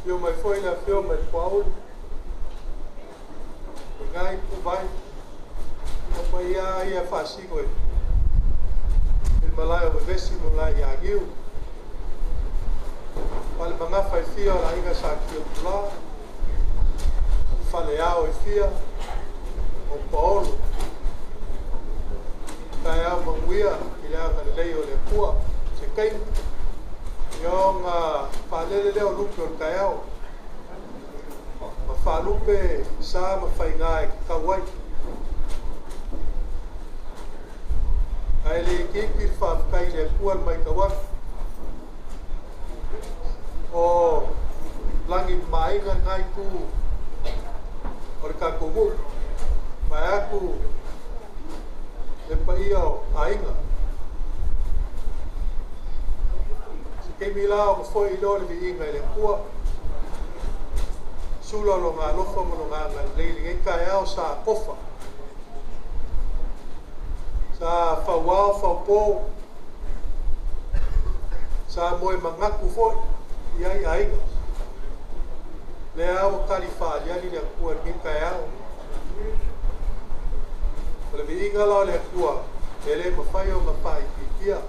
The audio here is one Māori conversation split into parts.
Fio mai foi la fio mai Paul. Ngai ku vai. Apa ia fasi koi. Il malai o vesi mulai ya giu. Pal manga fai fio la inga sa kio pula. Fale ao e fia. O Paul. Kai au manguia ila ka lei o le kua. Se kai. Yo nga palele leo lupe o kai au. Ma fa lupe sa ma fai ngai kawai. Ai le kiki fa kai le kua mai kawai. O langi mai ngai ku or ka kubu. Mai aku le paio ainga. Ke mila o foi lo le inga le kua. Sula lo nga lo fo mo nga le le kai au sa kofa. Sa fa wa fa po. Sa moi mangaku foi. Ia ainga. Le au kalifa ya ni le kua ke kai au. Le inga lo le kua. Ele mo fai o ma pai kia.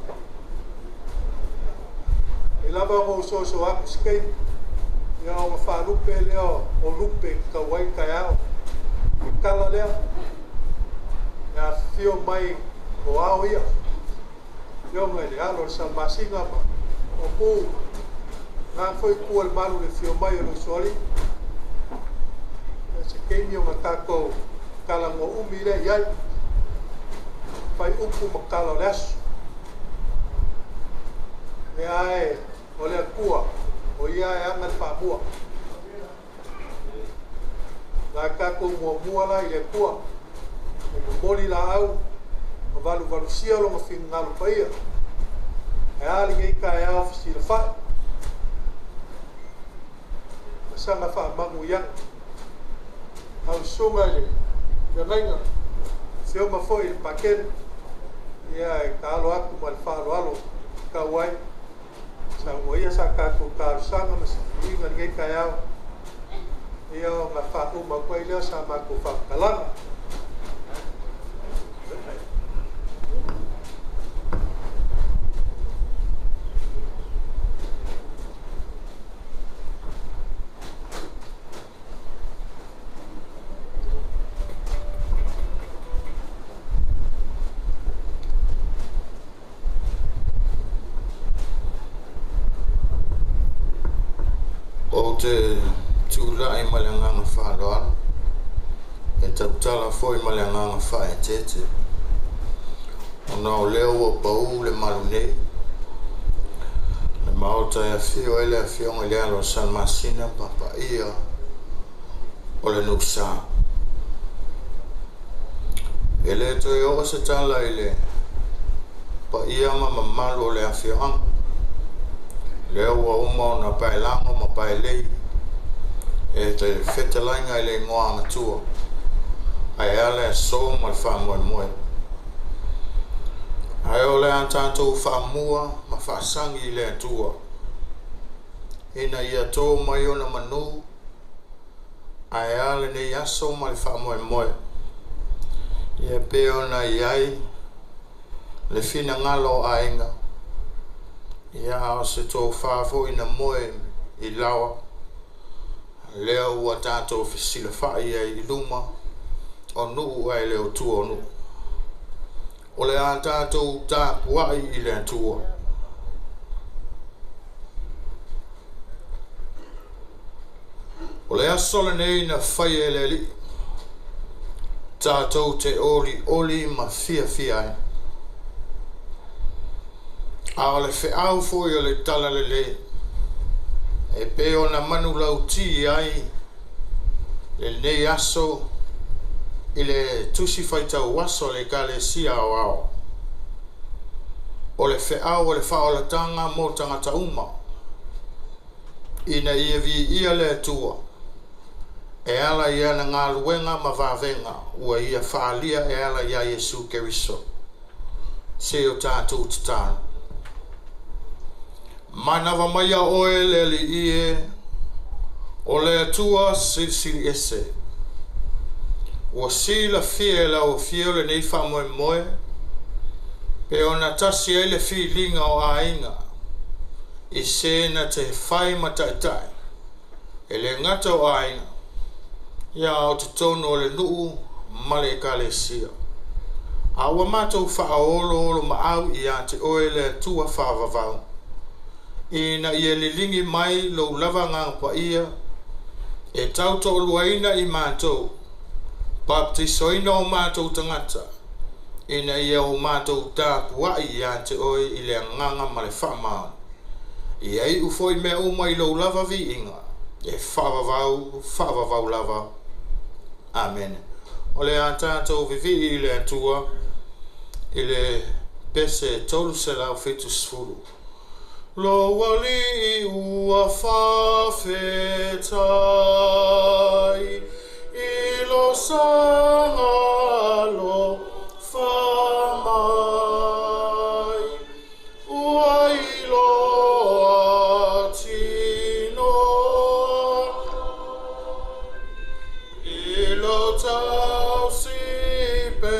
Lava mo so aku skate ya o fa lupe leo o lupe ka wai ka ao kala leo ya fio mai o ao ia yo me le alo sa masinga ma o pu na foi ku el malu le fio mai o soli se kemi o matako kala mo umile yai fai upu makala leso ai oleh kua, o ia e anga whamua. Nā kako mua la i le kua, o mori la au, o valu sia longa whing ngalu paia. E ali ngei ka e au fisi le whai. Masanga whamangu iang. Au sunga le, le ngainga, whio mawhoi le pakene, ia e ka alo aku ma le whaalo alo, ka wai. Sa moia sa kako karusanga mas inga ngai kaya ia nga fatu ma ko ile sa ma ko fa kalanga te tūrai ma le nganga whāroan e tautala foi ma le nganga whae tete o nā o leo o pau le maru nei le maota e whio ele a whionga le alo San Masina papa ia o le nusa e le toi o se tala i le pa ia ma mamalu o le a whioanga leo wa uma na pai lango ma pai lei e te whetalainga i le ngoa matua ai ale so ma whamoe moe ai o le antātou whamua ma whasangi i le atua ina ia tō mai o na manu ai ale ne aso ma le whamoe moe ia peo na iai le fina ngalo a inga ia o se tō whāfo ina moe i lawa leo ua tātou whisila whai ai luma o nuu ai leo tua o nuu o le a tātou tāpuai i le tua o le asole nei na whai e le li tātou te oli ma fia ai a o le wheau foi o le tala le e pe o na manu lau ti ai le nei aso i le tusi whaitau waso le kale sia o ao o le wheau o le whaolatanga mo tangata uma ina ia vi ia le tua e ala ia na ngā luenga ma vāvenga ua ia whaalia e ala ia Yesu Keriso se o tātou tatana Manawa maya oe le li ie O le atua sili ese. Ua sila fia la o fia le nei wha moe moe. Pe ona tasi ai le filinga o ainga. I sena te whai mataitai. E le ngata o ainga. Ia o te tono o le nuu male ka le sia. Aua mātou wha olo maau i a te oe le tua whaavavau. Ina ia le lingi mai lo lava ngangpa ia. E tauto luaina i mātou. Baptisoina o mātou tangata. Ina ia o mātou tāpua i a te oe i le nganga ma le whamau. Ia i ufoi mea umai lo lava vi inga. E whaavavau lava. Amen. O le a tātou vivi i le atua. I le pese tolu se lau fetu sfuru. Lo wali i ua whawhetai. I lo sanga lo whamai. Ua i lo atino. I lo tau sipe.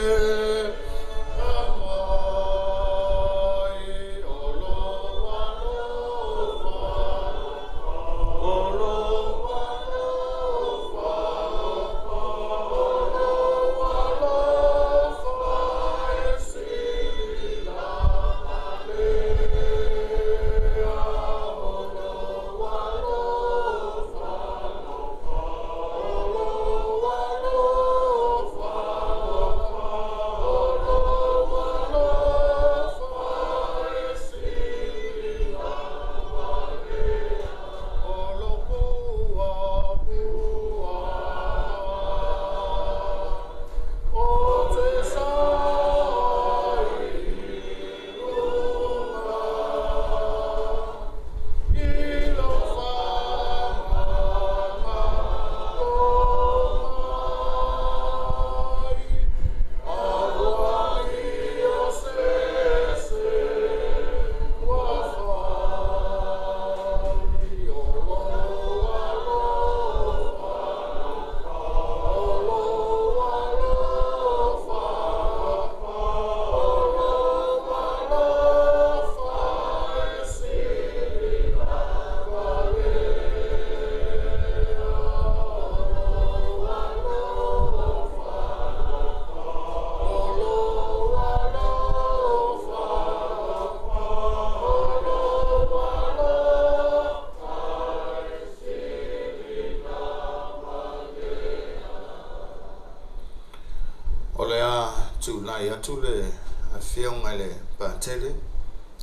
Tulai atu le awhionga le pātele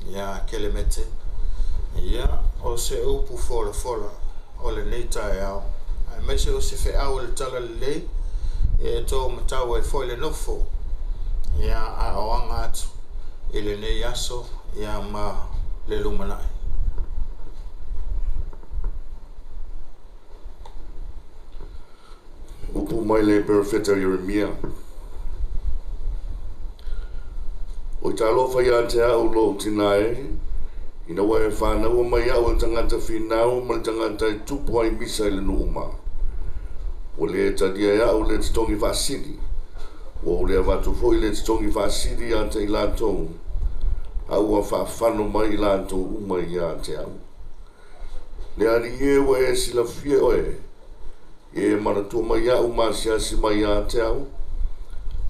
ia kelemete ia o se upu fola o le nei tae au ai mai se o se fe au le tala le lei e tō matau e foi le nofo ia a oanga atu i le nei aso ia ma le lumanai. Upu mai le perfeta Yeremia. O te alofa ia te au lo tinae, ina wae whanau mai au tangata whinau ma tangata e tupu ai misa i le nuuma. O le tadia au le titongi whasiri, o le avatu foi le titongi whasiri a te ilantou, au a whawhano mai ilantou uma ia te au. Le ari e wae sila fie oe, e maratua mai au masiasi mai a te au,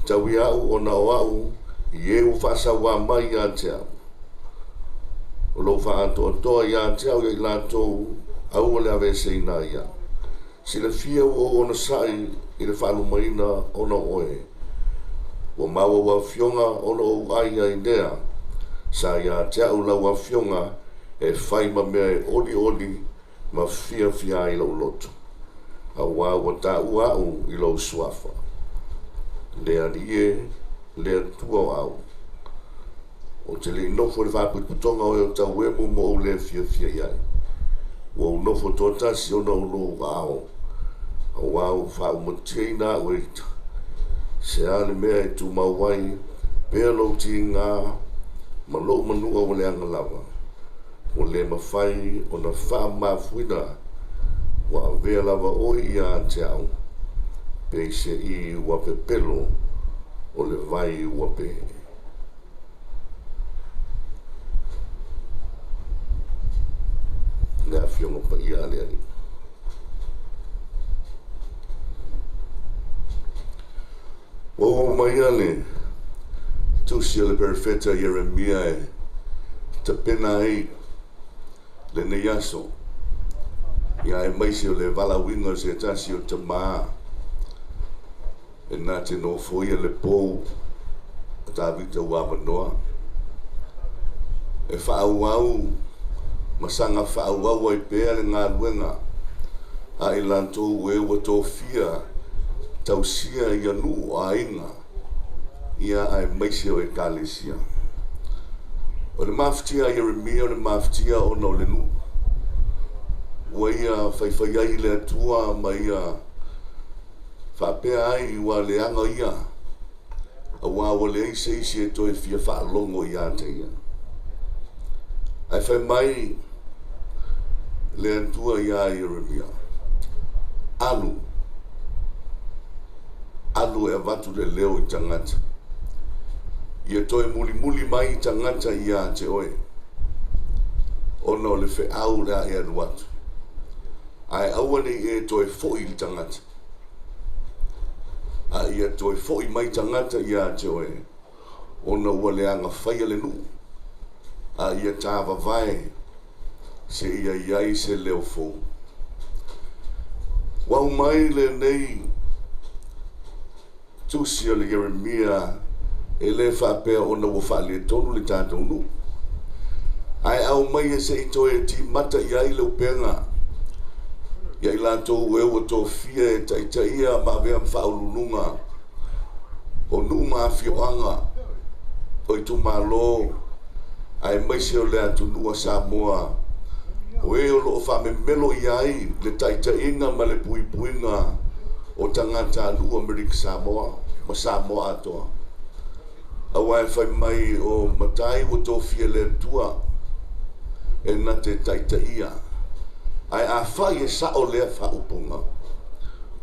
tau i au o na o au, ie u whasa wā mai a te au. O lo wha ato atoa i a te au i lātou au o le awese ina ia. Sila fia o ona sai i le whalu maina ona oe. O maua wa fionga ona o ai ai nea. Sa i a te au la wa fionga e whai ma mea e oli ma fia i lau loto. A wā wa tā ua au i lau suafa. Lea ni e le tua au. O te le nofo le whaputonga o e tau e mo o le fia iai. O nofo tō si o nau lo ao. A wau whau mo teina o e se ale mea e tu mawai pēr lo ti ngā ma lo manua o le anga lava. O le mawhai o na wha mafuina wa vea lava oi ia te au pe se I ua pe pelo o le vai ua pe le afionga pa ia le ali o mai ale tu si le perfetta Jeremia te pena ai le ne yaso ia e mai se o le vala winga se tasi o te maa e nā te no foi le pou ta vita ua manoa e whaauau masanga whaauau ai pēa le ngā ruenga a i lantou e ua tō fia tausia ia nu a inga ia ai mai se o e kalesia o le maftia Jeremia o le maftia o no le nu ua ia whaiwhai ai le atua ma ia whapea ai ua leanga ia a wawa le ise isi e toi fia whaalongo ia te ia ai whai mai le atua ia Jeremia alu e avatu le leo I tangata ia toi muli mai I tangata ia te oe ono le fe au rea e anu atu ai awane e toi foi I tangata a ia toi foi mai tangata ia te oe ono ua leanga whaia le nu a ia tāwa vai se ia iai se leo fou wau mai le nei tusi o le Jeremia e le whapea ona ua whaale tonu le tātou nu ai au mai e se I toi e ti mata iai leo penga ia I lātou e ua tō fia e taitaia ma vea mwhaulununga o nu ma whioanga o I tu malo ai mai se o le atu nua Samoa o e o loo whame melo iai le taitainga ma le puipuinga o tangata alu Amerika Samoa ma Samoa atoa au ai whai mai o matai o tō fia le tua e na te taitaia ai a whai e sao lea whaupunga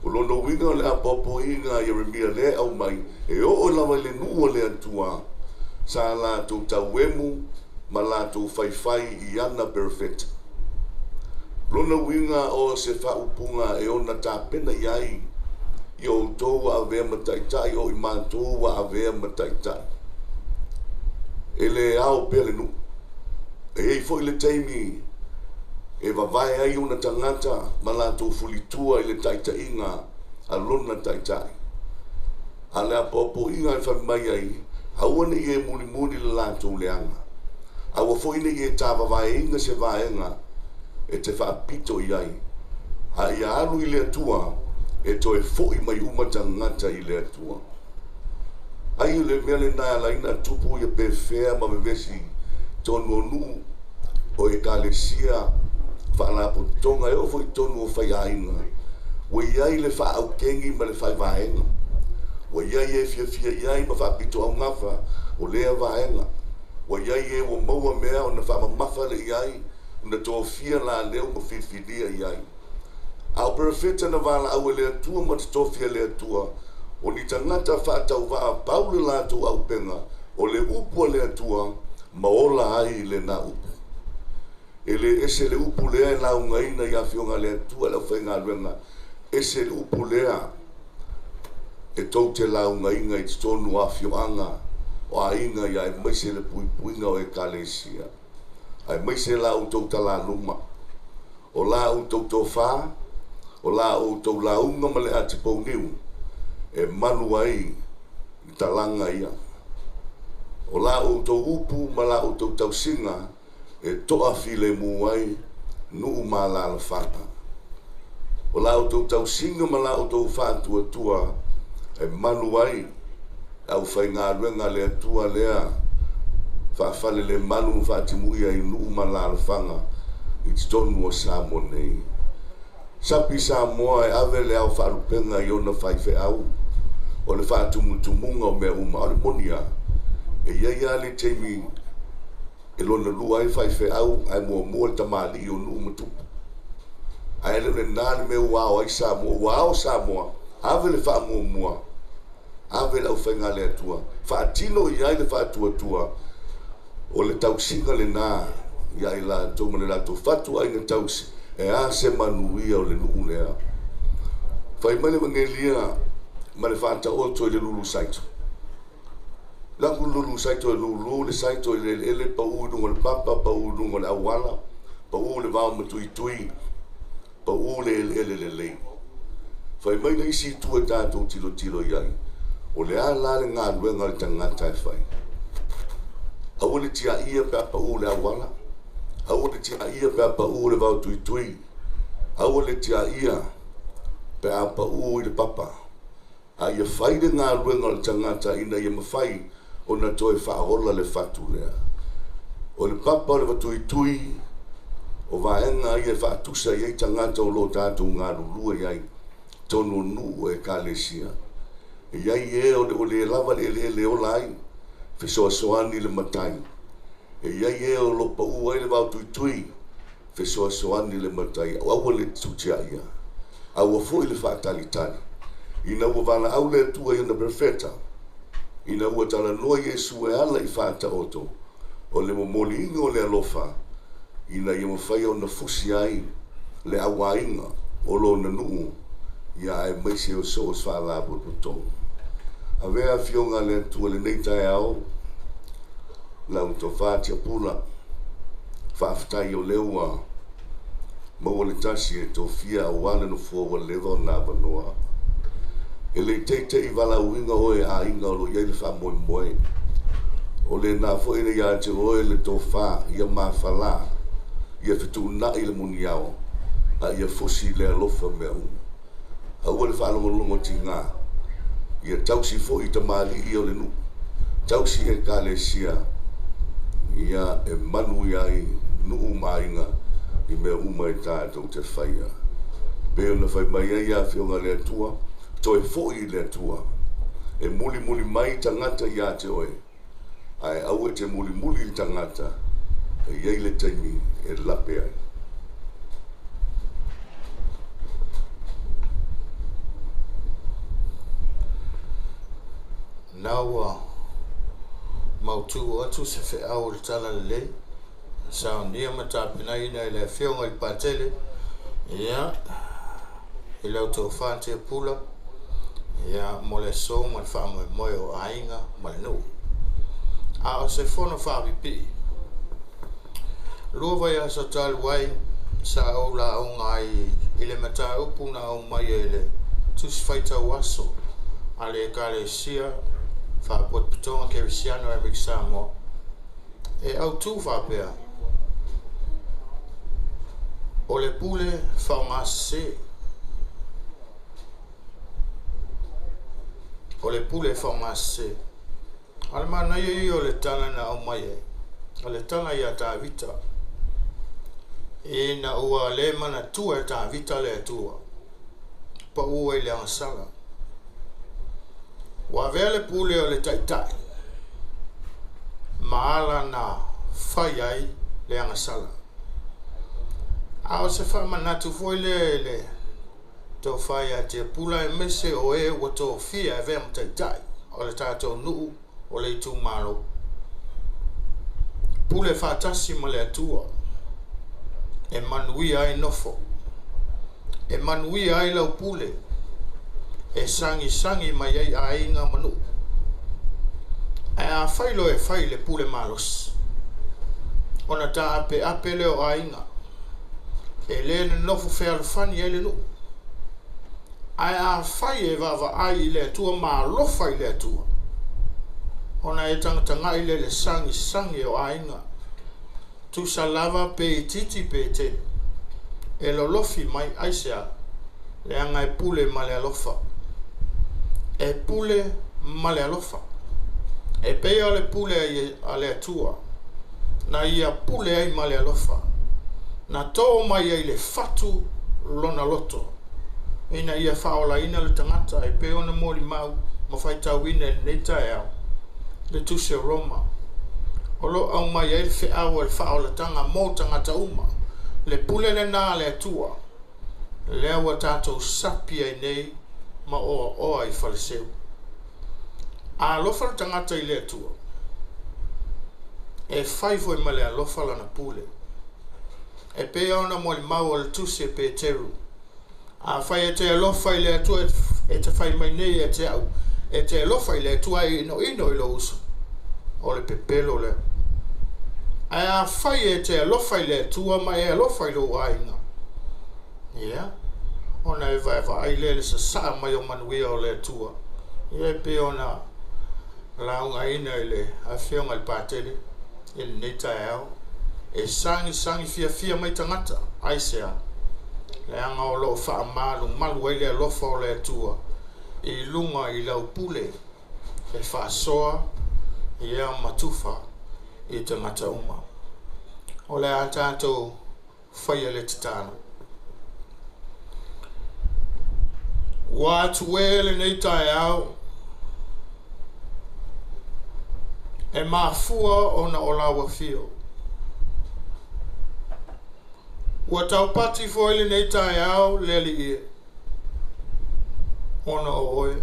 o lono winga lea popo inga Jeremia lea au mai e o lawa le nua lea tua sa la tō tauemu ma la tō whai I ana perfect lono winga o se whaupunga e ona tā pena iai I o tō a vea mataitai o I mātou a vea mataitai e le ao pele nu e ei foi le teimi e vavai ai una tangata ma la tō fulitua I le taitainga a lona taitai a le apopo inga I whamai ai hawane I e muni le la tō leanga a wa foi ne I e tā vavai inga se vaenga e te whaapito iai a ia alu I le atua e toi foi mai umatangata I le atua ai le mele na la ina tupu ia pe fea ma vesi tonu nu o e kalesia fala po tonga e o foi tonu o fai ainga o iai le fa au kengi ma le fai vaenga o iai e fia iai ma fa pito au ngafa o lea vaenga o iai e o maua mea o na fa mamafa le iai na tō fia la leo ma fidia iai au perfecta na vala au le atua ma tō fia le atua o ni tangata whātau waa paule lātou au penga o le upu le atua ma ola ai le na upu e le ese le upu lea e lau ngaina ia fionga le atua lau whainga ruenga ese le upu lea e tau te lau ngainga I tonu a fioanga o a inga ia e maise le puipuinga o e kalesia ai maise la utou tala luma o la utou tō whā o la utou la unga ma le atipou niu e manu ai I talanga ia o la utou upu ma la utou tausinga e toa file mu ai nuu ma la la whata o la utou tausinga ma la utou whātua tua e manu ai au whai ngā ruenga le atua lea whawhale le manu whātimuia I nuu ma la la whanga I tonu o Samoa nei sapi Samoa e ave le au wharupenga I ona whaife au o le whātumutumunga o mea uma o le monia e ia le teimi e lona lua ai whaife au ai mua le tamali I o nuu matupu ai le nana me wao ai Samoa ave le fa mua ave la ufainga le atua fa tino ia le fa tua o le tausinga le na ia ila to mo le la to fatu ai le tausi e a se manuia o le nu lea fai male mangelia ma le fa ta o to le lulu saito la lulu saito lulu le saito le pa u no le papa pa u no le awala pa u le va mo tui pa u le fai mai nei si tu ta to tilo ia o le ala le ngā luenga le tangata e whai. Au le tia ia pe apa u le awala. Au le tia ia pe apa u le vau tui. Au le tia ia pe apa u le papa. A ia whai le ngā luenga le tangata ina ia mawhai o na toi whaola le fatu lea. O le papa o le vau tui o vaenga ia whaatusa ia tangata o lo tātou ngā lulua iai tono nu e kālesia. Iai o le lava le o lai fe soasoani le matai iai o lo pa ua le vau tui fe soasoani le matai au le tutia ia au foi le fatalitali ina ua vana au le tua ia na perfeta ina ua tala noa Yesu e ala I fata oto o le momoli inga o le alofa ina ia mawhai o na fusi ai le awainga o lo na nuu ia e maise o soos whala puto a vea fionga le tua le nei tae au la uto whātia pula whaafitai o leua maua le tasi e tō fia o wane no fua lewa nā wanoa e le teite I wala uinga oe a inga o lo iei le wha moe o le nā fo ina ia te oe le tō wha ia mā whala ia fitu na I le muni au a ia fusi le alofa mea a ua le whalongolongo ti ngā ia tausi fo I tamali I o le nu tausi e kālesia ia e manu iai nu umainga I mea uma e tātou te whaia peo na whai mai ia whionga le atua to e fo I le atua e muli mai tangata ia te oe ai au e te muli tangata e iei le taimi e lape ai Naua mautu atu se fe au le tala le sa nia mata pina ina le fionga I patele ia ile auto fante pula ia mole so mo fa mo o ainga mo no a se fono fa pipi lo vai a satal wai sa o la o ngai ile mata o puna o mai ele tus faita waso ale kale sia fa pot pitonga ke Cristiano e Samoa e au tu fa pea o le pule pharmacie almana o le tana na o mai o le tana ia ta vita e na ua le mana tua ta vita le tua pa ua le ansala wa vele pule o le taitai maala na fai le ansala a se fa manatu foi le to fai te pula e mese o e o to fia ve am taitai o le tato nu o le tu malo pule fatasi ma le tua e manui ai nofo e manui ai lau pule e sangi mai ai ainga manu a failo e fai le pule malos ona ta ape leo ainga e le nofo fe alfani ele nu a fai e vava ai le tua malofa i le tua ona e tanga ile le sangi o ainga tu salava pe titi pe te e lo lofi mai aisea le anga e pule male alofa e pule male alofa e pe ale pule ale atua na ia pule ai male alofa na to mai ai le fatu lona loto ina ia faola ina le tangata e pe ona moli mau ma fai tawina nei tae le tuse Roma olo au mai ai fe au e faola tanga mo tangata uma le pule le na le atua lea ua tātou sapi ai nei ma o ai whaleseu. A lofa le tangata I le atua. E whaifo I male a lofa lana pule. E pe ona mo le mau o le tusi e pe teru. A whai e te alofa I le atua e te whai mai nei e te au. E te alofa I le atua I ino I lo uso. O le pepelo le. A whai e te alofa I le atua ma e alofa I lo ainga. Ia. Ona e vai ai le sa sa mai o manuia o le atua. Ia pe ona launga ina I le a whionga I pātere. I le nei tae au. E sangi fia mai tangata. Ai sea. Le anga o lo wha malu malu ai le alofa o le atua. I lunga I lau pule. E wha soa. I ea matufa. I te ngata uma. O le a tātou whaia le titana. Wa tuele nei tae au. E mafua ona o lawa fio. Wa tau pati foile nei tae au leli ie. Ona o oe.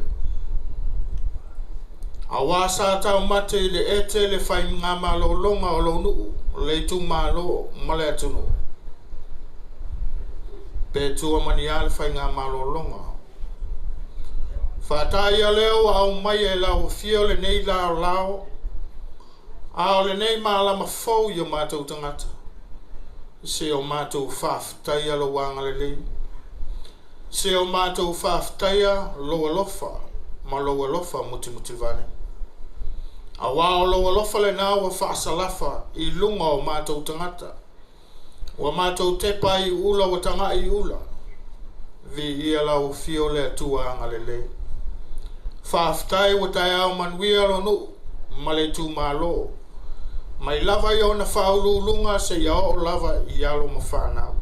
A wasa tau mate le ete le fai ngā malo longa o lo nuu. Le tu malo male atunu. Pe tua mani ale fai ngā malo longa. Whātaia leo au mai e lau fio le nei lao. Ao le nei maalama fau I o mātou tangata. Se o mātou whāwhtaia lo wanga le lei. Se o mātou whāwhtaia loa lofa. Ma loa lofa muti vane. A wao loa lofa le nā wa whaasalafa I lunga o mātou tangata. Wa mātou tepa I ula wa tanga I ula. Vi ia lau fio le atua anga le lei. Whaaftai wa tai au manuia lo nu. Ma le tu malo. Mai lava I ona whaululunga se ia o lava I alo ma whanau.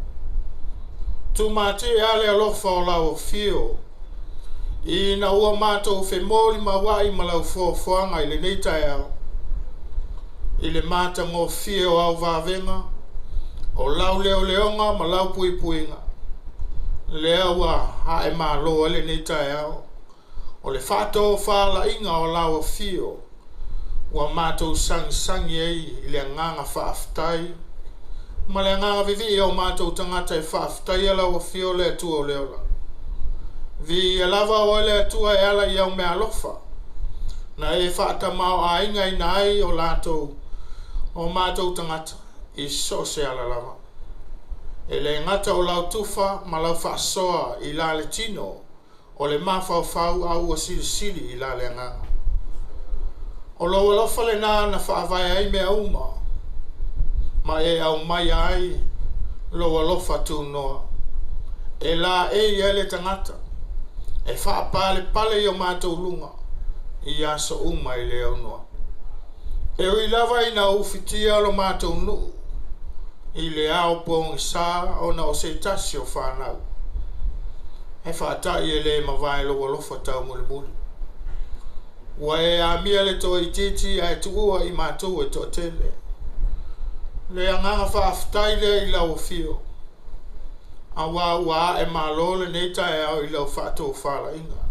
Tu mate ale alofa o lau fio. I na ua mātou whemoli ma wai ma lau whoanga I le nei tai au. I le mata ngō fio au vāvenga. O lau leo leonga ma lau pui puinga. Lea ua hae mā loa le nei tai au. O le whātou whāla inga o lau fio. Wa mātou sangi ei I le nganga whaaftai. Ma le nganga vivi o mātou tangata e whaaftai ala o fio le atua o leola. Vi e lava o le atua e ala I au mea lofa. Na e whaata mau a inga I nai o lātou o mātou tangata I so se ala lava. E le ngata o lau tufa ma lau whaasoa I la le tino o le mawhau au o sili I la le nganga. O loa lofa le nā na whaavai ai mea uma. Ma e au mai ai loa lofa tu noa. E la e le tangata. E whaapale pale I o mātou lunga. I aso uma I leo noa. E ui lava I na ufitia lo mātou nuu. I le ao pong sa o na o se tasi o whanau. E whaatai e le mawai loa lofa tau mule mule. Wa e a mia le to I titi a e tuua I mātou e to tele. Le anganga whaaftai le I lau fio. A wa e mālole nei tae au I lau whaatou whala inga.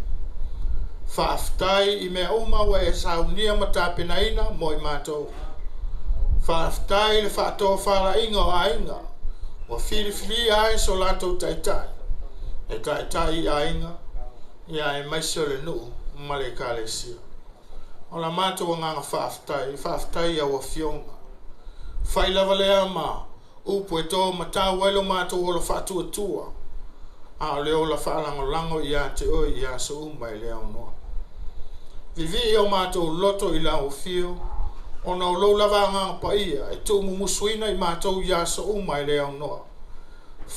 Whaaftai I mea uma wa e saunia matapena ina mo I mātou. Whaaftai le whaatou whala inga o a inga. Wa whiri ai so lātou taitai. E taitai I a inga. Ia e maiso le nuu male ka le sia. O la mātou nganga whaaftai au a fionga. Whai lava lea ma, upu e tō matau wailo mātou o la whaatua tua. A leo la whaalango I a te oi I a so uma I lea noa. Vivi o mātou loto I lau fio, o na o lou lava nganga pa ia, e tō mumusuina I mātou I a so uma I lea noa.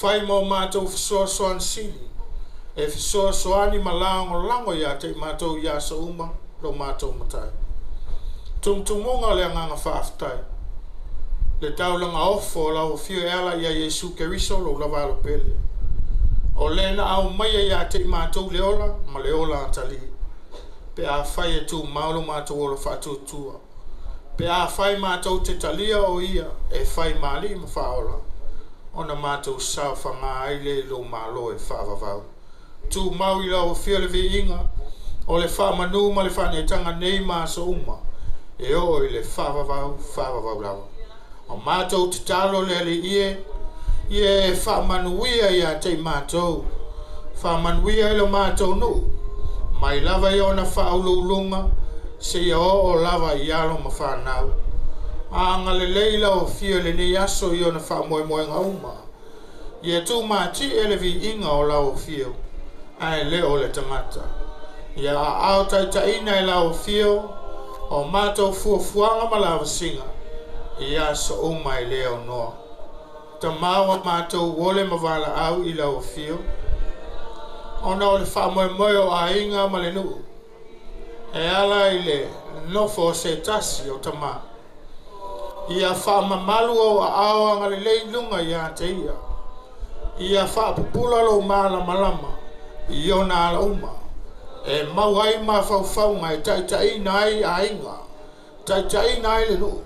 Whai mo mātou fisoa soan sili, e fisoa soani ma lango I a te mātou I a so uma, lo mātou matai. Tumutunga le nganga whaaftai. Le taulanga ofo lau fio ala I a Yesu Keriso lo lavalo pele. O lena au mai I a te mātou leola, ma leola atali. Pe a whai e tu maulo mātou o lo whātou tua. Pe a whai mātou te talia o ia, e whai mali ma whaola. ona mātou sa whanga aile lo malo e whaavavau. Tu mau I lau fia le viinga o le whaamanu ma le whanetanga nei maa so uma e o I le whaavavau lau. O mātou te talo le ali ie whaamanuia ia te mātou. Whaamanuia ilo mātou nu. Mai lava I ona whaululunga se ia o lava I alo ma whanau. Anga le leila o fia le ni aso I ona whaamoemoe ngauma. Ia tu māti ele vi inga o lau fia. Ai le o le tangata. Ia au taitaina I lau fia o mātou fuafuanga ma lava singa. Ia so uma I leo noa. Ta mawa mātou wole ma wala au I lau fia. Ona o le whamoemoe o a inga ma le nuu. E ala I le nofo se tasi o ta maa. Ia whaamamalu o a aoanga le leilunga ia te ia. Ia whaapupula lo maala malama. I ona ala uma. E mau ai ma whauwhaunga e taitaina ai a inga. Taitaina ai le nuu.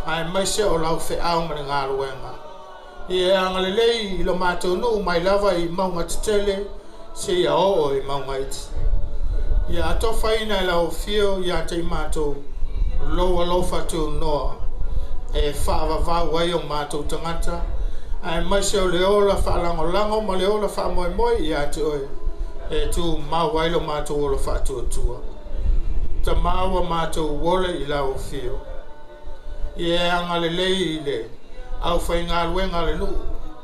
Ai maise o lau whi aunga ni ngā ruenga. Ia anga le lei ilo mātou nuu mai lava I maunga titele. Se ia o I maunga iti. Ia atofaina I lau fio ia te mātou. Loa lofa tu noa. E whaavavau ai o mātou tangata. Ai maise o leola whaalangolango ma leola whaamoemoe ia te oe. E tu mau ailo mātou ola whaatuatua. Ta maua mātou wole I lau fio. Ie anga le lei I le. Au whai ngā ruenga le nu.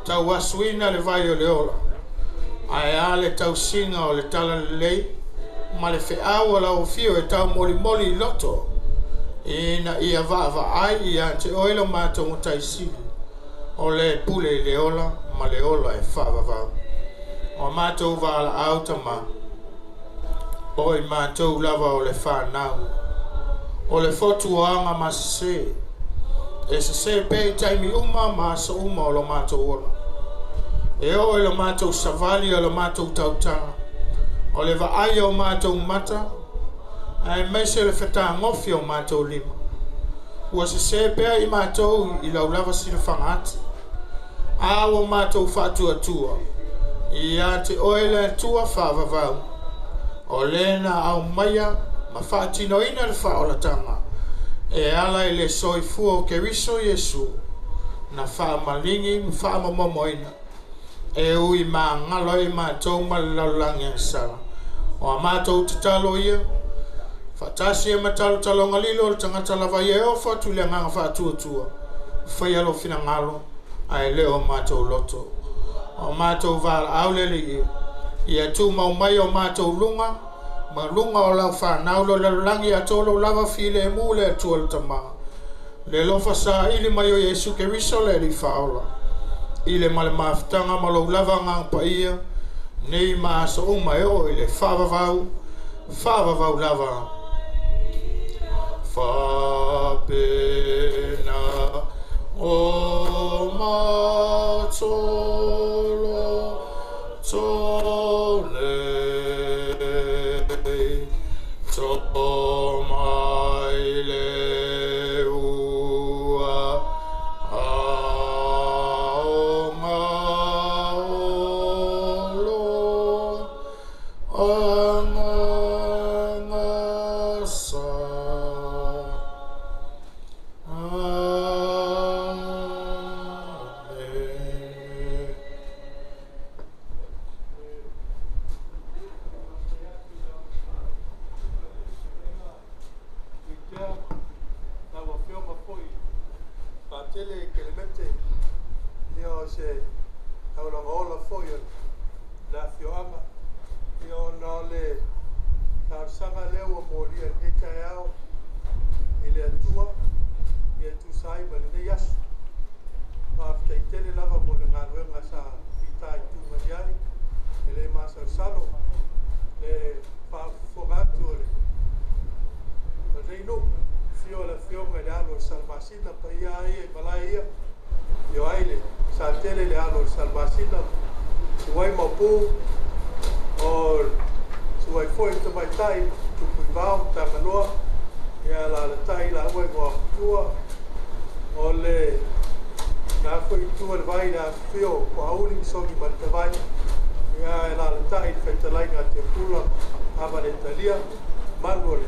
Tau asuina le vai o leola. Ai ale tau singa o le tala le lei. Ma le wheau o lau fio e tau moli moli I loto. Ina ia vava ai ia te oilo mātou mutai sili. O le pule I leola, ma leola e whaavavau. O mātou wala auta ma. O I mātou lava o le whanau. O le fotu o anga ma se. E se pei taimi uma ma sa uma o lo mātou ola. E o lo mātou savali o lo mātou tautanga. O le vaai o mātou mata. Ai maise le wheta ngofi o mātou lima. Ua se pea I mātou I lau lava sila whangati. A o mātou whatua tua. Ia te oele tua whaavavau. O lena au maia ma whaatino ina le whaolatanga. E ala I le soifua o keriso Yesu. Na whaamalingi mi whaamamomoina. E ui maa ngalo I mātou ma le laulangi sala. O a mātou te talo ia. Fatasi e matalo talo ngalilo le tangata lava ia o fatu le nganga whaatuatua. Whai alo fina ngalo. Ai leo mātou loto. O mātou vala aulele ia. Ia tu mau mai o mātou lunga. Ma lunga o lau whanaulo le langi a tolo lava file e mule a tua le tama. Le lofa sa ili mai o Yesu ke riso le li whaola. Ile male maafitanga ma lo lava ngang pa ia. Nei maa so uma e o ile whaavavau. Whaavavau lava. Whapena o matolo tole to mai le ua ao maolo angangasa. salmasina pa ia e malaia yo aile sa tele le alo salmasina suai mapu o suai foi to mai tai tu kuivao ta manoa ya la tai la ue go tua o le na ko I tua le vai na fio ko auli songi man te vai ia la le tai whaitalai ngā te pula awa le Italia manole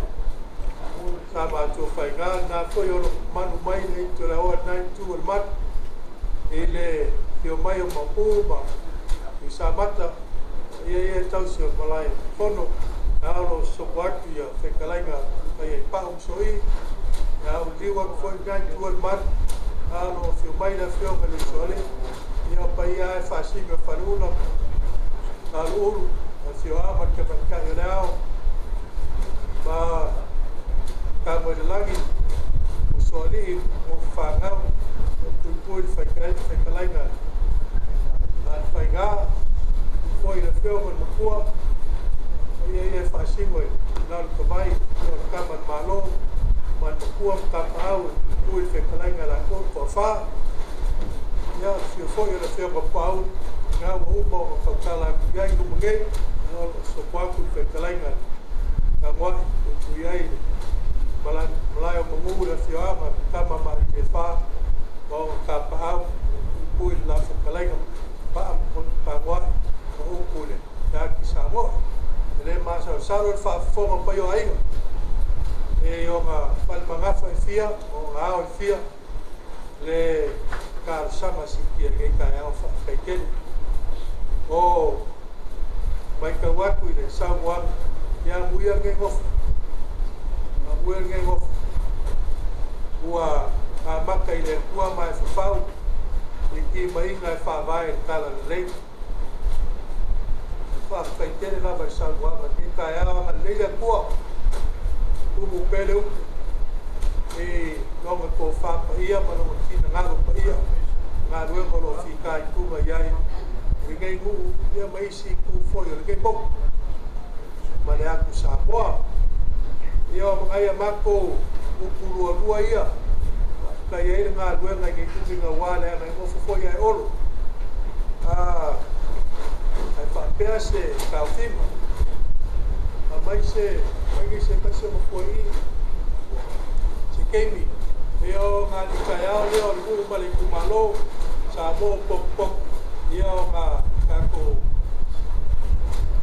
sa ma tō whai ngā nā koe ono manu mai nei to le oa nai tu al mat e le teo mai o mapu ma I sa mata ia tau si o malai whono nā ono soko atu ia whaitalai ngā kai ai pāum soi nā o liwa ko whai nai tu al mat nā ono fio mai na fio ka le sole ia pa ia e whasinga whanuna nā luru a fio ama ka whakai rao ma ka moelangi o soli o whangau o tuipui whaikalai ngā a whaingā foi na feo man makua ia whasingo nā luka mai o kaman malo man makua kapau tuipui whaikalai ngā la kua wha ia fio foi na feo kapau ngā uma o kautala kuiai lumangei o sopaku whaikalai ngā ngā mwai o kuiai malai o mangu na fio ama kama mari e wha o ka pahau pui la whaikalai ngā pa ka mwai o ukule nā ki sa mo le masa o saro e wha whonga pai o aiga e o ngā whalmangafa e fia o ngā ao e fia le ka sama si kia ngai ka ao whaikeni o mai ka waku I le sauang ia muia ngai ngofu a muia ngai ngofu ua a maka I le kua mai whapau I ki mai ngai whawai kala le lei whaikaitene lava I sauang a ki ka ao a leila kua umu pele upu e longa ko whapa ia manonga tina ngaro pa ia ngā ruenga lo whika I kunga iai ngai ngu ia mai si ku foi o ngai bok ma le aku sa poa ia o ngai mako u pulu lua ia ka ia ngā ruenga ngai tu ngā wale ngai mo foi ai olo ai fa pease ka fima mai se mo foi se kemi ia o ngā ni ka ia o ngu mali ku malo sa mo pok pok ia o ngā kako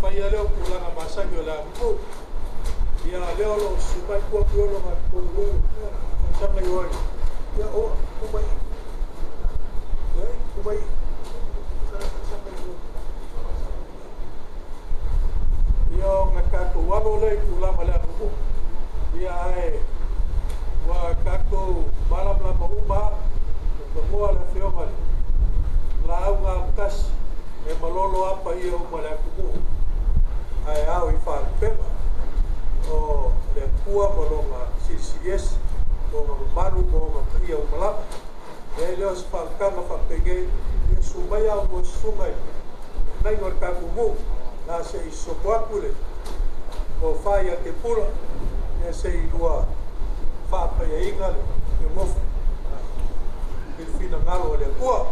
whaia leo kulanga masangi o la mpo ia leo lo sumai kua piolo ngā kuru sanga i oi ia o kumai sanga i oi ia o ngā kako wano lei kulama la mpo ia ae wa kako malam la mauma ka mua la whiomari la au ngā mkasi e malolo apa ia o male akumu ai au I whāpema o le kua malonga CCS o ngā maru o ngā ia o malapa e leo si whākanga whapege ia sumai au o sumai nai ngor kakumu nā se I sopoakule o whai a te pura ia se I lua whāpai a ingale e mofu I whina ngaro o le kua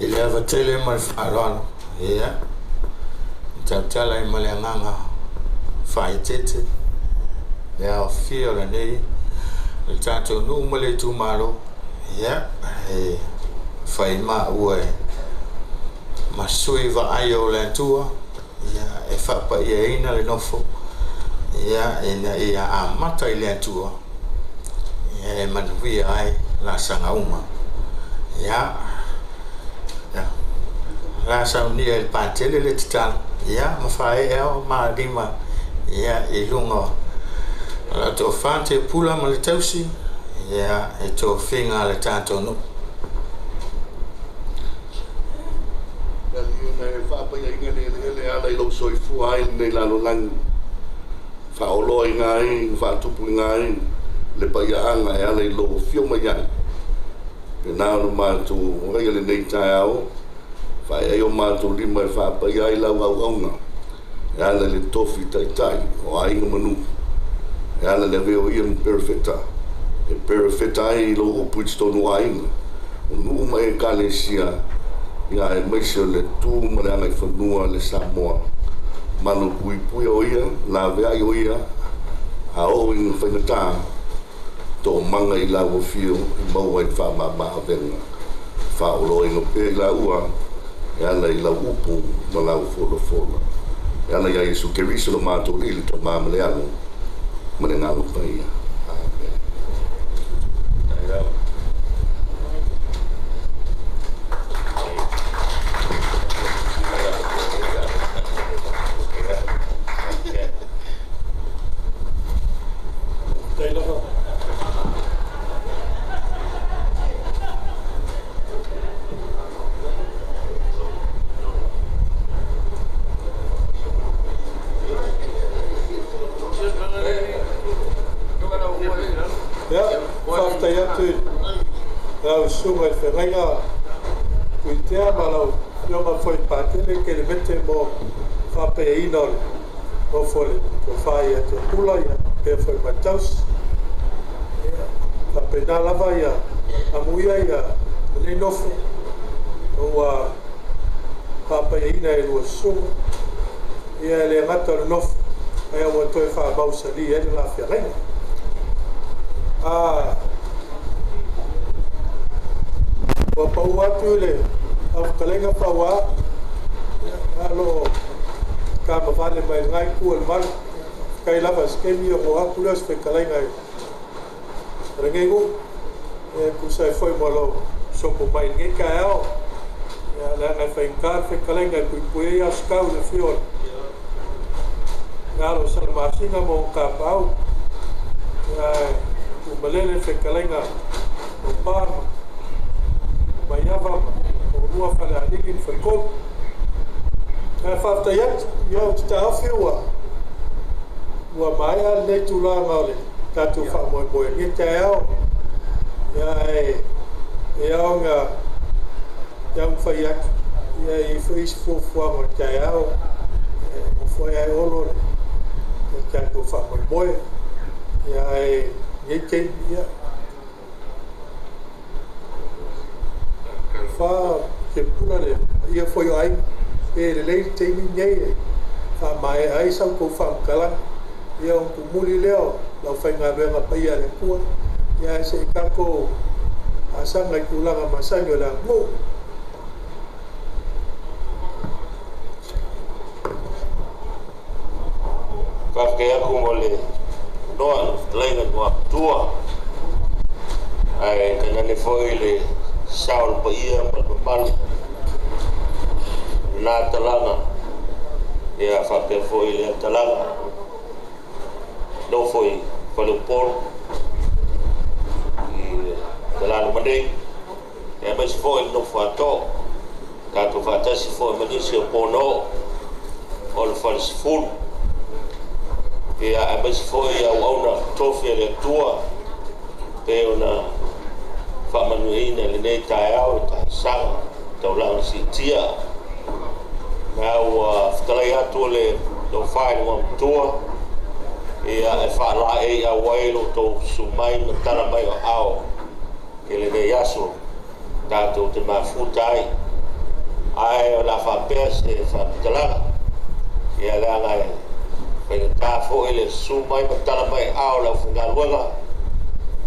I le avatele ma le whaaloalo. Ia. Tautala I ma le anganga whaitete. Le au fia o le nei. Le tātou nuu ma le tūmaro. Ia. Whai maa ua e. Ma sui wa ai o le atua. Ia. E whapa ia ina le nofo. Ia. Ia a mata I le atua. Ia. E manuia ai. La sanga uma. Ia. Ia. La saunia il pātele le titala. Ia. Ma whae eo ma rima. Ia. I lunga. La tō whante pula ma le tausi. Ia. E tō whinga le tātou no. Whapa ia inga le ala I lo soi fuai nei lalo lang whaolo I ngai, whatupu I ngai le paiaanga e ala I lo fio mai ai e nāno mātou ngai le nei tai au whai ai o mātou lima e whapa ia I lau au auna e ala le tofi tai tai o ainga manu e ala le veo ia perfecta e perfecta I lo upu I tonu ainga o nuu mai e kalesia ia e maise le tū maranga I whanua le Samoa manu pui pui o ia la vea I o ia a o inga whaingatā tō manga I lau o fio I maua I whamama venga whaolo inga pē I la ua e ana I lau upu ma lau fola fola e ana ia Yesu Keriso lo mātou ili tō māma le anu ma le ngālu paia Amen. Sunga I whenga kui tea malau Io ma foi pātele ke le mete mo whape ina o fole ko whai a te pula ia pe foi mataus whape nā lava ia amuia ia le nofo ua whape ina e lua sunga ia le ngata le nofo ai awa toi wha mausa li e la fia reina wa pau atu le au kalenga pawa alo ka mavale mai ngai ku el mal kai lava skemi o atu le spe kalenga rengego e ku sai foi malo sopo mai ngai kaeo ya la na fai kar fe kalenga ku pue ya skau le fior ngalo salma singa mo ka pau ya ku balele fe kalenga o par Maiava o rua whale aniki ni whaikot. Nā whaftajat, iau te tawhi ua mai a nei tūlā ngāle, tātou whamoe moe. Nge te au, ia e au ngā iau whaiak, ia I whaisi fuafuanga te au, o whai ai olo, tātou whamoe moe. Ia e nge kei, ia. Fa ke pula le ia foi ai e le te ninguei fa mai ai sa ko fa kala ia o kumuli leo la fa nga venga pa ia le ku ia se ka ko asa nga kula nga masanyo la mo ka ke aku mole doa lenga doa tua ai kana le foi le Saul pa ia mal na talanga ia whape foi le talanga no foi palo por I talanga mandei e mas foi no fato ka to fata si foi manisi o pono o le fals full ia mas foi a ona tofi le tua pe ona whamanuina le nei tai au ta sanga tau lau si tia na ua whakalai atu le tau whae ngam tua ia e whala e a wailo tau sumai na tana mai o ao ke le nei aso tātou te mafutai ai o la whapea se whapitalanga ia lea ngai whaile tāfo ele sumai matala mai ao lau whangaruanga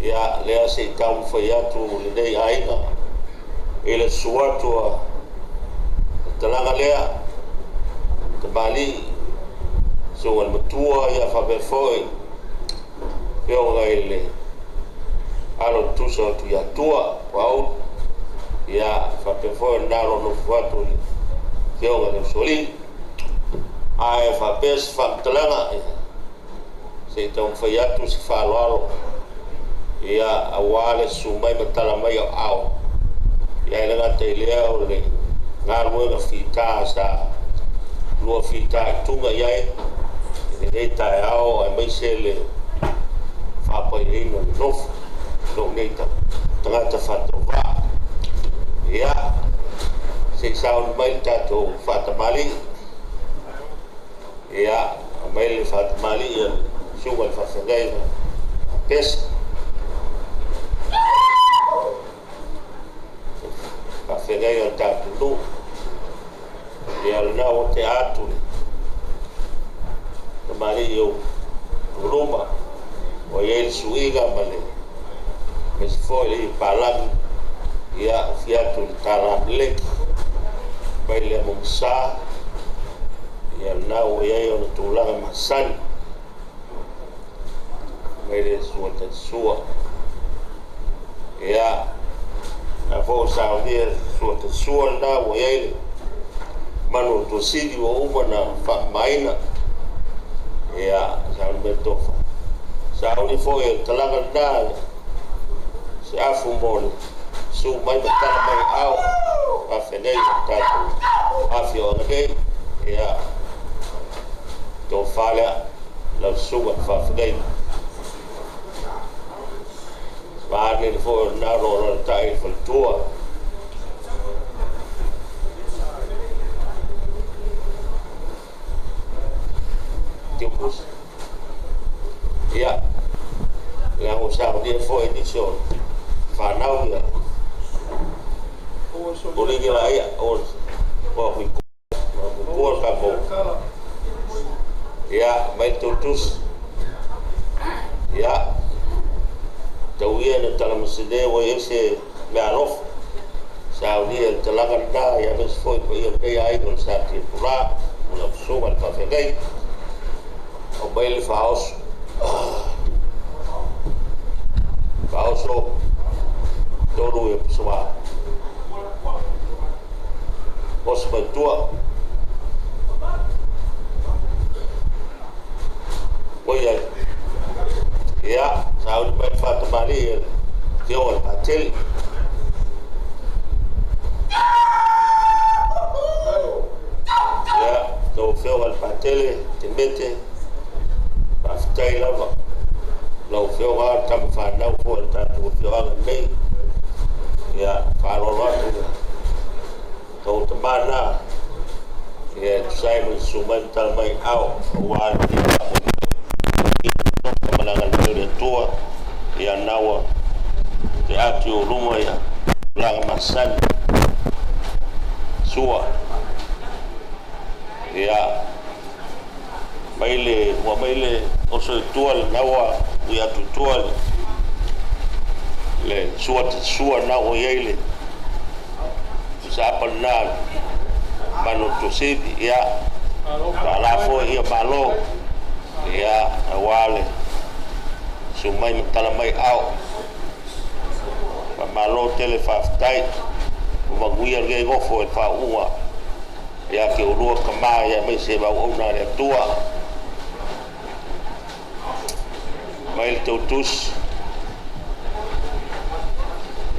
ia lea se i taun whai atu le nei ainga ele suatua talanga lea te mali so al matua ia whape foi peo ngai le alo tusa tu ia tua wau ia whape foi naro no fuatu le peo ngai soli ai whape se whamtalanga se i taun whai atu se whaloalo ia awale sumai matala mai au ia ilanga te lea o le ngā ruenga whita sa lua whita tunga iai e nei tae ao ai mai se le whapai reina le nofu lo nei ta tangata whato wā ia se saun mai tato whatamali ia mai le whatamali ia sunga le whawhangai pesa whawhangai o tato nu ia lana o te atu na mari o roma o iei suiga male me se foi i palangi ia fiatu le taramileki mai le mongsa ia lana o iei o na tūlanga masani mai le sua te sua ia na fo saudia sua te sua lana o iei le manu to sidi o uma na whamaina ia saun me tofa sauni fo e talanga nā se afu mole su mai matala mai au a whenei tatu afi o ngei ia to whalea lau sunga whawhenei maane le fo nā rora tai whaltua tipus ia la o sa dia foi edition fanau ia o le ia ia o o ka bo ia mai totus ia tau ia na tala masede o ese me alof sa dia talaga da ia mes foi ko ia pe ai con sa ti pura una suma pa fegai o baile faos faoso todo e pessoa os bantua oia ia saúde vai fato maria que o patel ia do feo al patel te mete tai lava lau feo ha tam whanau po ta tu feo ha nei ia whalolo atu tau te mana ia Simon Suman tal mai au wan ia kamalangan kere tua ia nawa te ati o luma ia langa masan sua ia maile o so tual nawa ia tu tual le sua na o yele sa panal manu to sidi ia la fo ia malo ia awale sumai mtala mai au malo telefaftai uma guia ge go fo fa ua ia ke urua kama ia mai se ba ona le tua mai tautus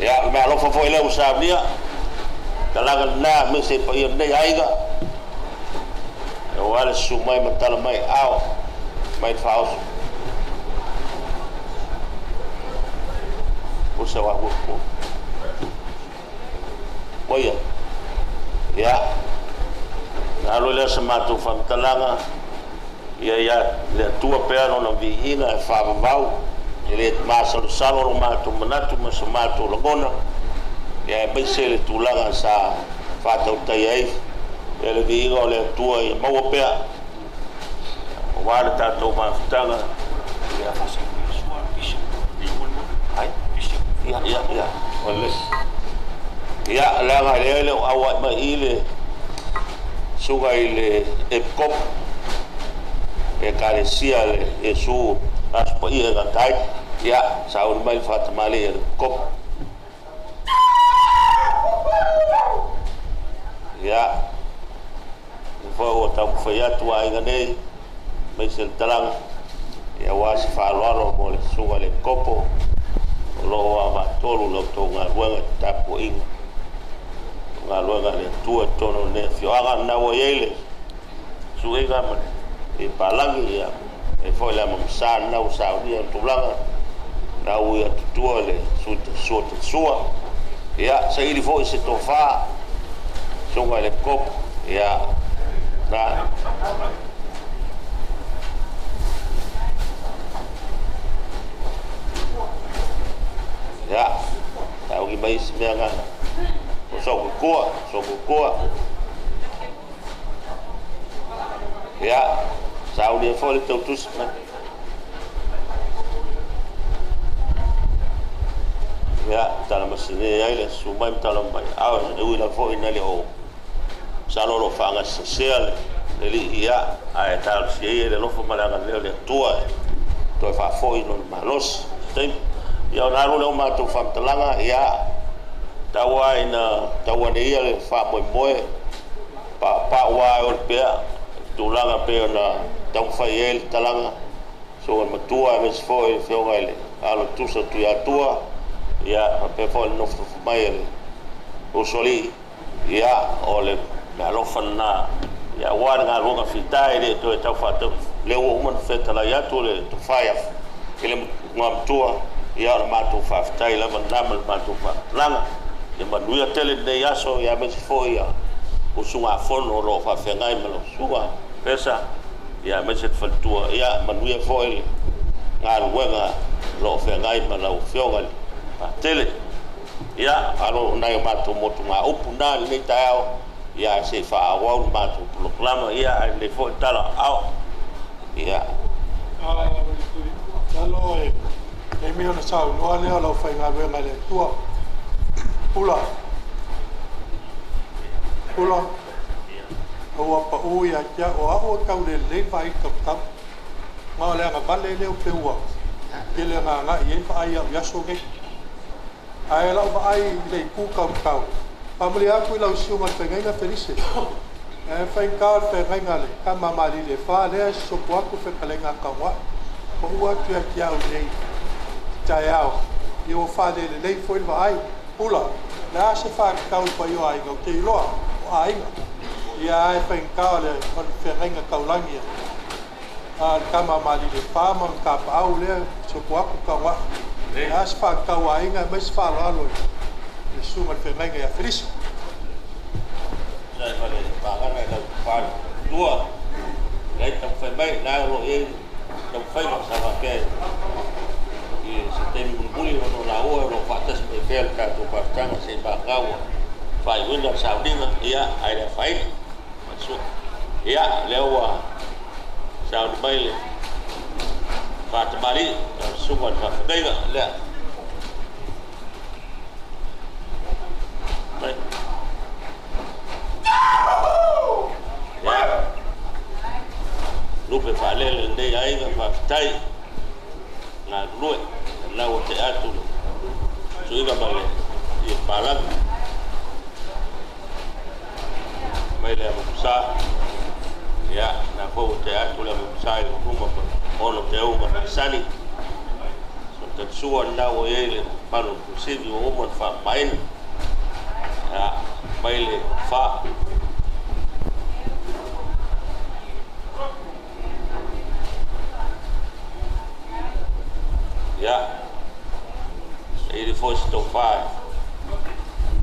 ya me alo fo ele usabia talaga na me se pa ia nei aiga e wale sumai matala mai au mai faus usa wa wo oia ya alo le samatu fam talanga ia le tua pera no viina e whavavau ele masalo salo ro matu manatu masomatu lagona ia e baise le tulaga sa fatau tai ai e le viga o le tua i maua pea o wale tātou mawhitanga ia ole ia langa lele awa ma ile suga ile e kop e carecia le e su aspo ia ga tai ia saul mai fatamale e kop ia o tau whaiatu a inga nei mai se talang ia wasi whaaloaro mo le suga le kopo o loo a matolu lau tau ngā ruanga tapu inga ngā ruanga le tua tono ne whioanga nawa yeile su inga man e palangi ia e foi la mamsa nau saudia tulanga nau ia tutua le sua ia sa ili foi se tofa suga le kopo ia na ya tau ki mai se mea ngana o soko koa ya sau dia fole tau tus ya tala masine ai le sumai tala mai awa e wila fo ina le o salolo fanga sesial le ia ai tal si le lofo malanga le tua to fa fo ino malos tem ia na ro le ma to fam talanga ia tawa ia le fa moi pa wa o pe tulanga pe na tau fa el talanga so ma tua mes fo e fo ele alo tusa tu ia tua ia pe fo no mai o soli ia ole na lofana ia wara nga longa fitai le to tau fatu le o man feta la ia to le to faya ele ngam tua ia ma to fitai la man namal ma to fa langa e manuia tele de yaso ia me foi o sunga fono ro fa fengai me lo suga pesa ia me se fatua ia manuia foi nga luenga lo fengai me lo fioga tele ia alo na ma to motu nga opuna le tao ia se fa wa ma to proclama ia le fo tala au ia alo e mi ona sau no ale ala fa nga venga le tua pula o pa o ia kia o a tau le vai top ma le nga vale le o peua ke le nga ia fa ia ya so ke ai la va ai le ku kau Pamuli aku lau siu man whengainga whenise. E whainkaar whengainga le, ka mamali le wha lea sopu aku whekalenga kawa. Ko ua tua ki au nei, tai au. I o wha le lei fwoi wa ai, pula. Le a se wha kau pa i o ainga, o te iloa, o ainga. Ia ai whainkaar le, man whengainga kaulangia. Ka mamali le wha man ka pa au lea sopu aku kawa. Le a se wha kau ainga, mais wha lalo le suma le whengainga ia whirisi. Sai whale pāgana e lau whāru tua. Lei tau whaimai, nā ro e tau whaima sa whakea. I se temi mulmuli wano nā ua ro whatas me whea le kātou whaktanga se pākaua. Whai wina saudinga, ia aere whaina. Matsua. Ia leo wa saudi mai le whatamari, suma le whakaiga, lea. Mai. Ya. Lupe falele ndei ainga whaktai. Ngā rue, lau te atu. Suiga male, i pālanga. Mai lea makusa. Ya, nā kōu te atu lea makusa i kuma ono te unga na sani. So te sua nau e le pano kusivi o uman wha maina. Ya, mai le wha. Ya, ele foi estofar,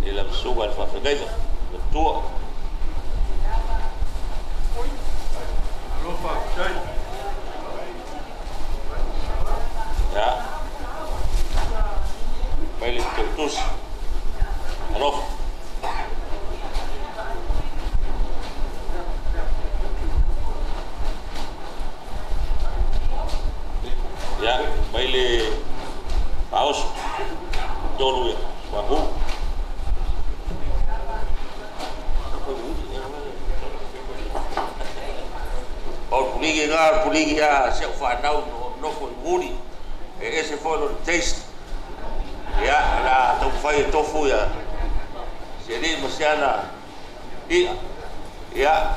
ele absurdo a fafegueira, a tua. Ya, mas ele tentou, alô, mai le paus tolu ya wa hu o puligi ya se fa nau no ko muri ese foi o taste ya la to fai tofu ya jadi mesiana ya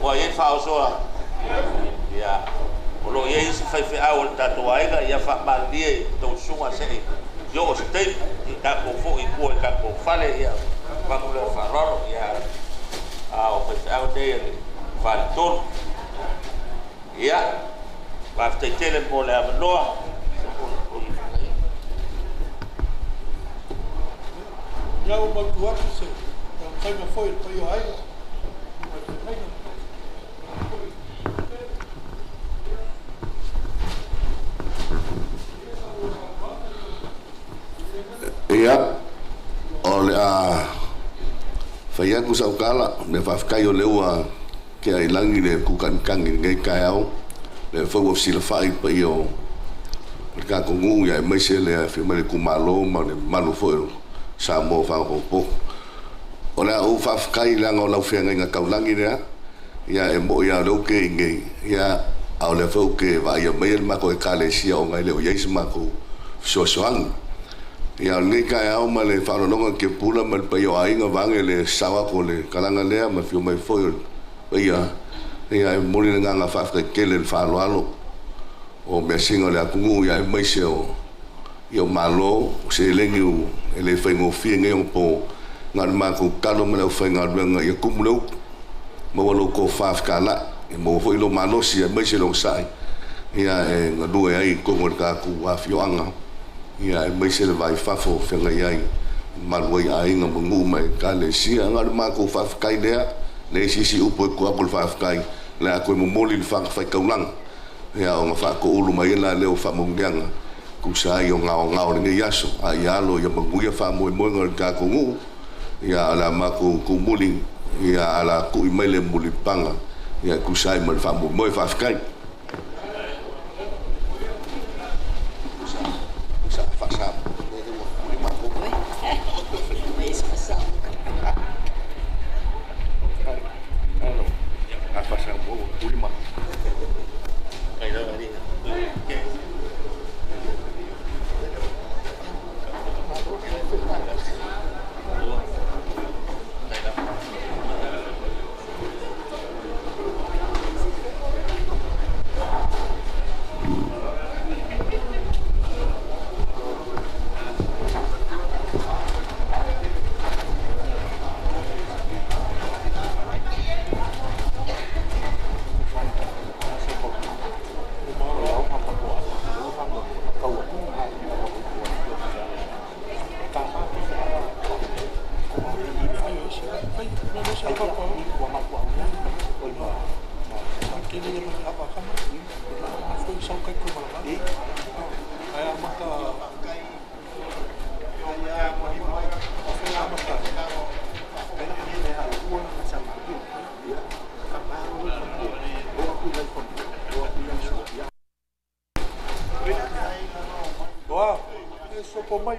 wa yen fa so ya lo ye se fai fe awal tatuaiga ya fa malie to sunga se yo stay ka ko fo i ko ka ko fale ya fa ko fa roro ya o fe awal de fa ton ya va te tele mo la no ya o matua se o kai na foi pa yo ai ia ole a faia ku sa kala me fa kai o leua ke ai langi le ku kan ngai kai au le fa wo sila fai pa io ka ko ngu ya mai se le fi mai ku malo ma le malo fo sa mo fa ko po ona o fa kai la ngo la fe ngai ka langi le ya e mo ya lo ke ngai ya au le fo ke va ya mai ma ko ka le sia o ngai le o yes ma ko so soang ya ni ka au ma le fa no ke pula ma pa yo ai nga vange le sawa ko le kalanga le ma fi mai fo ya ya mo le nga fa ke le fa lo alo o me singa le ku ya mai se o yo malo se le ngu ele fa ngo fi ngai o po ngal ma ku kalo ma le fa ngal nga ya ku mo mo lo ko fa ka la mo fo lo malo si mai se lo sai ya nga do ai ko mo ka ku wa fi anga ya mai se le vai fa fo fe ngai ai mal wo ai nga mo mai ka le si ngal ma ku fa kai le le si upo ko apol fa kai le ko mo moli fa ka ulang ya o fa ko ulu mai la le o fa mo ngang ku sa yo ngao ni yaso a ya lo ya mo ya fa mo ngal ka ko ngu ya ala ma ku moli ya ala ku mai le moli panga ya ku sa mo fa mo fa kai fa sa Eso por mai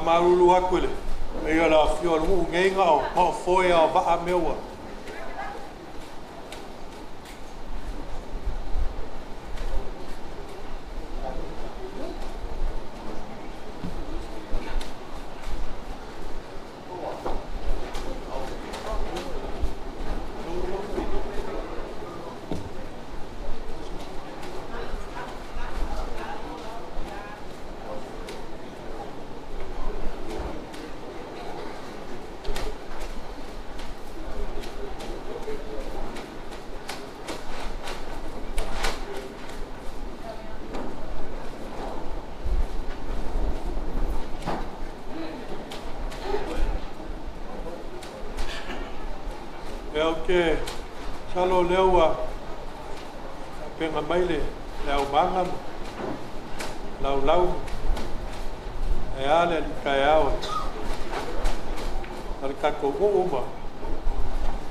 marulu aku le. Ia la fio lu ngenga o ma foi a va meua. Okay, salo lewa penga maile lau mangam lau e ale li kaiao al kako uma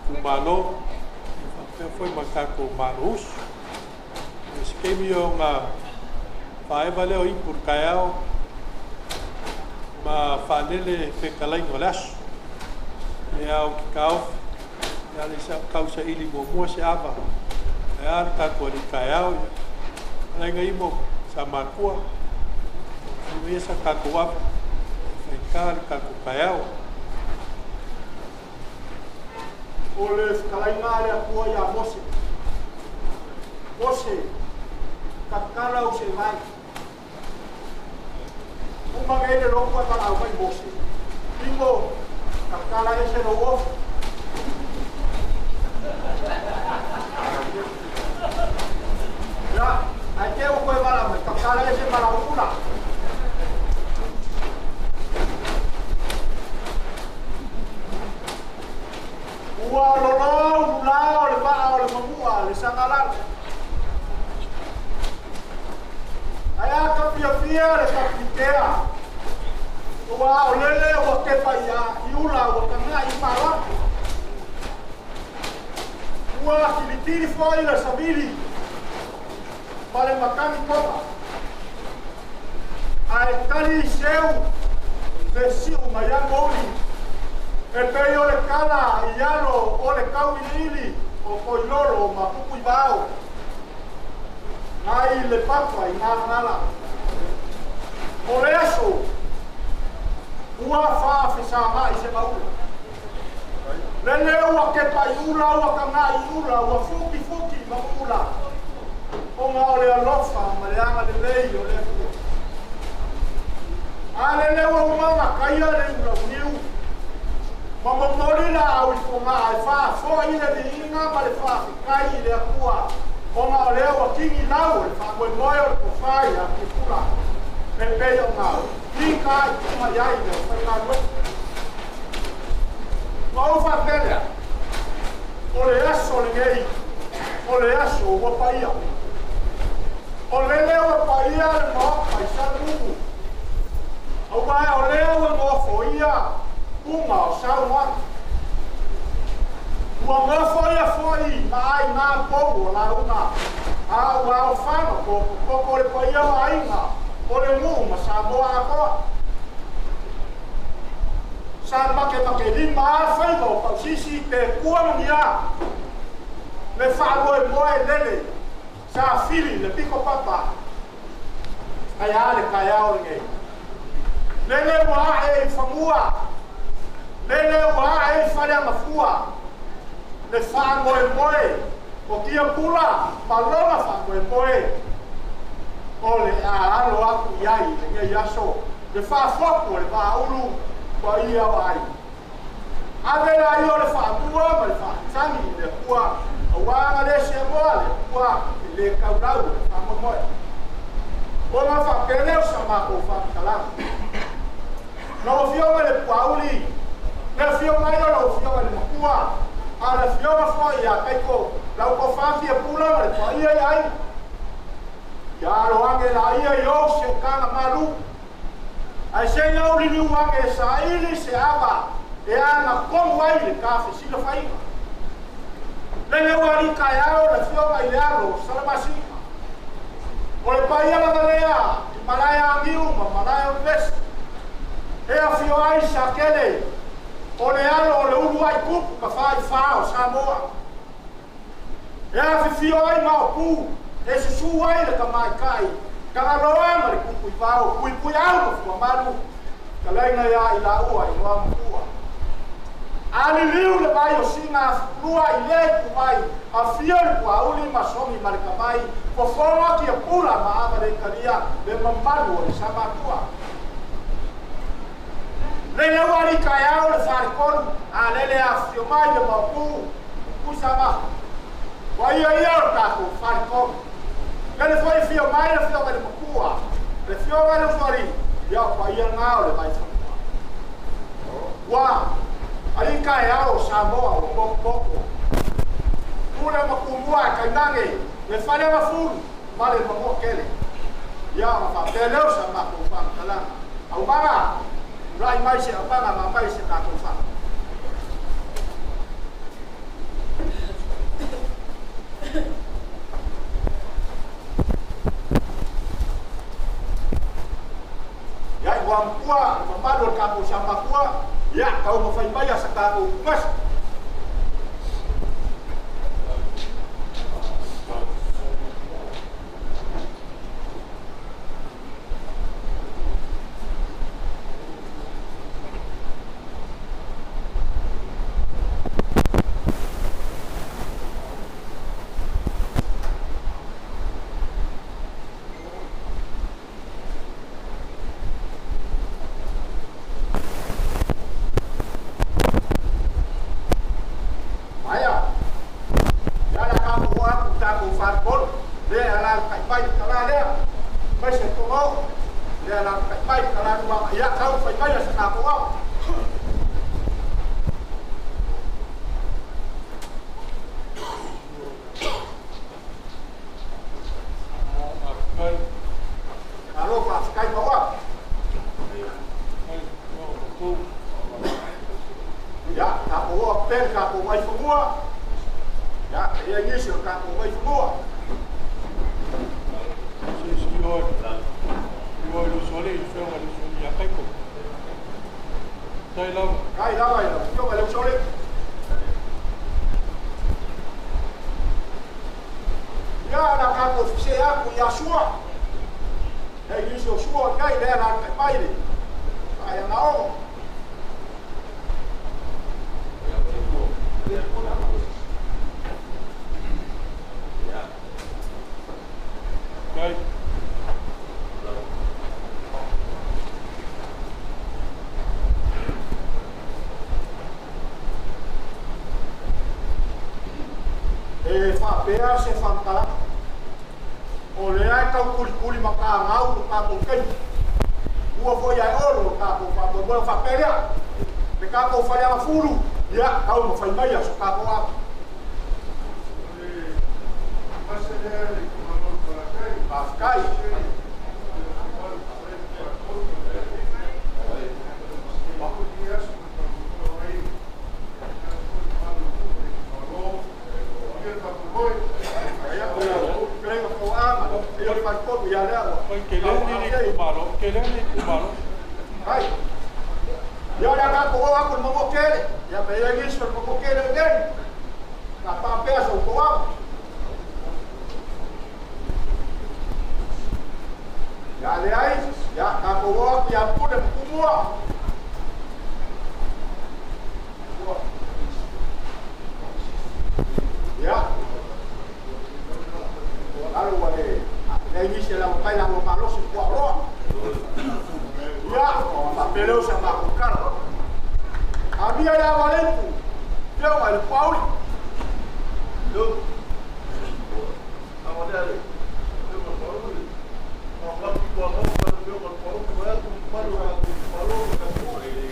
kumalo foi makako malus skemio nga fae valeo i por kaiao ma fanele pe kalai ngolas e au kau ale sa causa ili mo se ava e ar ka ko ni kaiao ale ngai mo sa makua ni sa ka ko wa e ka ko kaiao ole kalai ngale ko ya mose kakala o se vai uma ngai lo ko ta au mai mose tingo kakala ese lo wo ya, até o coi bala, mas kakala ese bala una. Ua lolo, lao, le bala, le mamua, le sangalan. Aya kapia, le kapitea. Ua olele, ua kepaya, iula, ua kanga, imala. Ua kilitiri foi la sabili pale makani kopa ai kali seu vesi uma yangoli e peio le kala ialo o le kauili o koiloro ma pukuibao ai le papa i ngala o leso ua fa fesama i se maula lele ua ke paiula ua kanga iula ua fuki maula o nga ole alofa ma le anga le lei o le fu a lele ua umanga kaia le ula uniu ma mamori la au i fonga ai fa fo i le di inga ma le fa kai le akua o nga ole ua kingi lau le fa koe moe o le kofai a ki pula pe peo nga kinga i kuma iai le o whainga lua ma ufa pele o le aso le ngei o le aso ua paia o lele ua paia le moa paisa lugu au mai o lea ua ngofo ia unga o sau moa ua ngofo ia foi ma ai ngā pogu o la unga a ua o whano koko le paia o ainga o le ngu ma sa moa a koa sa make lima fai go pa sisi te kua ngia le fa moe lele sa fili le pico papa ai ale kaya o nge lele wa e famua lele wa e fale mafua le fa moe o kia pula paloma fa moe ole a alo aku yai le yaso le fa foco le fa ulu kwa ia ai avela io le fa tua ma le fa sangi le qua wa le se mole qua le caudau fa mo o ma fa pele o sama o fa kala no fio le pauli le fio mai o fio le qua ala fio fa ia ecco la ko fa fi pula le kwa ia ai ya lo ange la ia yo se kana malu ai se eu li uma que sai se ava e ana como vai le café se lo fai le wari kaiao le fio mai le alo salabasi o le pai ala dalea malaya amiu malaya ves e a fio ai sa kele o le alo o le ulu ai kupu ka fai fao Samoa e a fio ai maupu e susu ai le ka mai kai ka aloa ma le kupu i vao pui au ko malu ka laina ya ila ua i noa mkua ali liu le vai o singa lua i le ku mai a fio le kua uli masomi ma le ka mai po forma ki a pula ma ama le kalia le mamalu o le samatua le le wari kai au le farikon a le a fio mai le mapu kusama wa ia o kako farikon le foi fio mai le fio le makua le fio le fori ia pa ia ngao le mai wa ali kai au Samoa o popo pula makumua kai nange le fale ma fulu male mo kele ia ma fa peleu sa ma ko fa kala au mara rai mai se apa ma mai se ka ko fa ya wang kuah membalur kamu sama kuah ya kau mau fai bayar sekamu mas se fanta o le ai kau kuli maka ngau ka ko kai ua foi ai oro ka ko fa bo fa pelea me ka ko fa ya fulu ya kau mo fai mai so ka ko a kai Hai. Ya dah nak bawa aku mau kele. Ya bayar ni sur mau kele kan. Tak apa so bawa. Ya lei, ya nak bawa ya pun dan semua. Ya. Lalu wale. Lagi selalu kai lang malo si kuaro. Ya, papeleu sama cara. Havia ya valente. Deu al Paul. Deu. A modelo. Deu para Paul. Não vai que o amor para deu para Paul, vai para o Paulo da rua e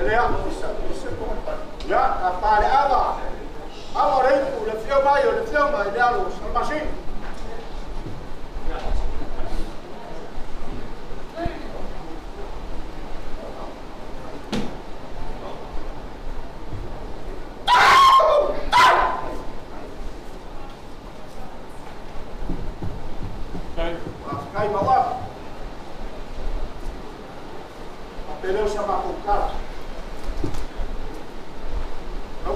pelea ya apare ava rei ku le fio mai le alo masin kai bawa peleu sama kukara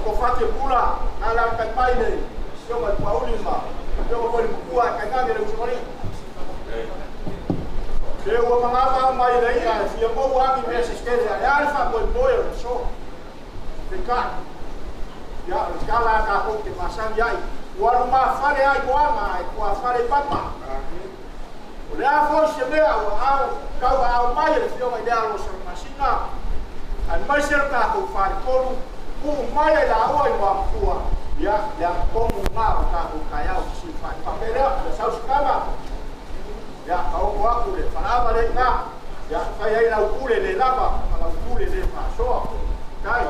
ko fate pula ala kai paile sio mai paulima sio ko mkua kai ngame le usori leo mangava mai le ya sio ko wangi mesa skele ya alfa boy boy so ficar ya skala ka ko ke masan yai waru ma fare ai boanga ko fare papa le a forse me au mai le sio mai dalo so masina al mai cerca ko fare ko mai la oi wa kua ya como ngao ka o kaya o si fa papelea de saus kama ya au wa ku le falava le na ya fa ya la ukule le lava la ukule le fa so kai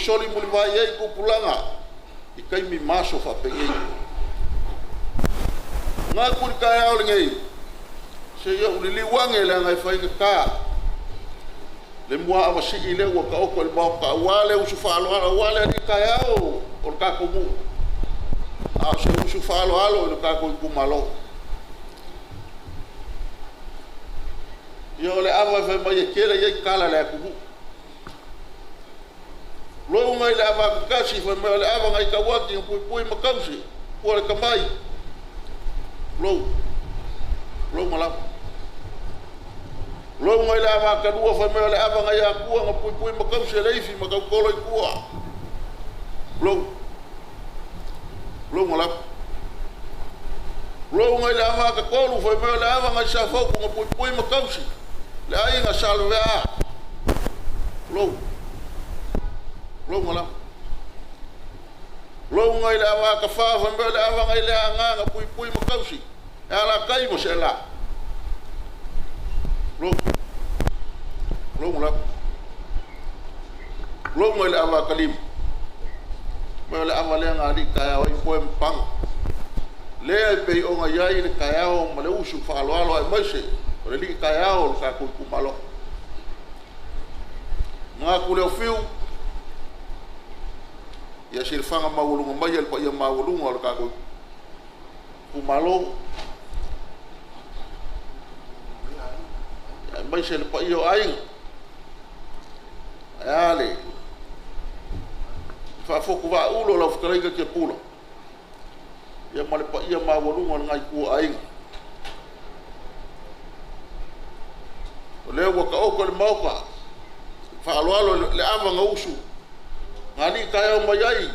Soli muli vai ai kupulanga ikai mi maso fa pegi nga kul kaya ol ngai se yo ulili wange la ngai fa ka le mua avasi ile wa ka okol ba ka wale usufalo wale di kaya o ka ko mu a se usufalo alo ka ko ku malo yo le ava fa ma ye kera ye kala la ku lo mai la va kasi fa mai la ava ngai ka waki pui makausi ko le kamai lo mala lo mai la va ka dua fa mai la ava ngai aku nga pui makausi le fi makau ko lo ku lo mala lo mai la va ka ko lu fa mai la ava ngai sa fa ko pui makausi le ai nga salvea lo mala lo ngai le ava ka fa fa me le ava ngai le anga pui pui mo kausi ala kai mo se la lo ngai le ava kalim me le ava le anga di ka o poem pang le pe o ngai ai le ka o mo le usu fa lo ai mai se le li ka o ka ku malo nga ku le fiu ya sir fanga mawulunga mayal pa ya mawulunga or ka ko kumalo ya mai sel pa yo aing ale fa foku va ulo la fkaraika ke pulo ya male pa ya mawulunga ngai ku aing le wa ka o ko le mauka fa alo le ava ngausu ngani kaya mayai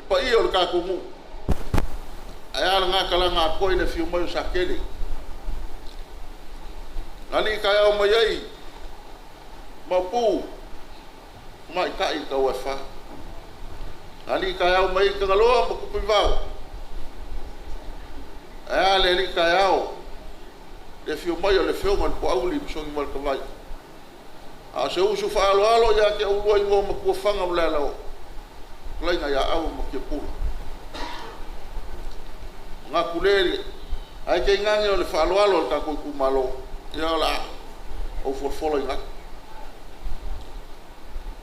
pa iyo ka kumu ayala ngakala ngako ina fi mo sakele ngani kaya mayai mapu mai kai ka wafa ngani kaya mai ka ngalo mo kupivao ayala ni kaya le fi mo yo le fi mo po auli so ngi mal ka vai a se usu fa alo ya ke u lo ngo mo ku fanga mlalo lainga ya au mo ke pula nga kulele ai ke ngange o le faaloalo ka ko ku malo ya la o for following nga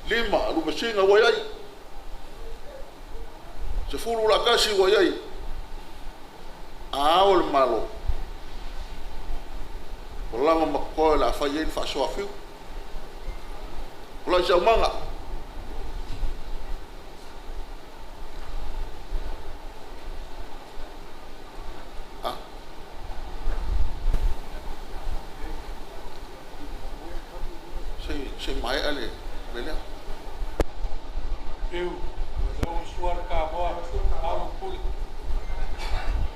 lima lu mesinga wayai se fulu la kasi wayai a o le malo ola mo ko la fa yen fa so afiu ola sa manga se mai ale bele eu não suar ka boa ao puli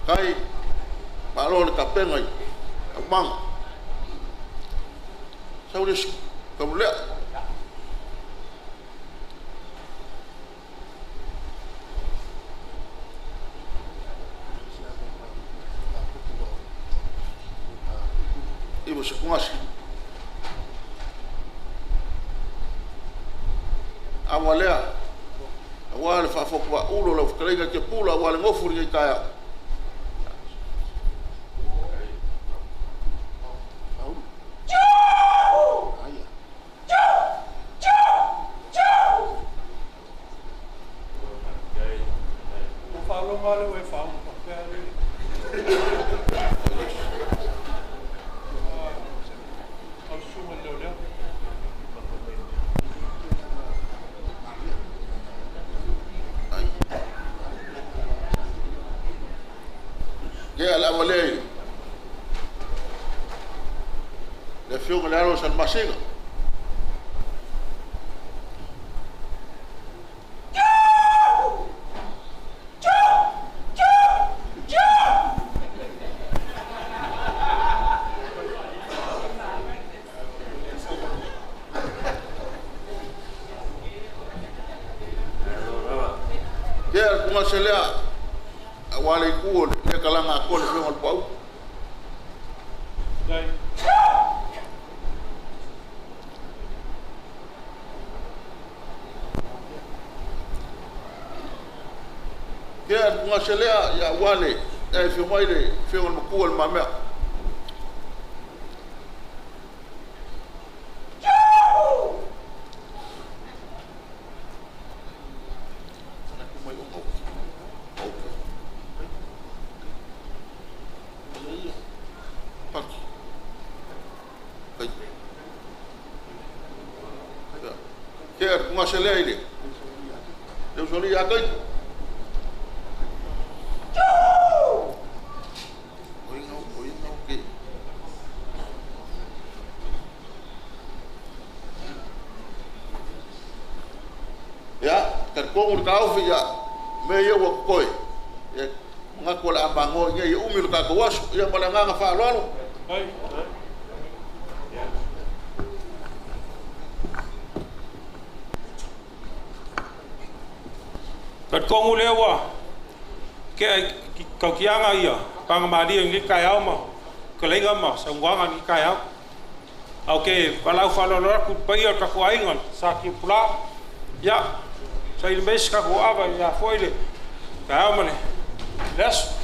kai balon ka pengai abang saulis kamule ibu sekungas awalea awale fa fokwa ulo la fkrenga ke pula awale ngofuri ke kaya falo male we falo ya la awale le fiu ngalo san masinga ya kuma selea awale kuo le kalanga ko le ngol pau dai ya kuma selea ya wale e fi moile fi ngol kuo le mamea selea ile eu soli ya kai oi no que ya kan ko mur ka fi ya me yo ko koi ya ngako la bango ye umil ka ko wasu ya malanga fa lolo ai kat ko ngulewa ke kau kianga ia pang mari ngi kai au ma kelenga ma sangwanga ngi kai au okay kalau falolor ku paia ka ko aingon saki pula ya sai mes ka ko ava ya foile ka au mane das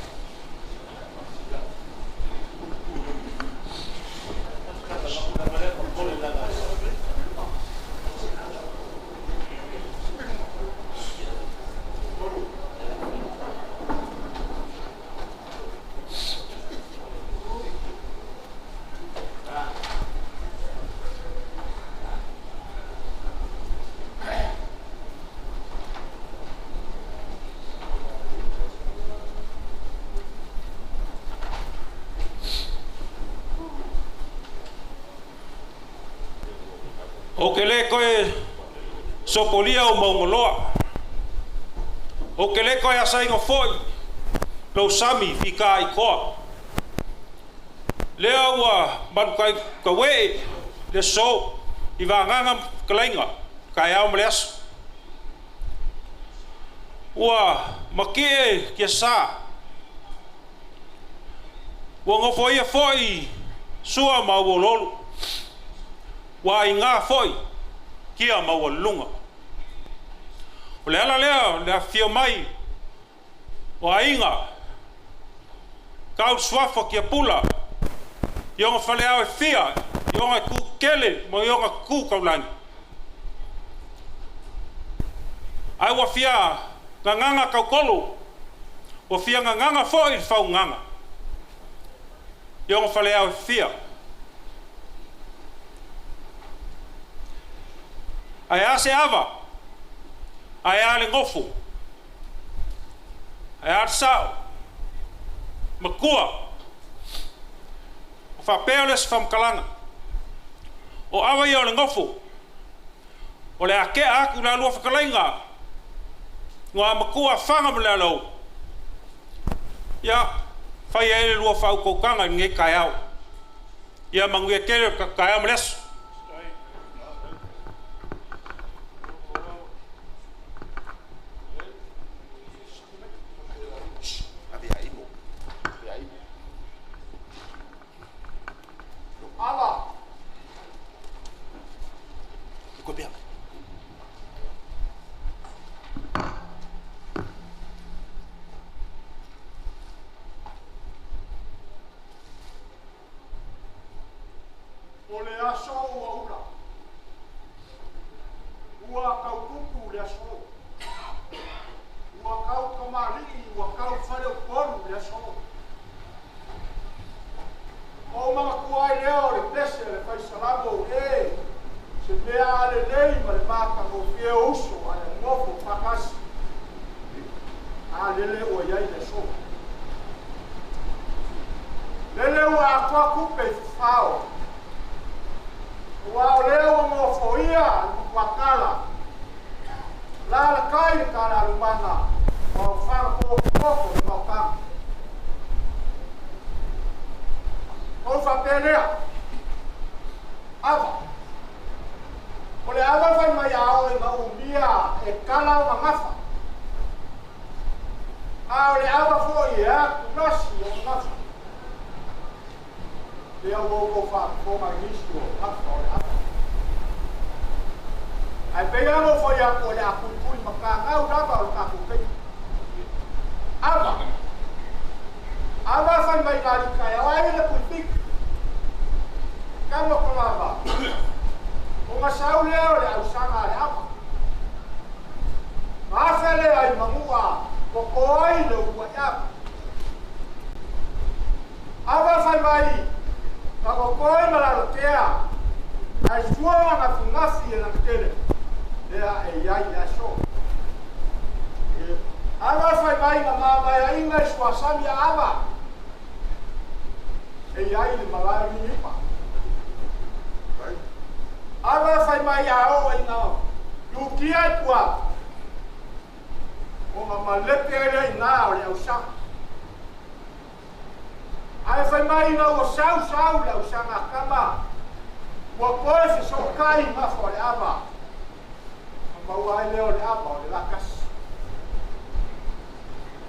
o que le koe sopolia o maungoloa o que le koe asainga foi lo sami fika i koa lea ua manukai kawe le so i vanganga kalainga kai au mleas ua makie kia sa ua ngofoia foi sua mauololu wa inga foi kia mawalunga o le ala lea le afia mai wa inga kau swafa kia pula yonga fale au e fia yonga ku kele mo yonga ku kaulani ai wa fia nganga kaukolo wa fia nganga foi fau nganga yonga fale au e fia ai ase ava ai ale ngofu ai arsao makua o fa peles fam kalanga o ava yo le ngofu o le ake aku na lua fakalinga ngwa makua fanga mlalo ya fa ye lua fa ko kanga nge kayao ya mangue kele ka kaya mles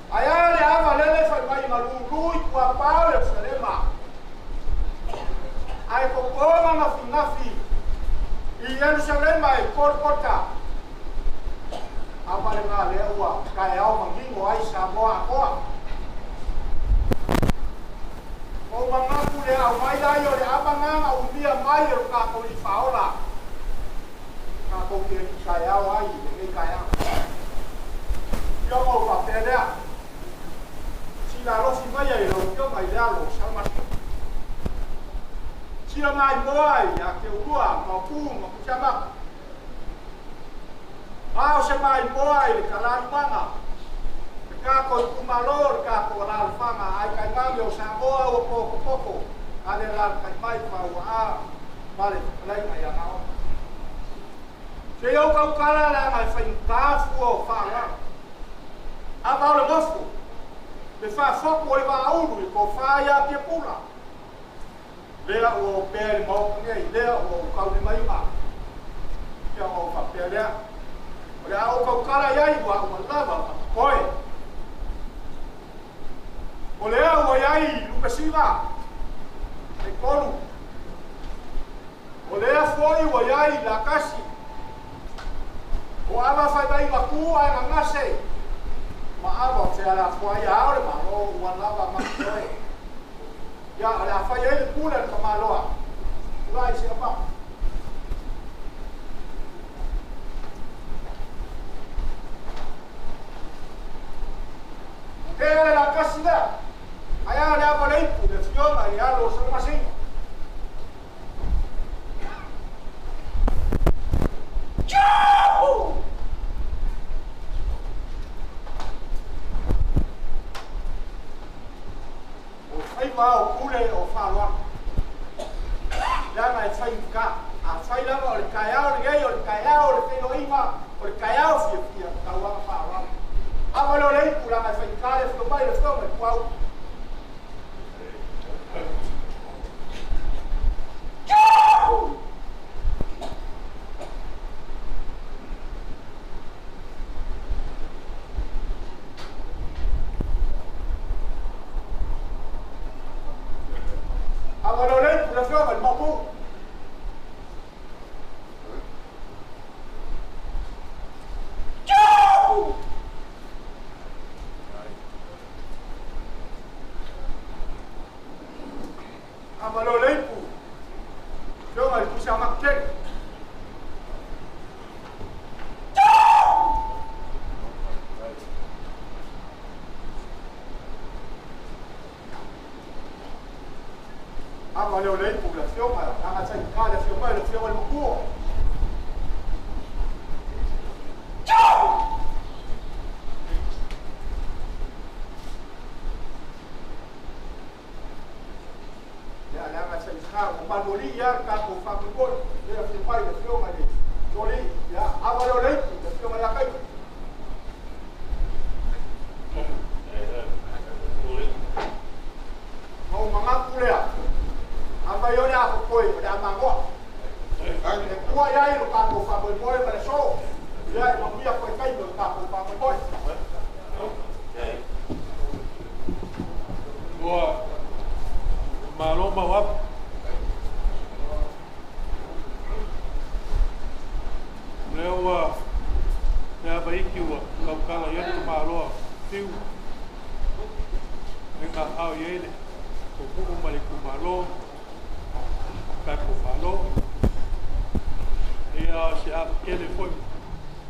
Ayale ava lele fai mai malului ku apau le salema ai ko koma ngafi i Yerusalem ai kota apa le ngale ua kai au mangingo ai Samoa koa o mangaku le au mai dai o le abanga au dia mai o ka ko i faola ka ko ke kai au ai le kai au yo mo fa pelea si la lo si vai ai lo yo mai la lo sama si la mai boai ya ke ua ma ku chama au se mai boai le kala manga ka ko kumalor ka ko la fanga ai kai ngamio sa boa o poko ale la kai mai pa wa vale lai mai ana se yo ka kala la mai fa ka fu o fa la ava le mofu le fa foco e va ulu ko fa ya ke pula le o per mo ne le o ka le mai ma ya o fa per ya o ka kala ya i wa lava koi o le o ya i lupesiva e kolu o le foi o ya i la kasi o ava fa dai ma ku ai na ngase ma ava se ala foi ya o ma o wa lava ma koi ya ala fa ya i kula ka maloa vai se pa era la casida allá le hago la imputación allá los almacenes chau o fai va o cule o fa lo ya mai fai ka a fai la o el callao le gay o el callao le tengo iba o el callao fia ka wa fa lo Avalo lei pula mai fai cale sto mai lo sto mai qua. Ciao! Avalo lei pula sto mai ma bu. Valeu lei população, mas a nossa casa filmar o filme no cu. Tchau. Ya la nossa casa, uma dolia, cá com o Fábio Gol, ele filmar o filme ali. Doli, ya, a valeu lei, o filme lá cai. Mau mangaku lea. Apa yo na ko koi da mango. Ai ko ya i ka ko fa bo mo ba so. Ya ma ku ya ko kai do ka ko fa bo. Boa. Malo ma wa. Lewa. Ya ba iki wa ka ka la ya ko malo. Tiu. Nga au yele. Ko ko mali ko malo. Kako falo ia se a kele foi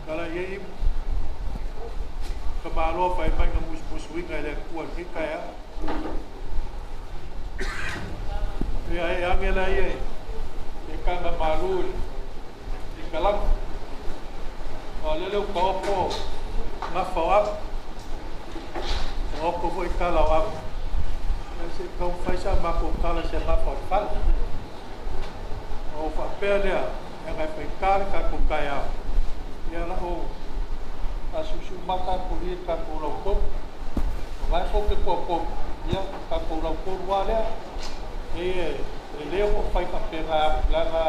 kala ye ka malo fai mai ka mus winga le kuan ki kaya ia e angela ye e kanga malu e kalam o le ko ko na fawa o ko foi kala wa se ko fai sa ma ko kala se ma ko fal o fa pelea e ngai fai kar ka ko kaya ia la o a susu mata ko ri ka ko lo ko vai fo ke ko ia ka ko lo ko wale e le o fai ka pera la na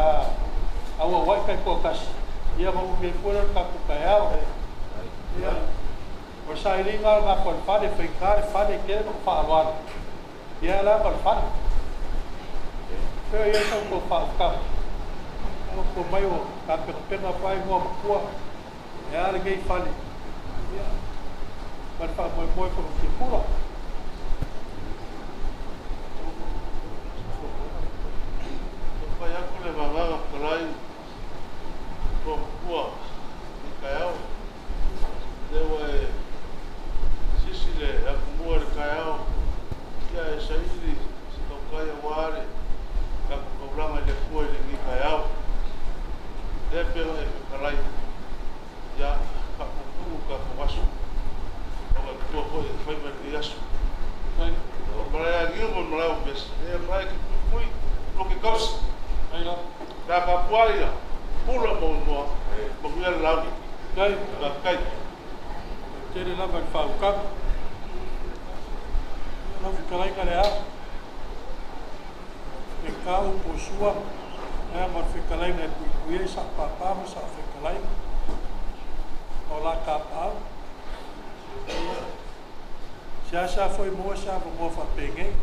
awa wai ka ko kas ia mo me ko ka ko kaya ia o o sai ringa nga kon fale ficar fale que no falar e ela kon fale eu só vou falar o maior tá pena vai uma rua é alguém fale mas fala muito com o que puro vai a levar para lá com rua Caiao deu Sicile acumula Caiao e a saída se tocar a ware com o problema de rua de Caiao deve para lá já com o vaso agora tu foi ver isso para aqui o mal bes é vai que foi o que causa aí lá da capoeira pula mo mulher lá cai tere lá vai falar o cabo não fica lá em Caleá e carro por sua mas fica lá na cuia essa papá mas fica lá olá capal já foi moça vou peguei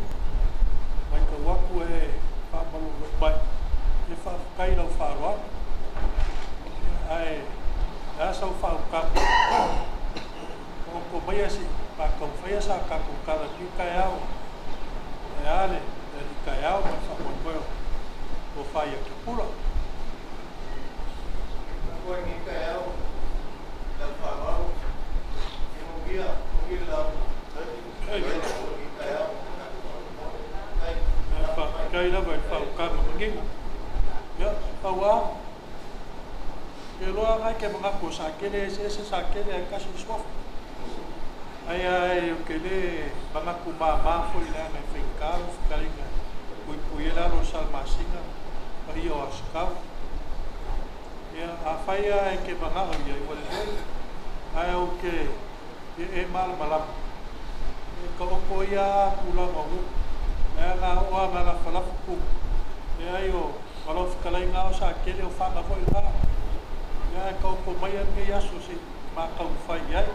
mas que o aco é falo vai e fa cai no farol ai essa o falo cap o vai assim para confiança com o cara que caiu é ale ele caiu mas só foi o faia que pula agora que caiu da farol que não via lá cây đó vậy phải cầm một cái nhớ tao quá cái lo ngay cái bằng cổ sạc cái này sẽ sạc cái này cái số số ai cái này bằng cổ mà foi lá mà phải caro ficar ali cui lá no salmacinha aí o ascal e a faia que bằng aí igual ai o que é mal malam ko ko ya kula mau nga o nga fala ku e aí o kalau ficar nga sa aquele o fama foi lá ya ko mai me ya so si ma ka fai ya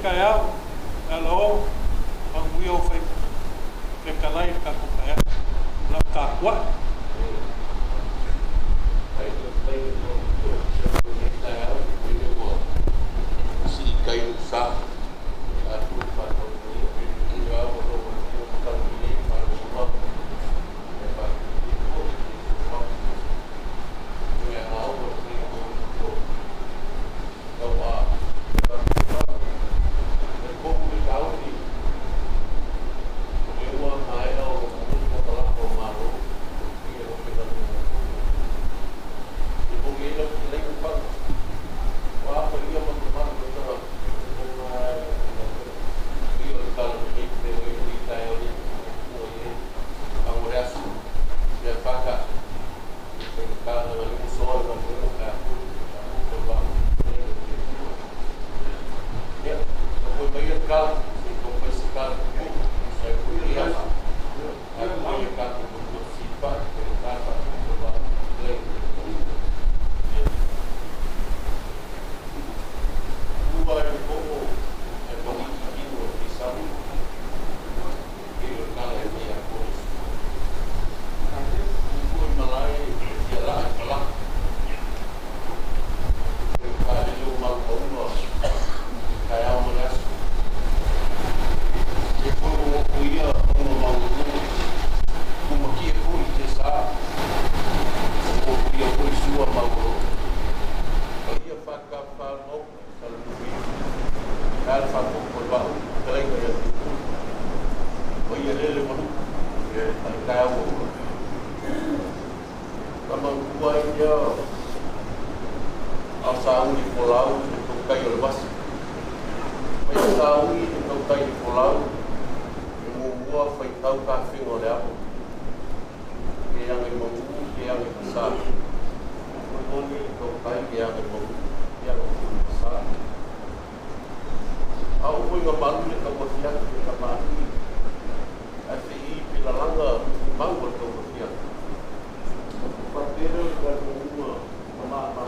caiu ela ang muyo foi que calai ka ko kaya la ka kwa si caiu sa a tu fa no ni ya o no ka ni pa no e pa ni ya a o ni ko wa Asal di pulau itu kayu lepas Mai tau I te tau tai kolau. E mua whai tau ka whingo le apo. Ke ange mongu, ke ange pasa. Mongi tau tai ke ange mongu, ke ange pasa. Au ui ngā malu le ka wafiaki le ka malu. A whii pila langa maua tau wafiaki. Whapere ka munga ka maa.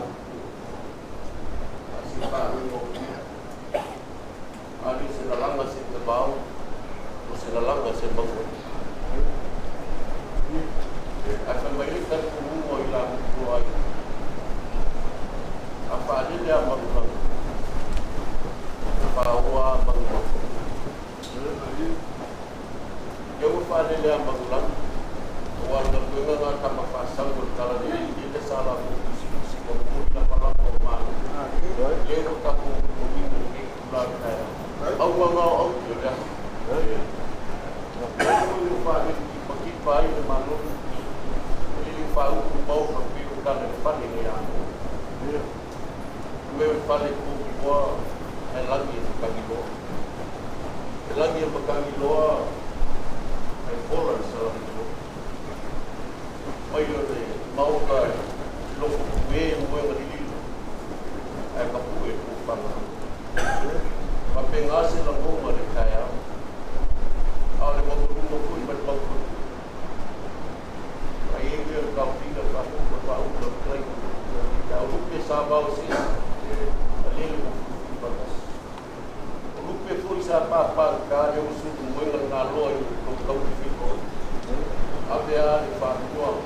A si whaari o kia. Ali se la langa se te bau, o se la langa se maua. A whamai ka munga I la muku ai. A whaari lea maua. Paua Bangkok. Jauh pada dia Bangkok. Warga Bangkok akan mafasal berkala di salah si kemudian para pemain. Jauh kaku mungkin pulang kaya. Awal sudah. Jauh pada bagi bayi malu. Ini bau bau berpiukan depan ini ya. Jauh pada buah ay lagi yang berkami loa ay polar sa lagi loa mayor de mau ka loko kuwe mo ngalililo ay kapuwe upang mapengase lang mo malikaya ale mo mo ko ibat pagko ay yung kapiga pa ko pa ulo kay daw lupe sabaw si alilo batas lupe foi sa papa ka eu sou mo na loja com tão ficou até a fatua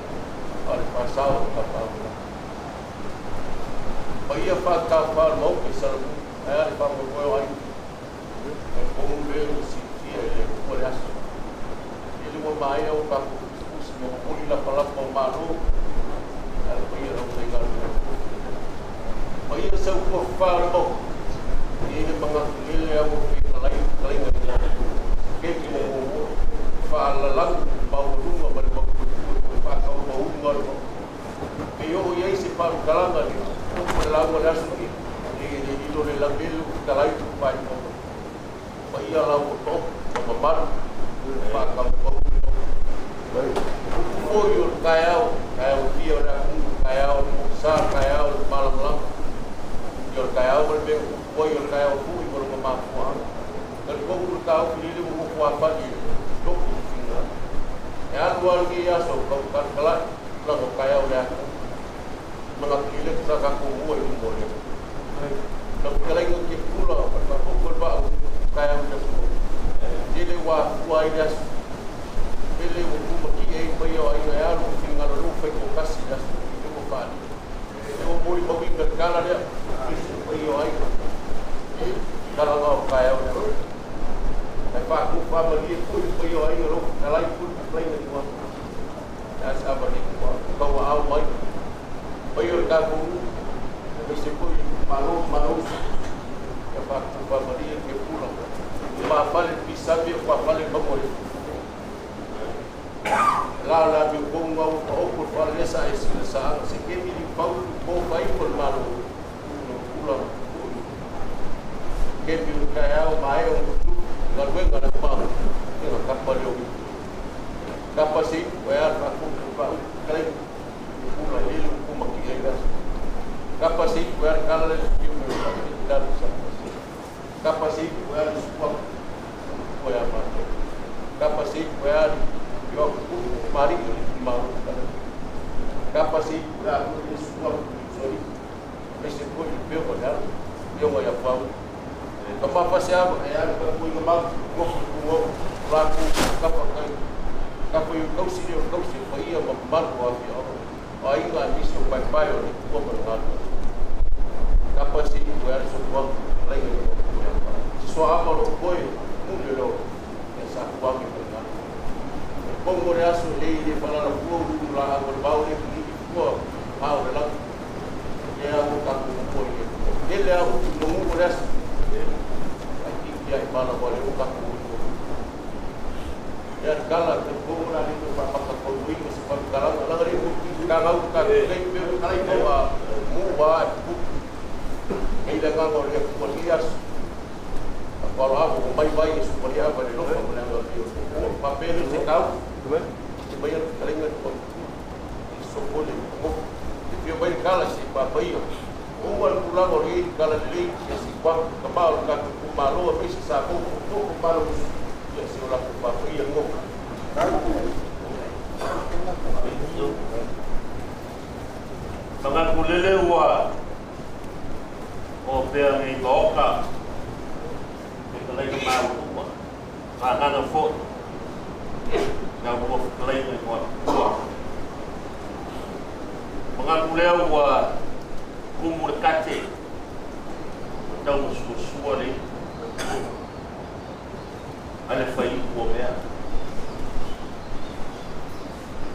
al passado papa aí a faca far mau que sar aí a papa foi aí como ver se ele por isso ele mo mai o papo os mo puli la palavra com malu aí não sei lá aí se o por far mau ini mengambil yang mungkin lain dengan kita mau falalang bau rumah berbau pakau bau ngor iyo ia isi paru kalangan berlagu dasmi ini itu lambil kalai pai ko ia lagu top memar pakau bau foyo kayau dia dah kayau sa kayau malam yor kayau berbeu foyo kayau fui por mamá fuang dan ko kau pilih mu apa di dok singa ya luar dia so kau kan kelak lang kayau dah menakile sa ka ko mo yung boleh nak kalai ngki pula pa ko ba kayau dah dile wa fuai dah dile mu maki ei bayo ai ya lu singa lu fe ko kasi dah ko pa eu mo mo bin kala dia bayo ai kalau kau kaya udah, tapi aku paham dia pun punya orang orang lain pun lain lagi orang. Jadi apa ni kau awal, punya kamu mesti pun malu, tapi aku paham dia pulang. Apa bisa dia apa bangun. Lala bingkong mau pun pada saya selesai, sekali di bau baik pun malu pulang. Kepi kaya mai untuk garwe ngana pam dengan kapal yo kapasi wayar aku kali pula ini aku maki legas kapasi wayar kala yo dar kapasi wayar suap wayar mati kapasi wayar yo mari mau kapasi wayar suap sorry mesti pun bio pada yo wayar pam Kapa siapa? Ayah kau yang mau laku kapa yang kau sini ia membantu aku. Ayah kan isu pai orang tua berlaku. Kapa sih kau harus buat lagi. Sesuatu apa kau mungkin lo yang satu bagi berlaku. Kau boleh asu di pada kau lah berbau ni kau mau dalam dia aku tak kau ini. Dia aku mengukur asu. Ya mana boleh buka buku. Ya kalau terbuka itu apa buku itu sebab kalau lagi buku kalau bawa muat buku ini dengan orang kuliah Kalau aku baik-baik supaya apa ni loh, papel ni tahu, bayar kalingan pun, sokoli, dia bayar kalah si papel, umur pulang orang kalah lagi, si bang kebal kan malu, habis sabu, tu malu, ya si orang papel yang ngok. Sangat kulele wa, opera ni boka. Lấy cái bao của và nó phốt nào một lấy người còn mengaku leo wa kumur kate trong susu đi ada fai của mẹ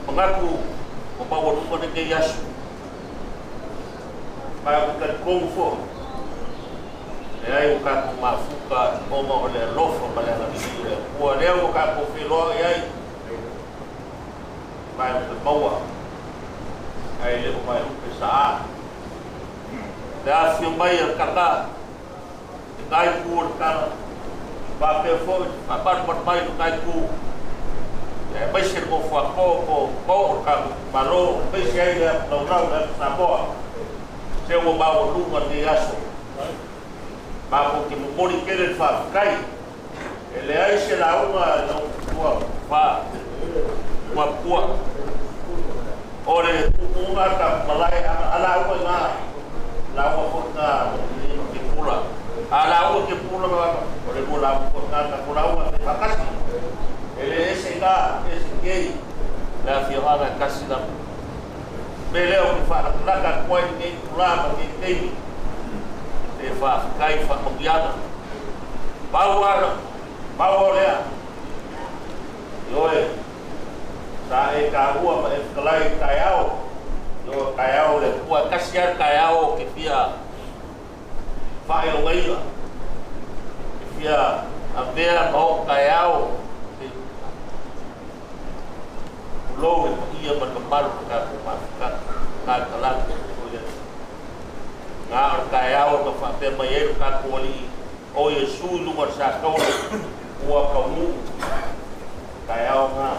mengaku membawa kepada ke Yesus bagikan komfort ai o capo mafuka oma ole lofa balanga bile o leo o capo filo ai vai o bawa ai le vai o pesa da fi mai kaka kai kur kan ba pe fo abar mai kai ku e vai ser o fo ko ka malo vai ser le no da sabor se o bawa lunga de aso Bapo que mori querer fa cai ele aí será uma não tua fa uma pua ore uma ka malai ala uma na la uma na que pula ala uma que pula ore pula na pula uma fa kasi ele esse gay la fiora kasi da beleu que fa na ka coi ninguém pula ninguém tem fa kai fa mobiana bawa lea yoe sa e ka rua e klai kaiao yo kaiao le kua kasiar kaiao ke pia fa e leila ke pia a vera mo kaiao lo e ia berkembang ka kalan nga kaiao ka fa pe mai ka koli o Yesu lugar sa ka o ka mu kaiao nga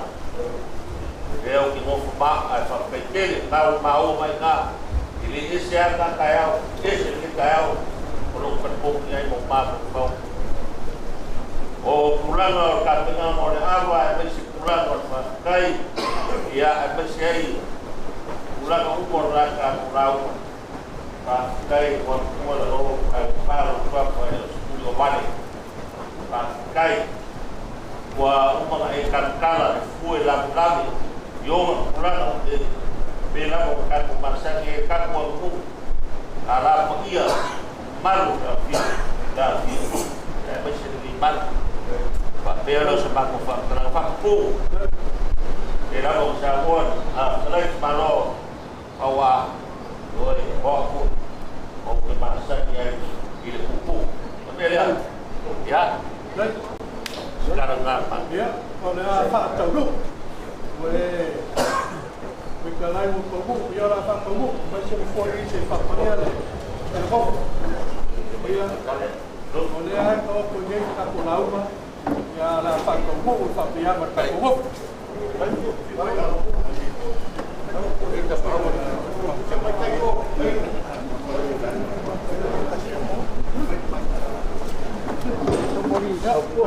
eu que não fuma a fa pe tele ka mau mai ka ele esse ka kaiao esse que kaiao o ka po ai mo pa ko o pulang ka tengah mo le ava e se pulang fa kai ya e se ai pulang umur ra ka pulau kai wa kuala lo para kwa studio vale kai wa uma e kankala foi la blame yo plano de pela mo ka ko marsa ke ka ko ku ala mo ia malu da fi e ba se ni mal pa pero se pa ko fa tra fa ku era mo sa mo a lai malo awa oi boko o que passa que ele cupu beleza ya sekarang apa ya oleh fa tau lu Wikalai mo pabu ya la fa pabu masih foi se fa panela el boko ya oleh ai ko ko ye ka ko lauma ya la fa pabu fa pia mar ka pabu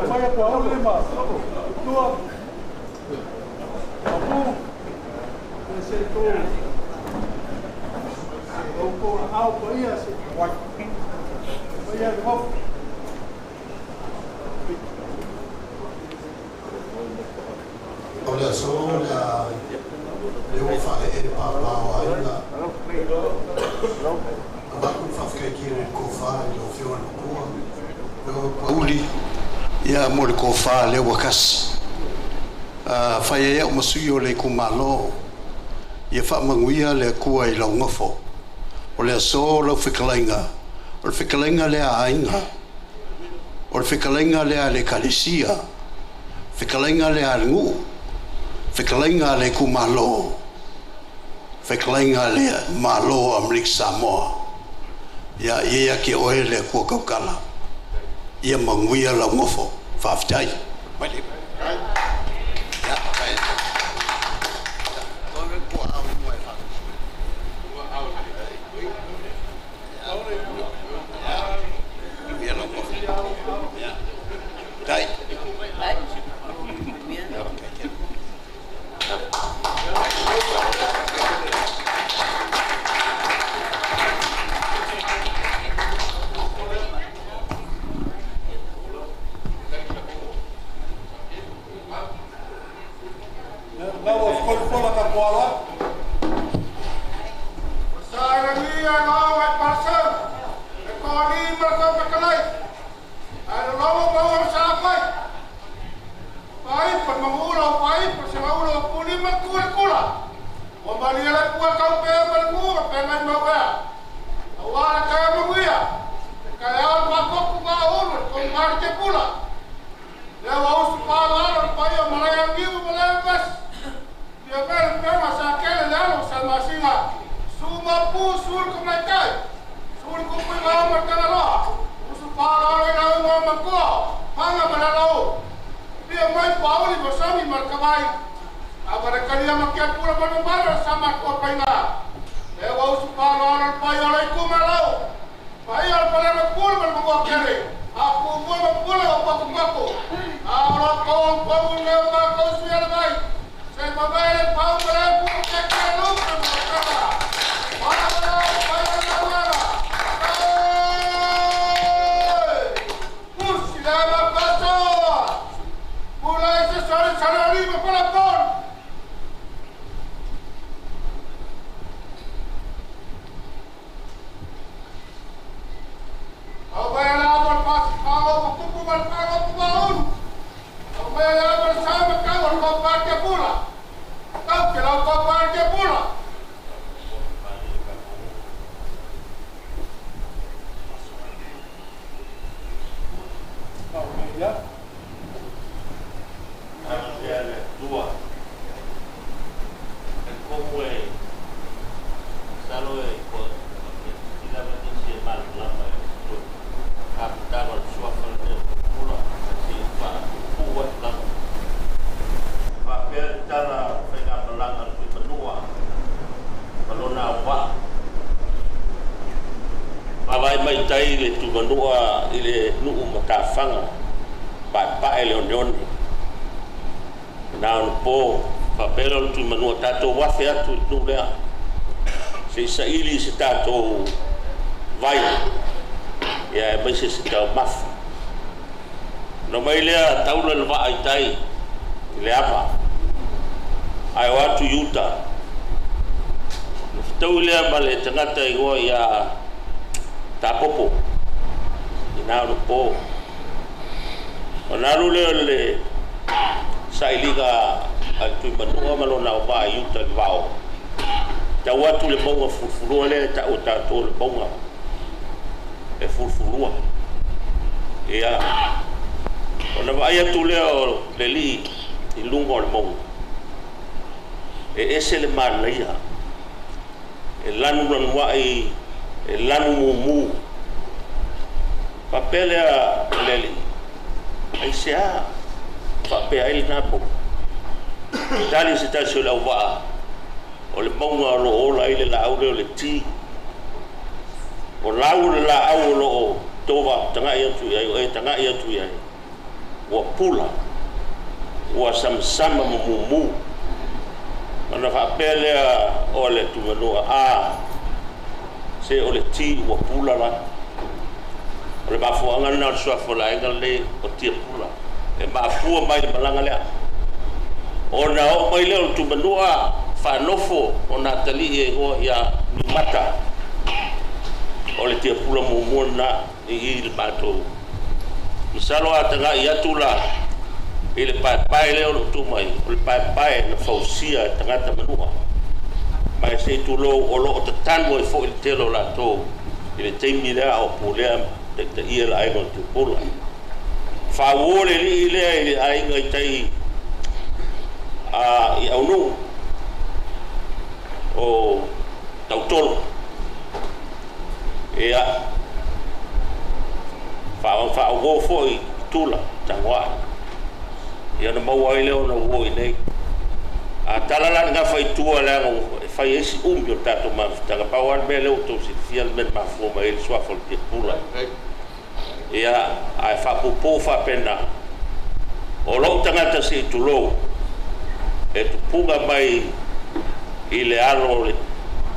Saya tahu lima, dua, aku, sesuatu, aku apa ia sesuatu, saya tahu. Olha só, eu vou falar ele para lá ainda. Agora vou ficar aqui com o faro, o fio no cor. Uli ya mo ko fa le wakas fa ya mo suyo le ku malo ye fa manguia le ku ai lo ngofo o le so lo fikalenga le ainga o fikalenga le kalisia fikalenga le angu fikalenga le ku malo fikalenga le malo amrik samoa ya ye ya ki o le ku kokala ia manguia la ngofo whaafitai. Mai le. Ya, kai. Tōne kua au mua e whaka. Kua au ya. Ia la ngofo. Ya. Tai. Saili se tatou vai ia mai se tau maf no mai lea taula le va ai tai le apa ai watu yuta tau lea male tangata igo ia tapopo ina no po ona le saili ga atu manua malona va yuta vao tau atu le bonga furfurua le tau tatou le bonga e furfurua ia ona vai atu leo le li i lunga o le bonga e ese le malaia e lanu lanuai e lanu mumu papele a leli ai sea pape ai na po tali se tasi o lau waa o le maunga lo o la ile la au le ti o lau le la au lo o tova tanga ia tu ia o tanga ia tu ia o pula o samsama mumu ana fa pele o le tu no a se o le ti o pula la o le ba fo anga na so fo la enga le o ti pula e ba fu mai le balanga le o na o mai le tu manua fa nofo o na tali e o ya mata o le ti pula mumu na i le bato misalo atanga ia tu la ele pai le o tu mai o le pai na fausia tangata manua mai se tu lo o lo te tango e fo il telo la to ele teimi le o pulea te ia la ai con tu pula fa wole li le ai ngai tai a i au no o tautolo e a fa go foi tula tangwa ia na mau ai leo na woi nei a talala nga fai tua la fai esi umbio tato ma tanga pawan be leo to si fial men ma fo ma il sua fol te pula ia ai fa popo fa pena o lo tanga ta si tulo e tu puga mai ile alo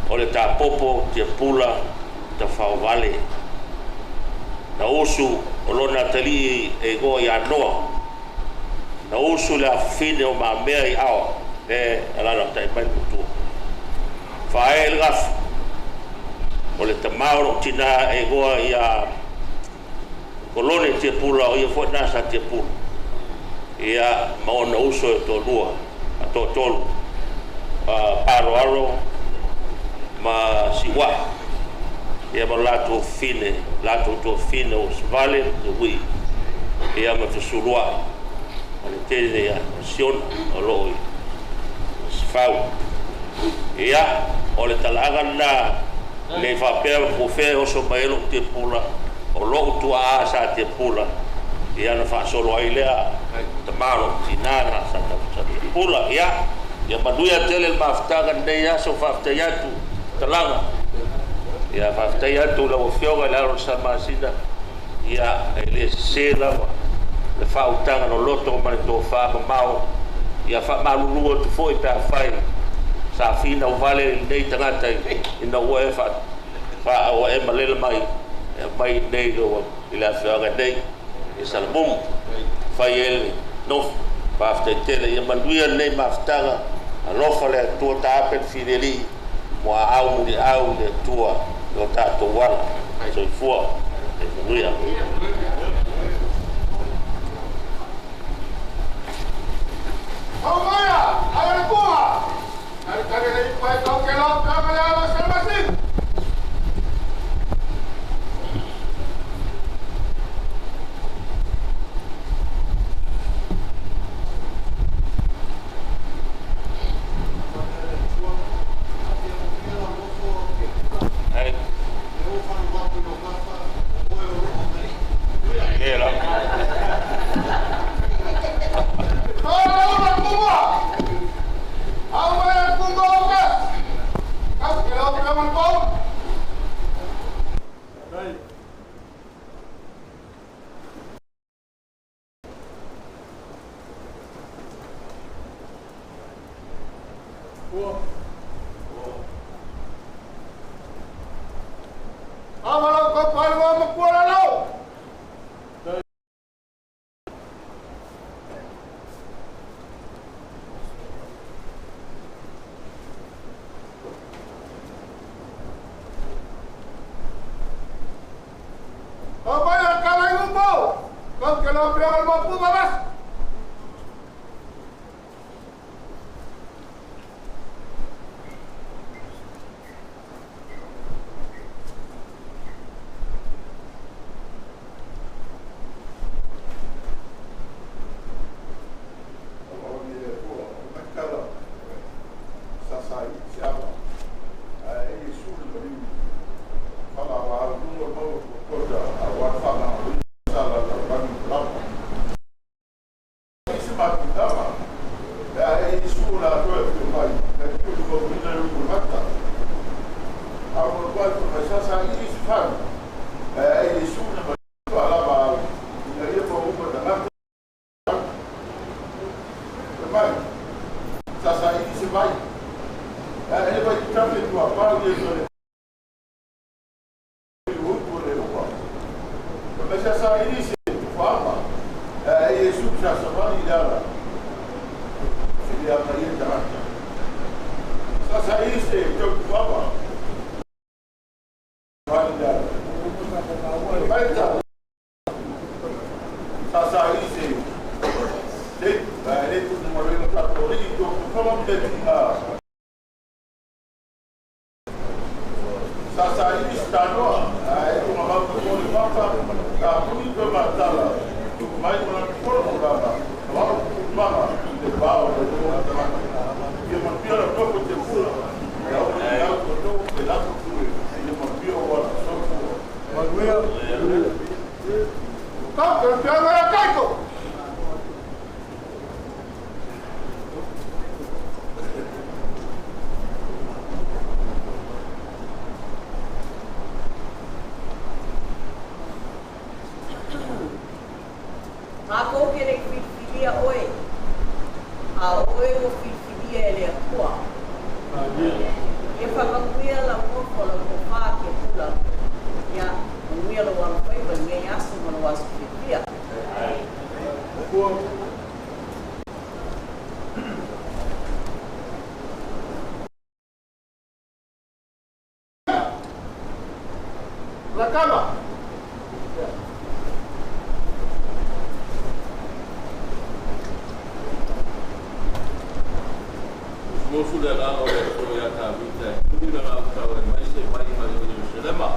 o le ta popo te pula ta fa vale na usu o lo natali e go ya no na usu la fine o ma mea ao e ala la tai mai tu fa el gaf o le tamaro tina e go ya kolone te pula o ia fo na sa te pula ia ma na usu to lua a to tolu paro aro ma siwa ia ma lato fine lato to fine o svale de wi ia ma te sulua o le tele ia sion o loi sfau ia o le talaga na le fa pe o fe o so maelo te pula o lo tu a sa te pula ia na fa solo ai lea te maro tinana sa te pula ia manuia tele maftaga nei aso faftaiatu talaga ia faftaiatu la ofioga la ro samasina ia ele sela le fautaga no loto ma to fa mau ia fa malulu tu foi pa fai sa fina o vale nei tangata ina uefa fa o e malele mai nei do ila fioga nei e salbum fai ele no faftaitele ia manuia nei maftaga alofa le tua tapen fideli mo au le tua o tato wala so fua e nuia Amaya, ai tua. Ai kare nei pai kau ke lo ka le alo salmasin. Kau terbiasa ya kaiko. Ako kere filia oe. A oe o filia ele a kua. E whakakuia la moko la kofa ke pula. Ya, uia la wala whaipa ngai asu mana wasu filia. La cama. Mosu le la o le so ya ta vita. Ni le la ta o mai se mai mai o se le ma.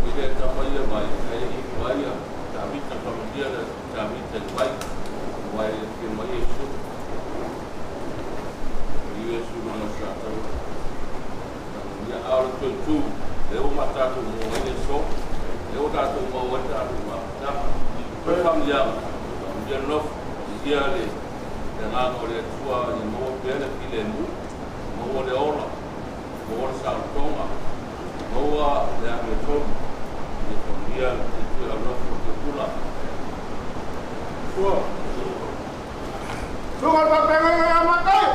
Ni le ta mai le mai ai ni mai ya ta vita pa mo dia le ta vita mai. Mai ke mai su. Ni su no sa ta. Ya au tu le o mata tu mo ni so. Le o ta tu mo wa ta tu ma. Ta. Ko fam ya. Ya no ya le. Dengan oleh tua yang mau bela filemu, mau oleh orang, mau oleh saltonga, mau yang betul, itu dia itu adalah pula. Tua. Tua tak pengen yang makai.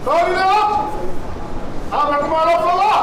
Sorry now. Apa kemana pula?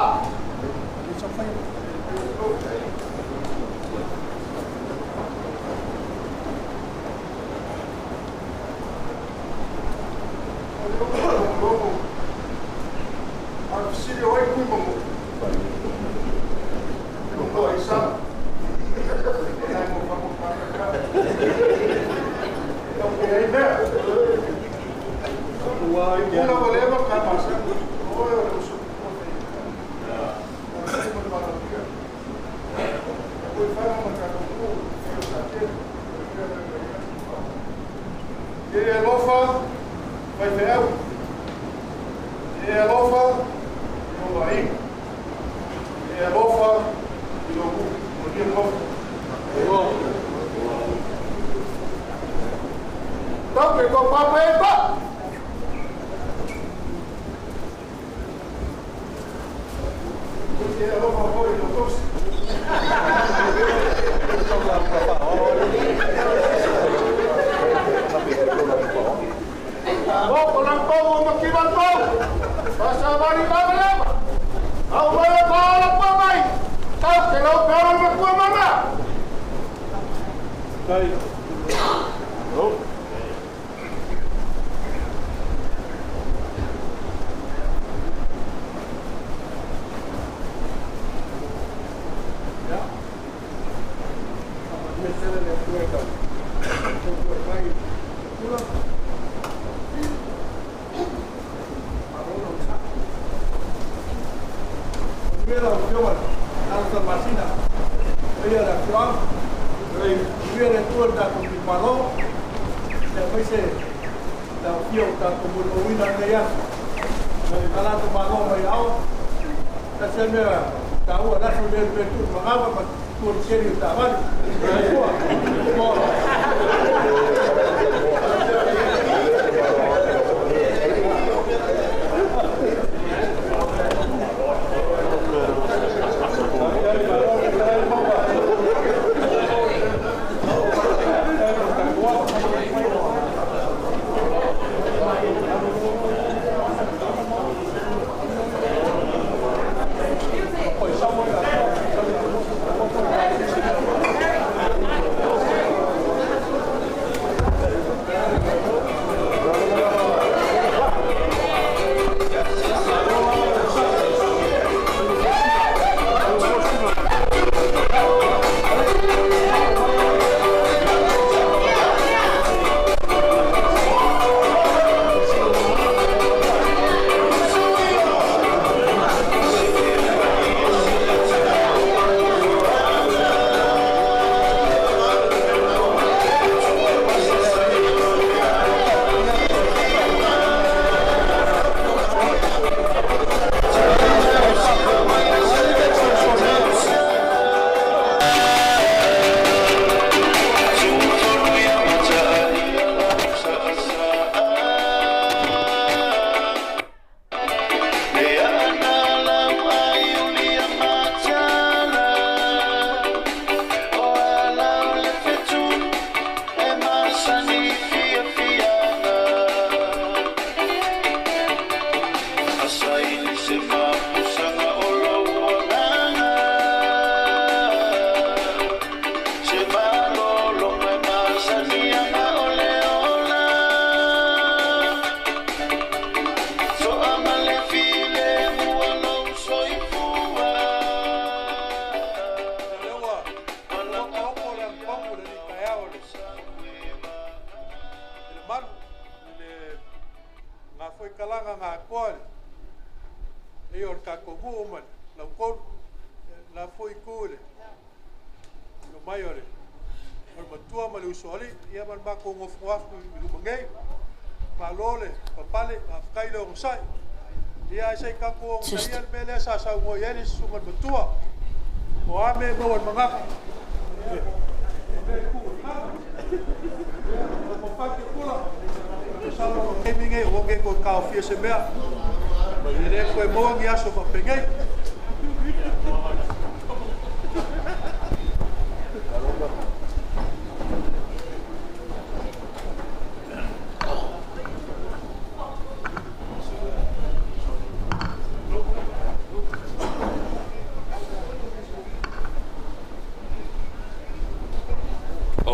O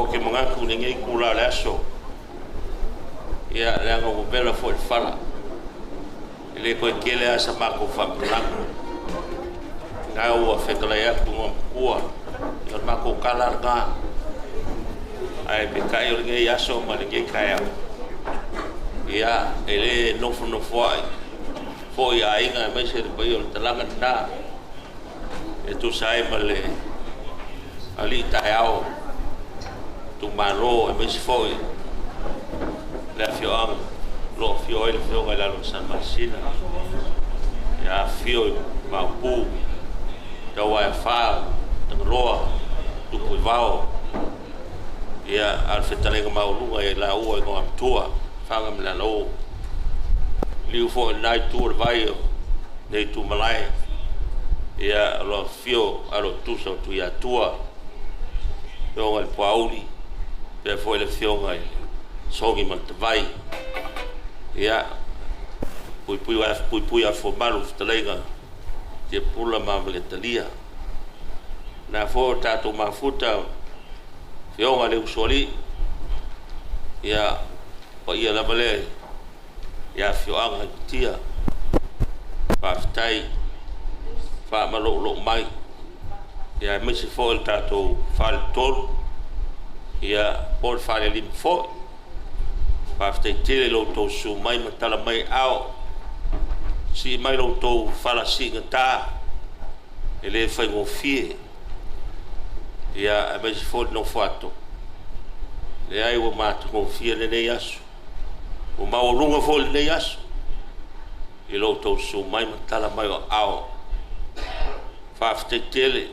ke mga kuning ay kula laso. Ya lang o bela fo fala. Ile ko kele asa mako fa plan. Nga o fekala ya ku ua. Yo mako kala nga. Ai be kai o nge yaso ma nge kai. Ya ele no fo ai. Fo ya inga me se ko yo talanga na. E tu sai male. Ali taao. Tu malo e me se foi la fioang lo fio el fio la lo San Marcina ya fio mapu da wa fa da roa tu puivao ya al fetale ma lunga e la o e com tua fanga me la lo liu fo nai tu vai nei tu malai ya lo fio alo tu so tu ya tua yo al pauli pe foi le fionga sogi man vai ya pui a formalu talenga te pula ma vletalia na fo tato mafuta fionga le usoli ya pa ia la vale ya fionga tia pa ftai fa malo mai ya me se fo tato fal tol ia por fare lim fo pa fte tele lo to su mai matala mai ao si mai lo to fala si ngata ele fai mo fie ia me se fo no fato le ai o mat mo fie le yasu o ma o lunga fo le yasu e lo to su mai matala mai ao fa fte tele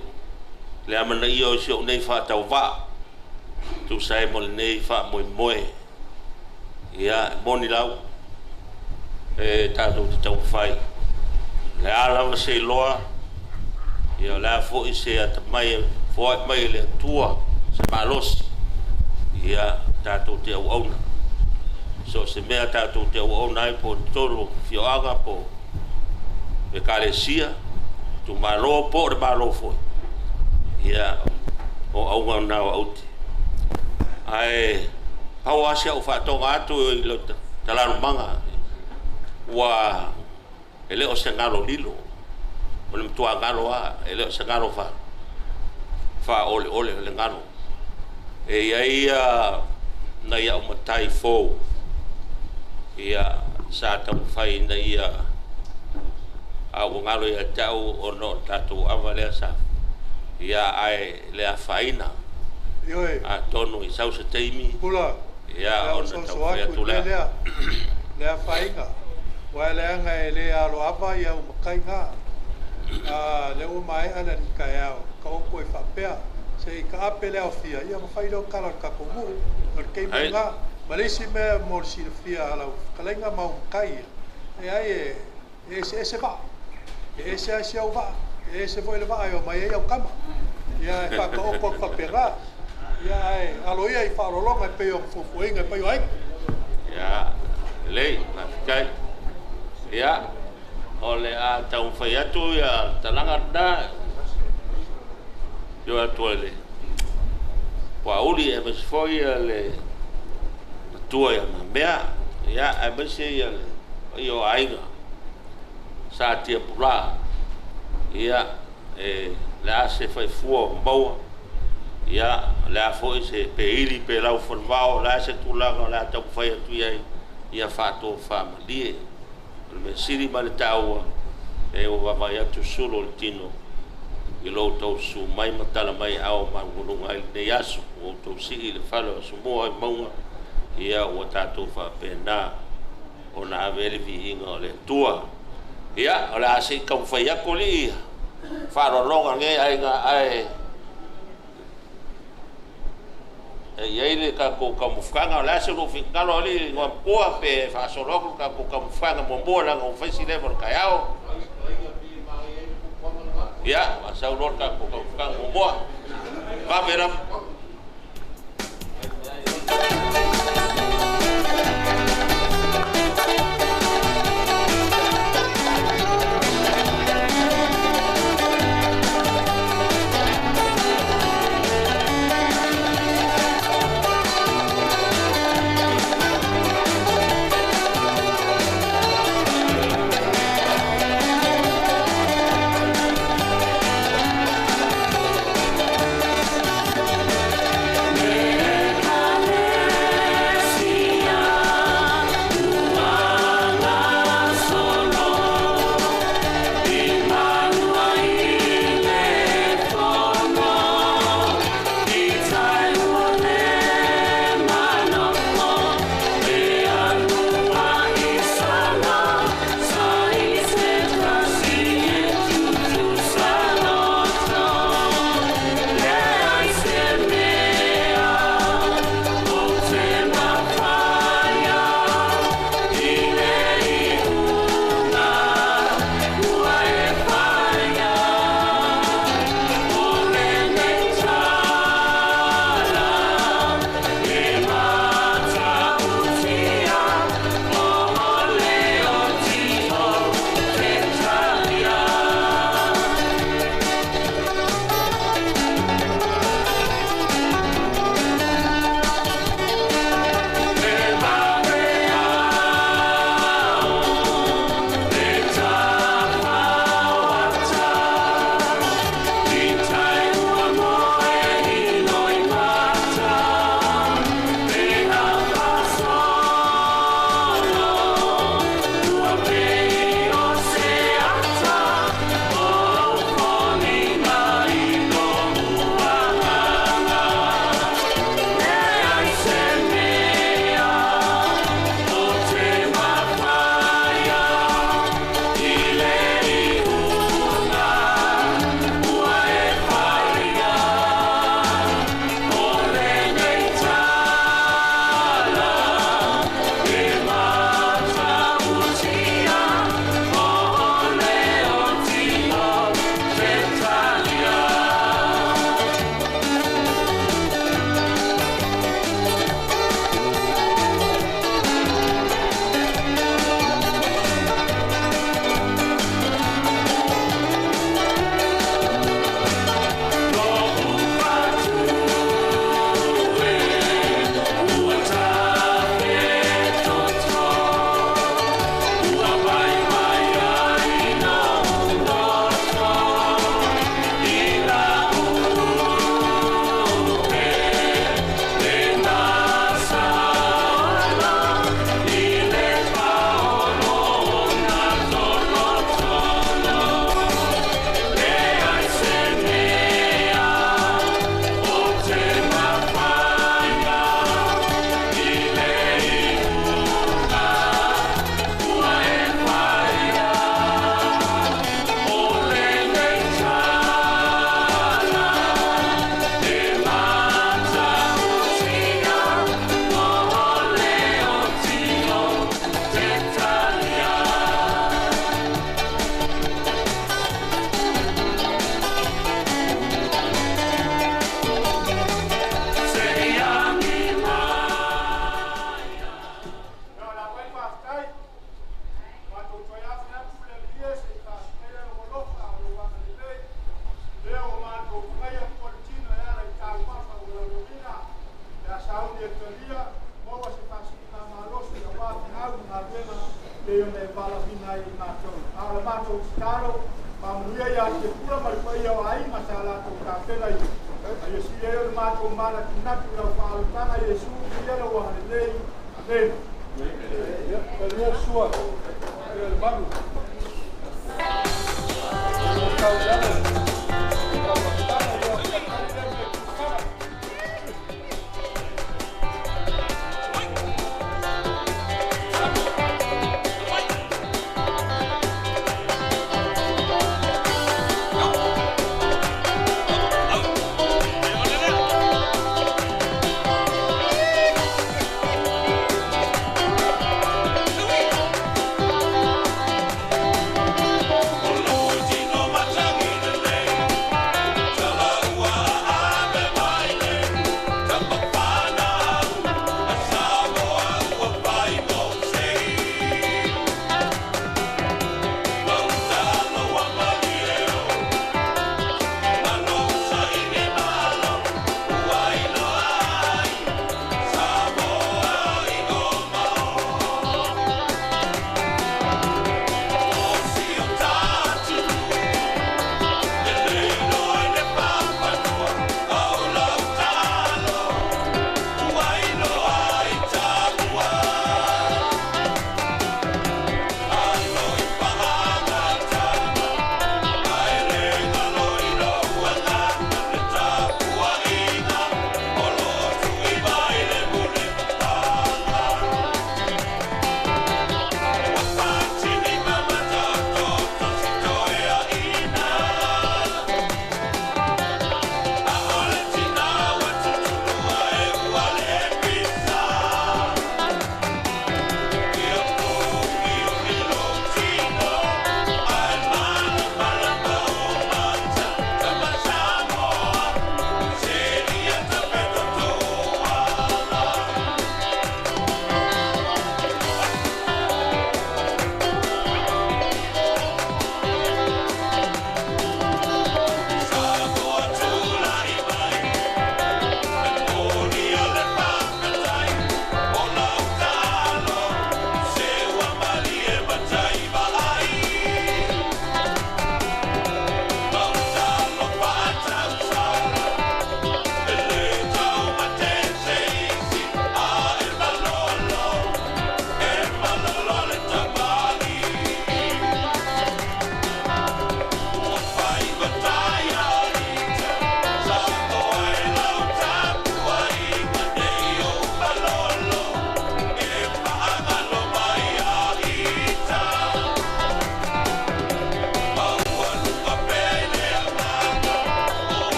le amana io si o nei fa tau va tu sai mo nei fa mo moe ya moni lau e tato te tau fai le ala se loa ya la fo se at mai fo mai le tua se malos ya tato te au so se me tato te au nai po tolo fioanga po e kalesia tu malo po de malo fo ya o au na au ai pau asia o fa tonga atu i lo talaru manga wa ele o se ngalo lilo o le tua ngalo a ele o se ngalo fa ole le ngalo e ai na ia o matai fo ia sa tau fai na ia a o ngalo ia tau o no tatu avale sa ia ai le a faina a tono i sau se teimi pula ya ona tau fai atu lea lea fainga wa lea ngai lea lo ava ia o makai nga le o mai ana ni kai au ka o koe whapea se i ka ape lea o fia ia ma whai rau kala ka kongu o kei mai nga malisi mea mo si le fia ala ka lenga mau makai e ai e se va e se asia o va e se voi le va o mai au kama ia e whaka o koe whapea ya ai alo ia I whaarolonga e peo fufuinga e peo ai ya lei na kai ya ole a tau whai atu ya talanga da yo atu ele wa uli e mas foi ele tua ya mea ya e mas ele yo ainga sa tia pula ya la se fai fuo boa ya la foi se peili pe lau forvao la se tulaga la tau fai atu ia fato family me siri male tau e o vai atu solo il tino i lo tau su mai matala mai ao ma ngulunga il de yasu o tau si le falo su mo ai maunga ia o tatu fa pena ona avele vi inga le tua ia ola se kau fai akoli faro longa nge ai nga ai e ele ka ko kamufanga la se lo fikalo ali ngwa poa pe fa solo ka ko kamufanga mombola ngo fesi level ka yao Ya, masa ulur ka kang umua. Kamera.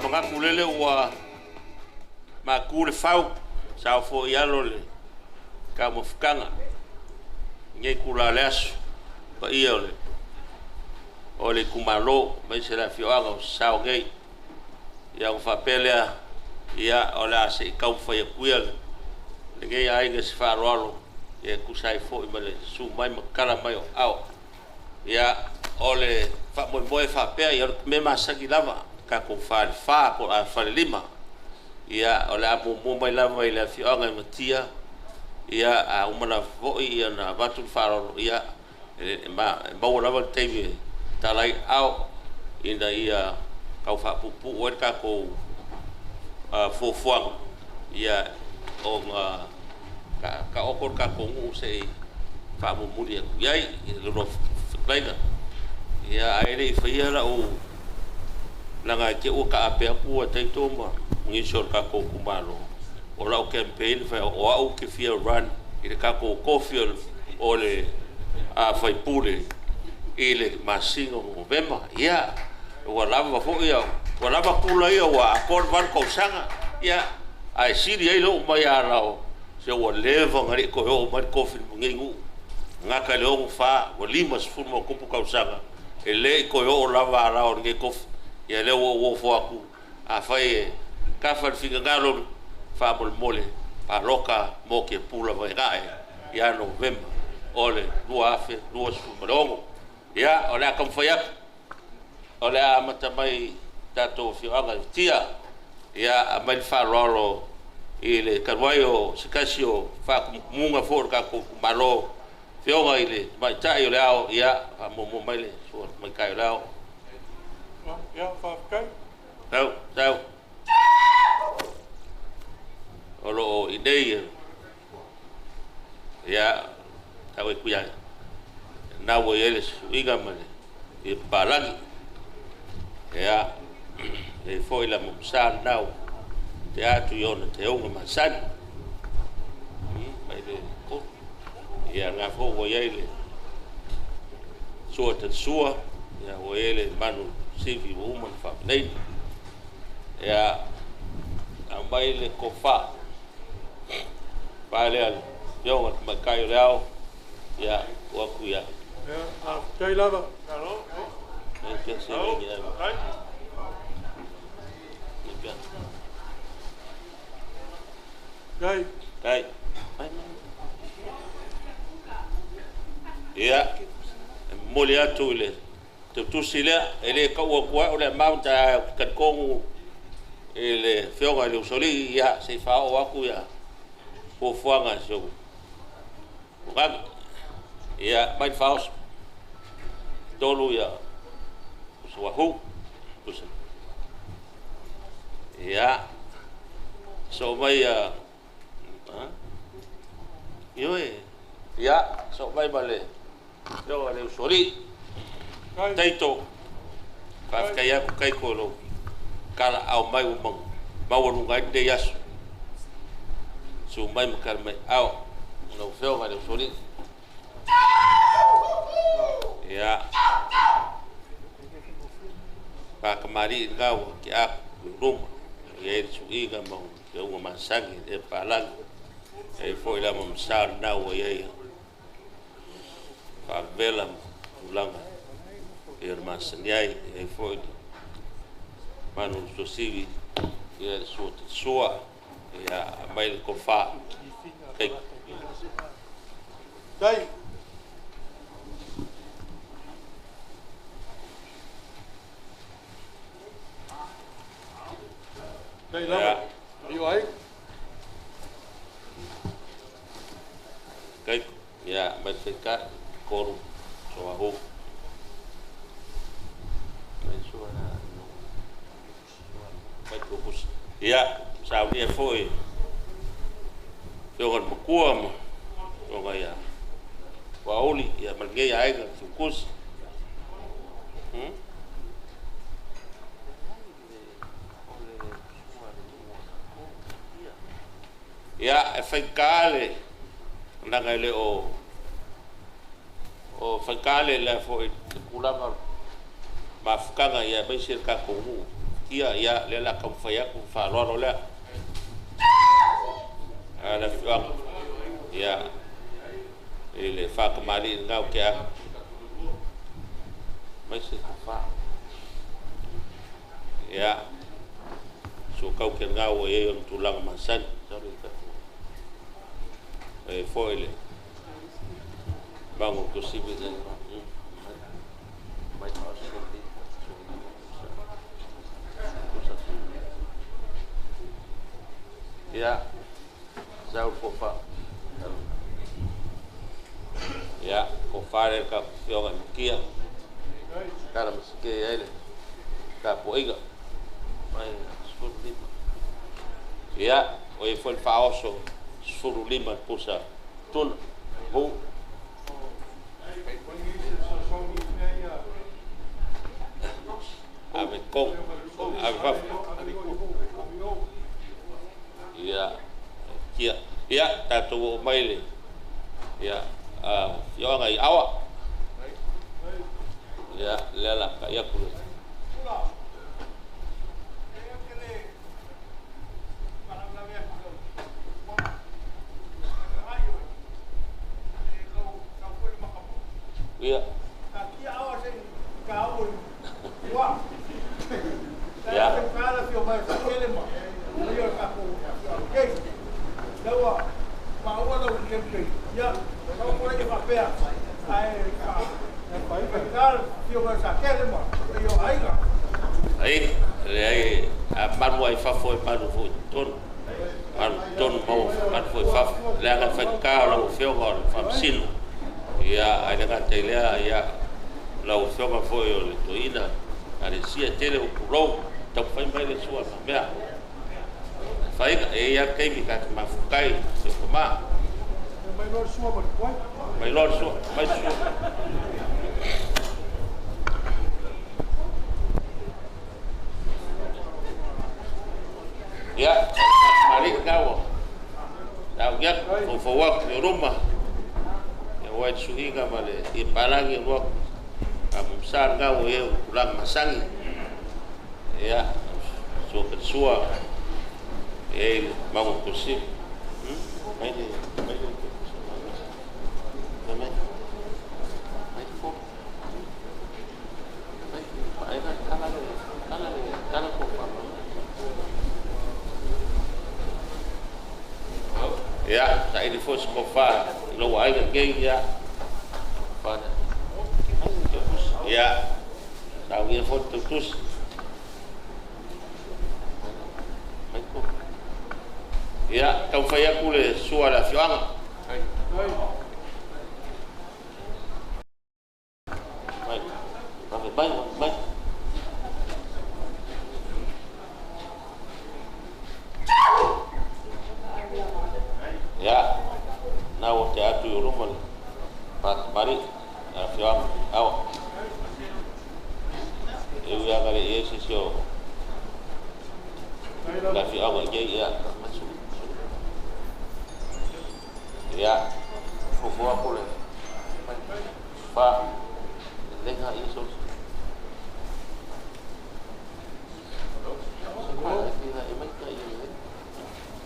fangaku lele ua maku le fau sao fo ialo le ka mo fukanga ngai kula le asu pa ia o le kumalo mai se la fioanga o sao ngai ia o fapelea ia o la se kau fai kuia le ngai ai ngai se faroalo ia kusai fo i male su mai makala mai o au ia o le fa mo fa pe ia me masaki lava ka ko fa ko a fa lima ia o la mo mai lava i la fioanga matia ia a umana vo ia na batu faro ia ma mo lava teve talai au ina ia kau fa pupu o ka ko fo fuang ia o ka okor ka ko ngu se fa mo mulia ia lo laina ia aire faia la o langa ke o ka ape ku te toma ngi sor ka ko kumalo o la campaign fa o au ke fia run ile ka ko coffee o le a fai pule ile masingo November ia o lava fo ia o lava kula ia wa akor van ko sanga ia ai siri ai lo mai ara o se o leva ngari ko o mai coffee ngingu ngaka le o fa o limas fumo kupu ka sanga ele ko o lava ara o ngi kof ia le o fo aku a fai ka fa finga ngalo fa mol mole pa loka mo ke pula vai gai ia November ole lua afe lua su malongo ia ole kam fai ole a mata mai tato fioanga tia ia mai fa rolo ile karwaio sikasio fa munga for ka ko malo fionga ile mai tai le ao ia mo mai le so mai kai le ao ia fa kai tau olo idei ia tau kuia na wo ele suiga mane e balagi ia e foi la mo sa nau te atu yona te onga masani mai le ko ia nga fo wo ele so te sua ia wo ele manu sivi woman fa nei ia ambai le kofa pale al yonga makai real ia wa kuia a kai lava Hello? que se Hello? venha Right? kai kai ia molia tule tu sila ele ka wa kwa ole mauta kan kongu ele fionga le soli ia se fa o aku ia o fuanga so ran ia mai faus tolu ia so hu tusa ia so mai ia so mai bale yo le soli taito pa kaya ku kai kolo kala au mai umang mawu ngai de yasu su mai makar mai au no feo ga le soli ya pa kamari ngau ki a rum ye su iga mau ke uma masangi e palang e foi la mam sar na o ye pa bela ulanga irmã Sandiai e foi manu sosivi e sua e a mai ko fa dai dai lava you ai kai ya mai ficar coro so a ho ia sao dia foi eu mo kuam o ia wa oli ia malge ai ga fukus ia e fai kale nanga ele o fai kale la foi kulama mafukanga ia mai ser ka ko kia ia le la ka fa ya ku fa lo le ala fa ya ele fa ka mari ngau ke a mai se fa ya so kau ke ngau e on tulang masan sorry ka e foile bangun ko sibi dan mai ya zau fofa ya ko fare ka fioga kia cara mas que ele ka poiga mai skul lima ya o foi faoso suru lima pusa tun bu ave com ave ya kia ya tatu maile ya yo ngai awa ya lela ka ya kule ya kia awa sen kau wa ya kala fio mai sakele ma yo ka ko ke dawa ma wa da kempe ya ka ko ni fa pe ai ka kala fio mai sakele ma yo ai ga ai le ai a manu ai fa foi manu foi ton mau man foi fa le nga fa ka lo fio gol fa sino ya ai nga te le ya lo fio ma foi o to ina ale sia tele o pro ta fai mai le sua mea fai e ya kai mi ka ma fukai se koma mai lo sua ba ko mai lo sua mai sua ya mari gawo tau ya fo wa rumah ya wa suhinga male i palangi ro amsar gawo e ulang masangi ya so kersua mau kursi mai ya tak ini fos kofa lo ai geng ya pada ya tahu ya foto terus ya kau fai aku le suara fiang baik ya nawo te atu rumah pat mari fiang aw eu ya kali esse sio la fiang ya masuk ya fufu aku le pa dengar isu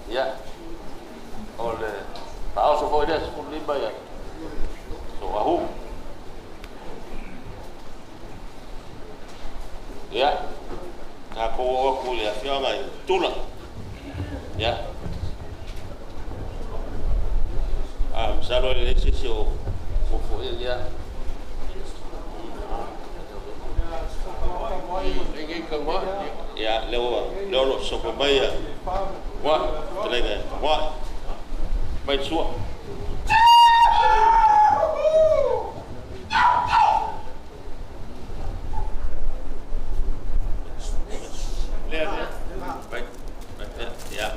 ya oleh tahu semua dia 10 ya so ahu ya aku lihat fianga tulang ya misalnya ini sih fufu ya ya lewat sokobaya wah telega wah baik suah lihat baik ya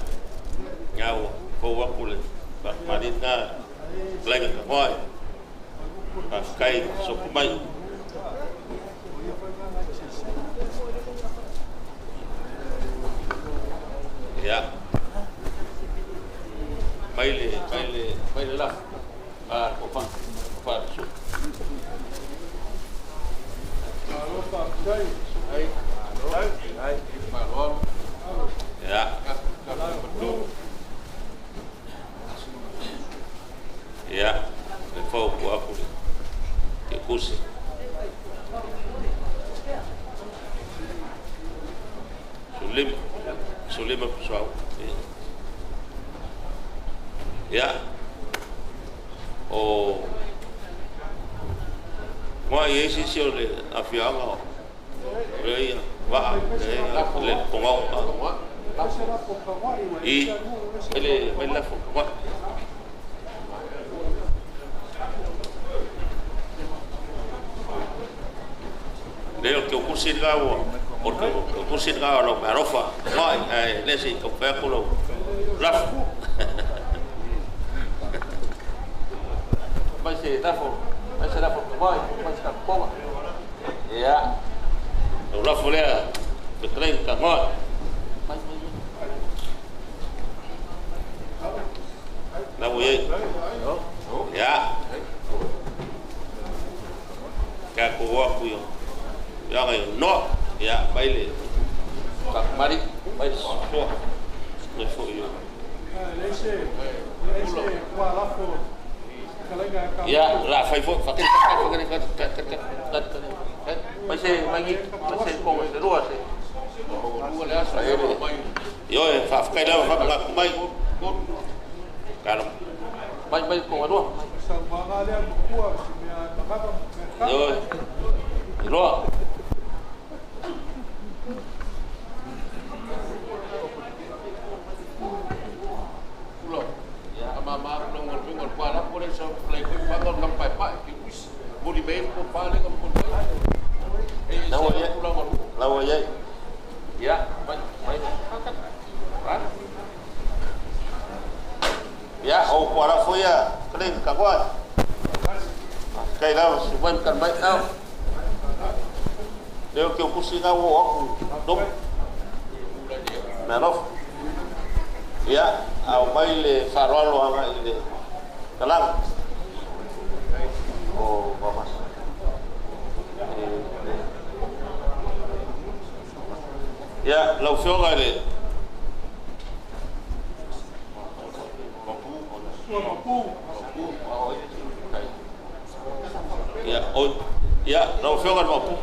ngau bawa kulit Marina telega wah pakai sokobaya ya baile lah opa su ai Ya. Ya, le fau ku aku ke kusi. Sulim pessoal. Ya. O moi esse se le afianga. Rei va le pongo. E ele vai lá fora. Leo que o curso de gawa, porque o curso de gawa lo marofa, vai, nesse que foi aquilo, raf, vai ser rafo, vai, vai ser poma, ya, o rafo le, que trein camões, na uye, ya, que a coa cuyo. Yang ay no ya baile mari baile so ne fo yo ya la fai fo fa que mas como se rua se yo fa kai la fa mai cara mai com rua yo rua mama nong ngol pala por eso play ko pa ngon kam pa wis body mail ko pala kam ko lawa ya mai ya o para foi ya kren ka kwa kai la suban kan bai au leo que eu consigo o dom manof ya au baile farolo ama ile kalang oh bamas ya lau fio gale ya oh ya lau fio gale mapu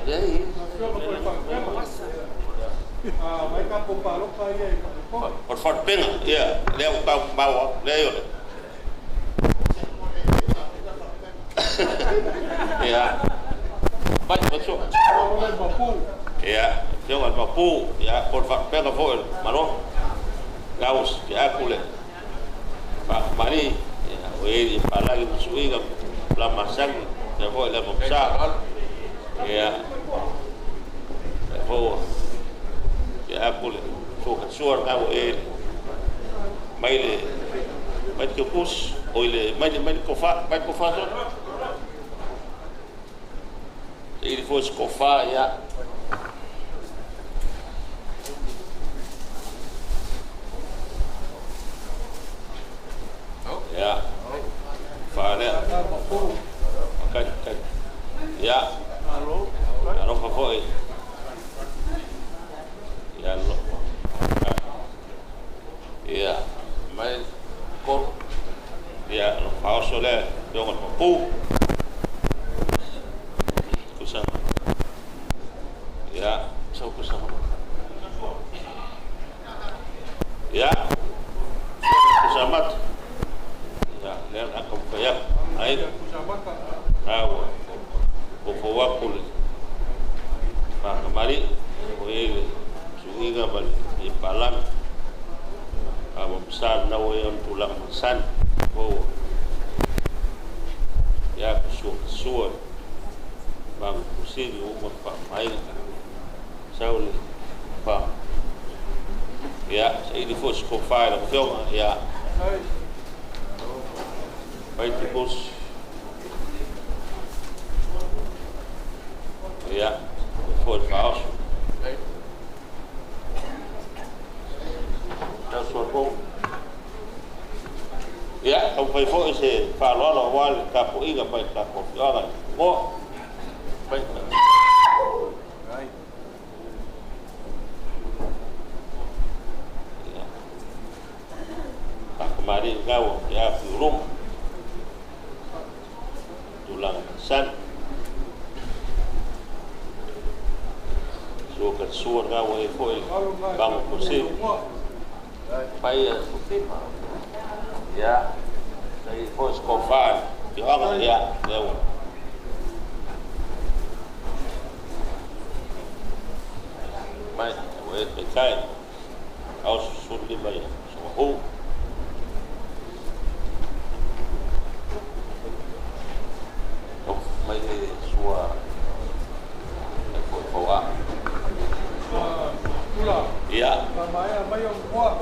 Vai cá com o palo para aí. Por favor, pega, ya, leo ka bawa, leo. Ya. Vai, masuk. Ya, jangan mapu, ya, por favor, pega foil, mano. Gaus, ya kule. Pak mari, ya, we palagi musuiga, la masang, ya foil la muksa. Ya. Foil. Ya kule. So que suar gawo maile mai que pus oile mai kofa so ele foi kofa ya ya fare okay ya alo fa foi ya lo ya mai kor ya no pauso le dongo pu kusama ya so kusama ya kusamat ya le akom kaya ai awa o fowakul pa kamari o ele suiga bal di palang abang besar nawayan tulang masan oh ya suar bang kusin umur pak main saul pak ya saya di fos kofa la film ya baik bos ya for house ya không phải phôi sẽ phá lo là qua cả phụ ý gặp phải cả phụ do là có vậy ali ngau ya fiurung tulang san so ka suar ngau e foi bang kursi pai ya dari foi skofan di orang ya lewat mai we te kai au sulli mai so ho mai sua ko wa ya mai on qua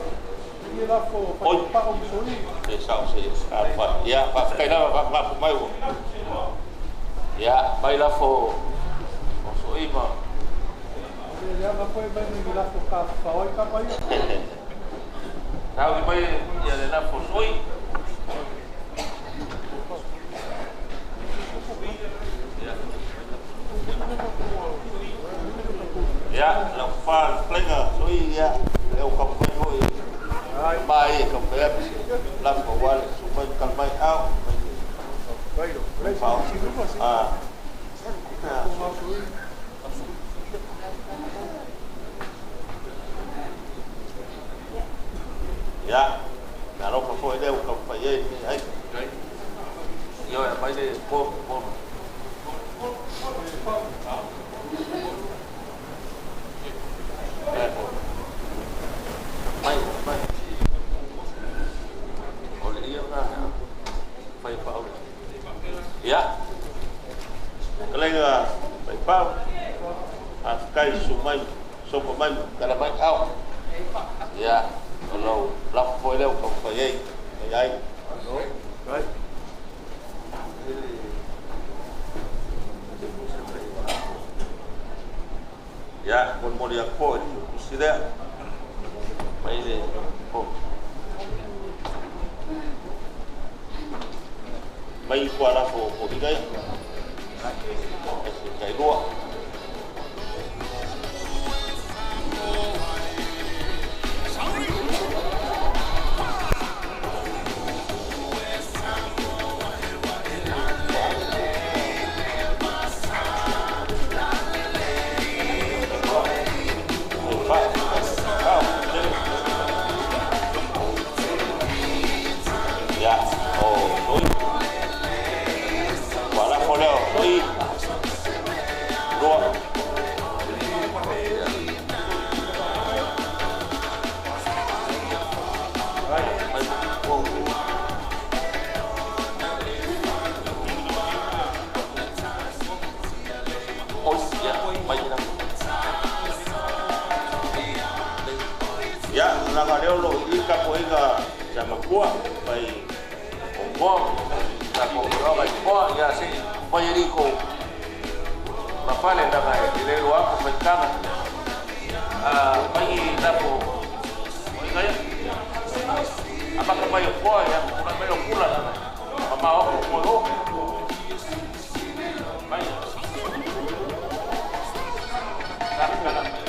ni la fo pa on soli te sao se fa ya pa kai na pa mai ya mai la fo o so ima ya ma foi bem ni la fo ka fa oi ka pai tao mai ya le la fo soi ya la fa plenga soi ya eu ka pai oi mai ka pai la fo wal su mai ka mai au ya na ro ko foi deu ka pai ai yo ya mai de po mai oleh dia na pai pau ya kelenga pai pau afkai sumai sopo mai kala mai au ya kalau lap foi leu ka pai ai right ya con moria po sida mai de po mai qua la po đi đây cái đua ya đối quả là phô leo đối đua ya na ga leo lo i ka ko ga chama kwa pai ko ta ko ro ga ko ya si pai ri ko ma fale da ga ile wa ko pai kama pai da ko ga ya apa ka pai ko ya ko pai kula ma o ko lo pai kana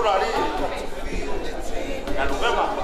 pura ali. Ya no vemos.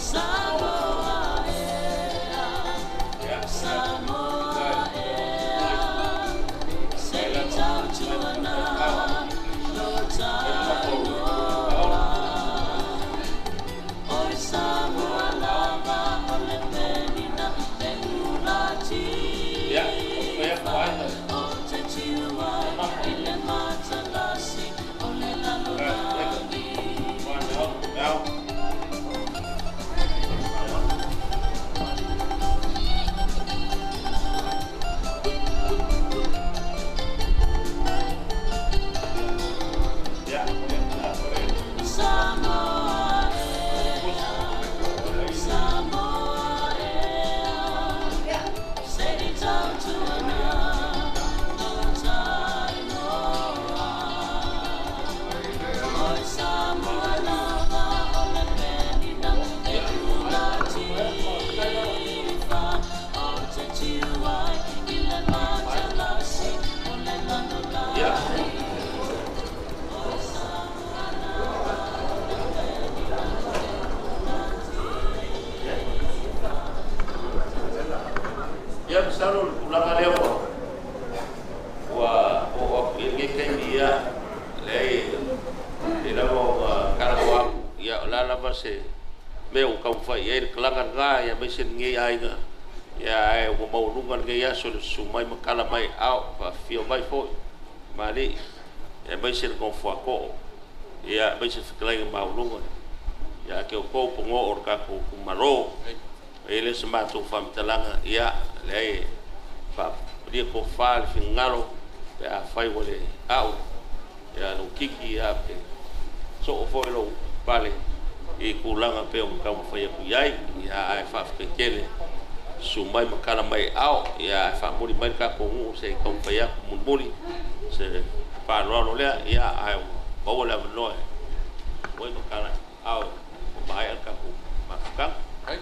Sa salo ulanga leo wa ye kemia lei ila mo karawa ya la base me o ka fa ye klanga nga ya me sen nge ainga ya e o mo lunga nge ya so sumai makala mai au fa fio mai fo mali e me sen kon fa ko ya me sen klanga ma lunga ya ke o ko pongo or ka ko kumaro ele se matou fam talanga ya lei fa dia ko fa fingalo ya fai wole au ya no kiki ya pe so foi lo vale e kulanga pe o ka fa ya kuyai ya ai fa kele sumai makala mai au ya fa muri mai ka ko mu se ka fa ya muri se pa lo le ya ai bo wala nooi makala au ba ya ka ko makaka ai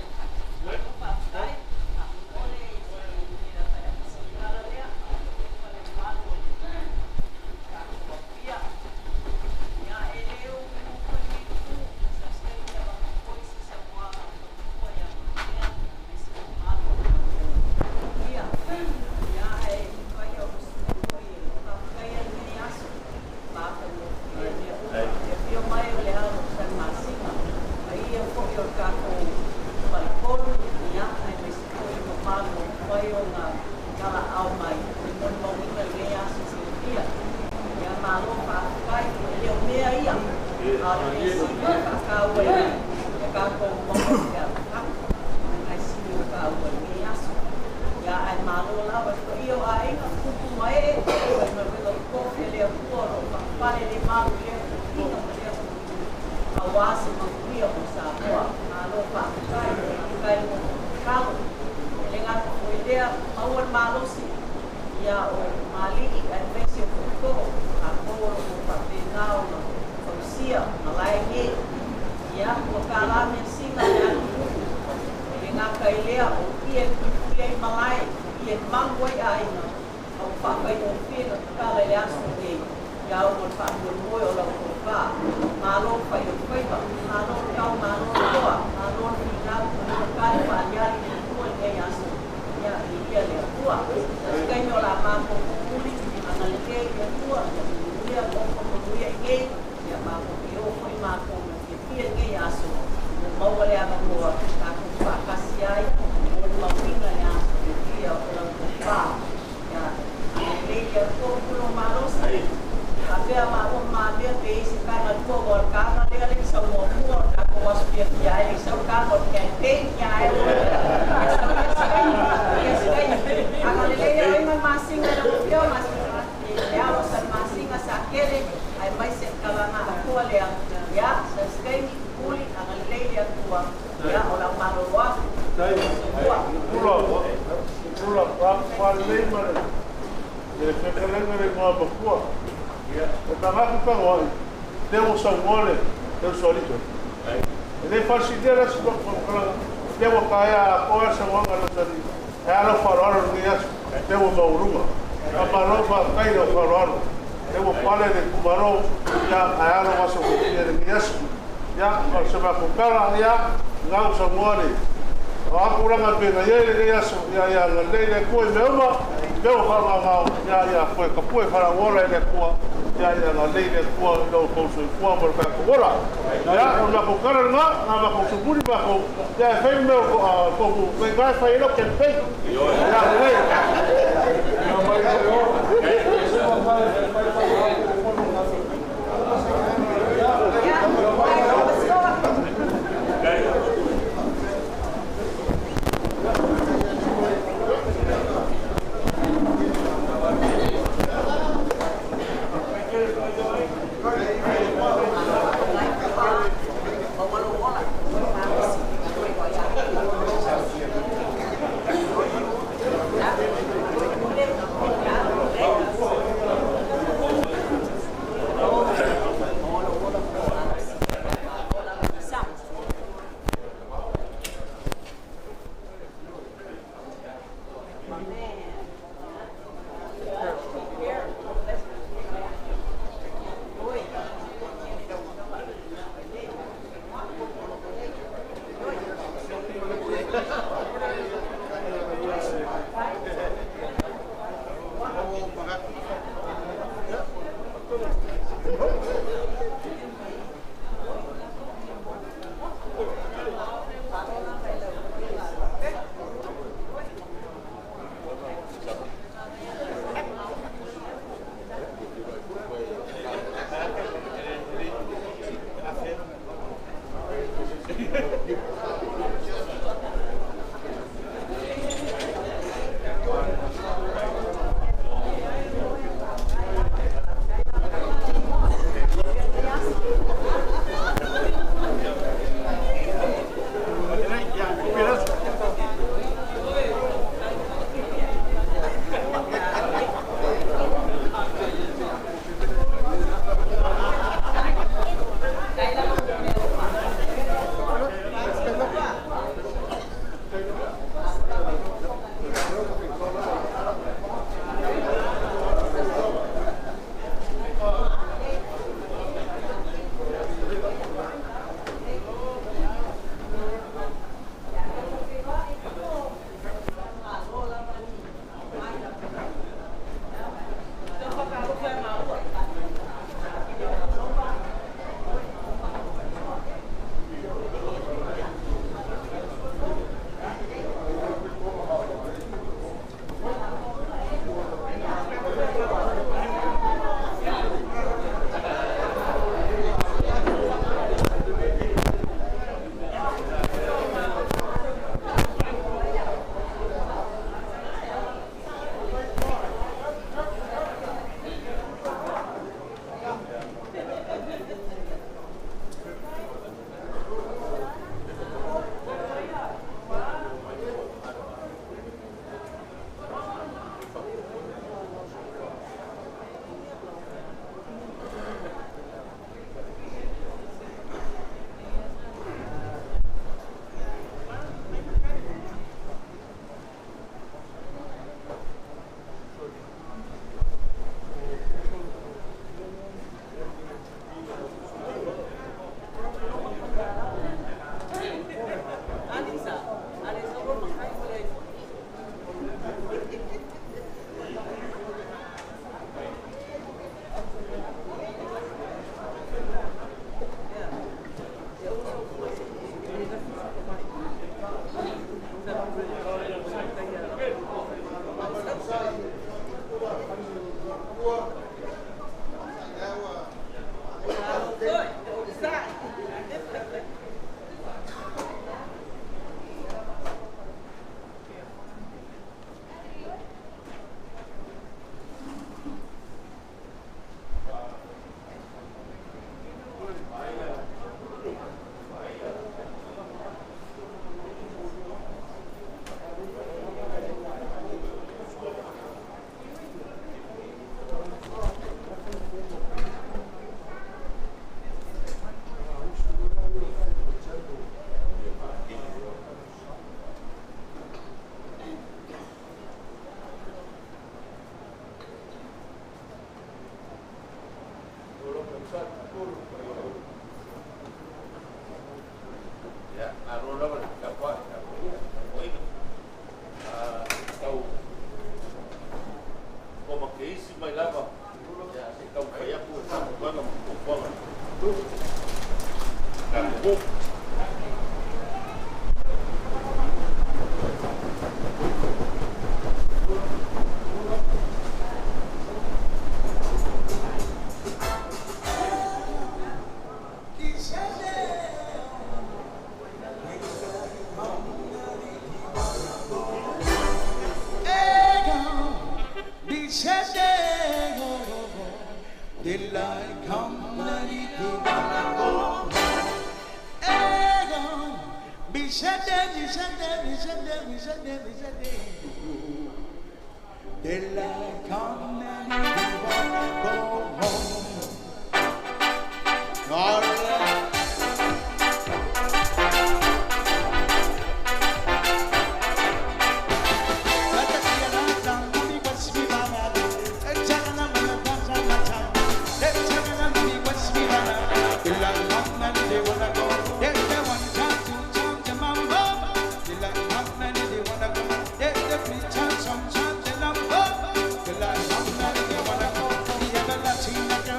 Latina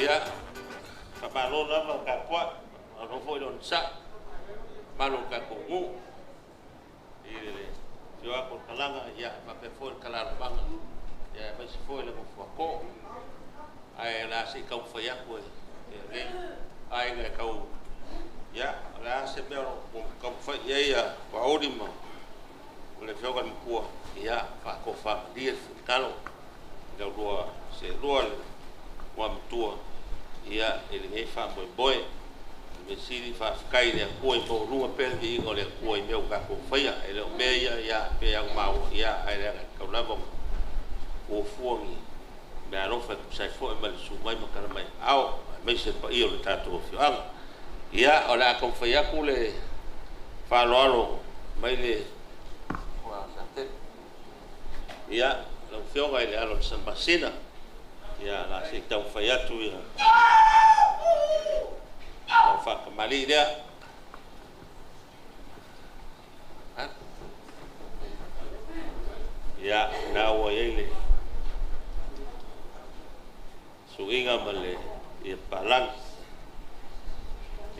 Ya, kapalo na mga kapwa, ano po yun sa malong kakungu. Yo ako kalanga ya papefo kalarabanga. Ya mas foi le ko. Ai la si kau foi ako. Ai le kau ya la se pero kau foi ya paudima. Le joga mkua ya fa ko fa dia kalo. Da rua se rua wa mtua ia ele ngai fa boy me siri fa kai le ko i po rua pel vi ngo le ko i meu ka ko faia ele me ya pe yang mau ya ele ka la bom o fuangi me aro fa sai fo mal su mai makara mai au me se pa io le tato fiang ia ola ko faia ku le fa lo mai le wa sa te ia lo fionga ele alo san basina ya la si tau faia tu ya la fa kamali dia ya na wo yele suinga male e palang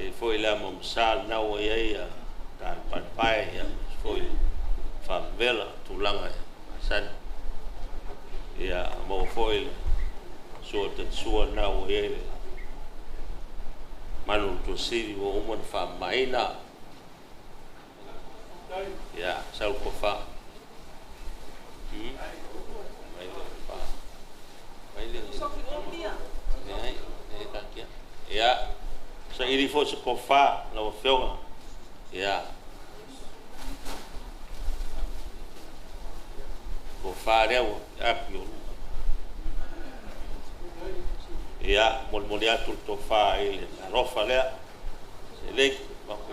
e foi la momsal na wo ya ta pai ya foi favela tulanga san ya mo foi so te sua na o ele manu to siri o umon fa maina ya sal ko fa ya so iri fo se ko fa na o feo ya ko fa reo apio ya mol atu to fa ile rofa le se le ma ko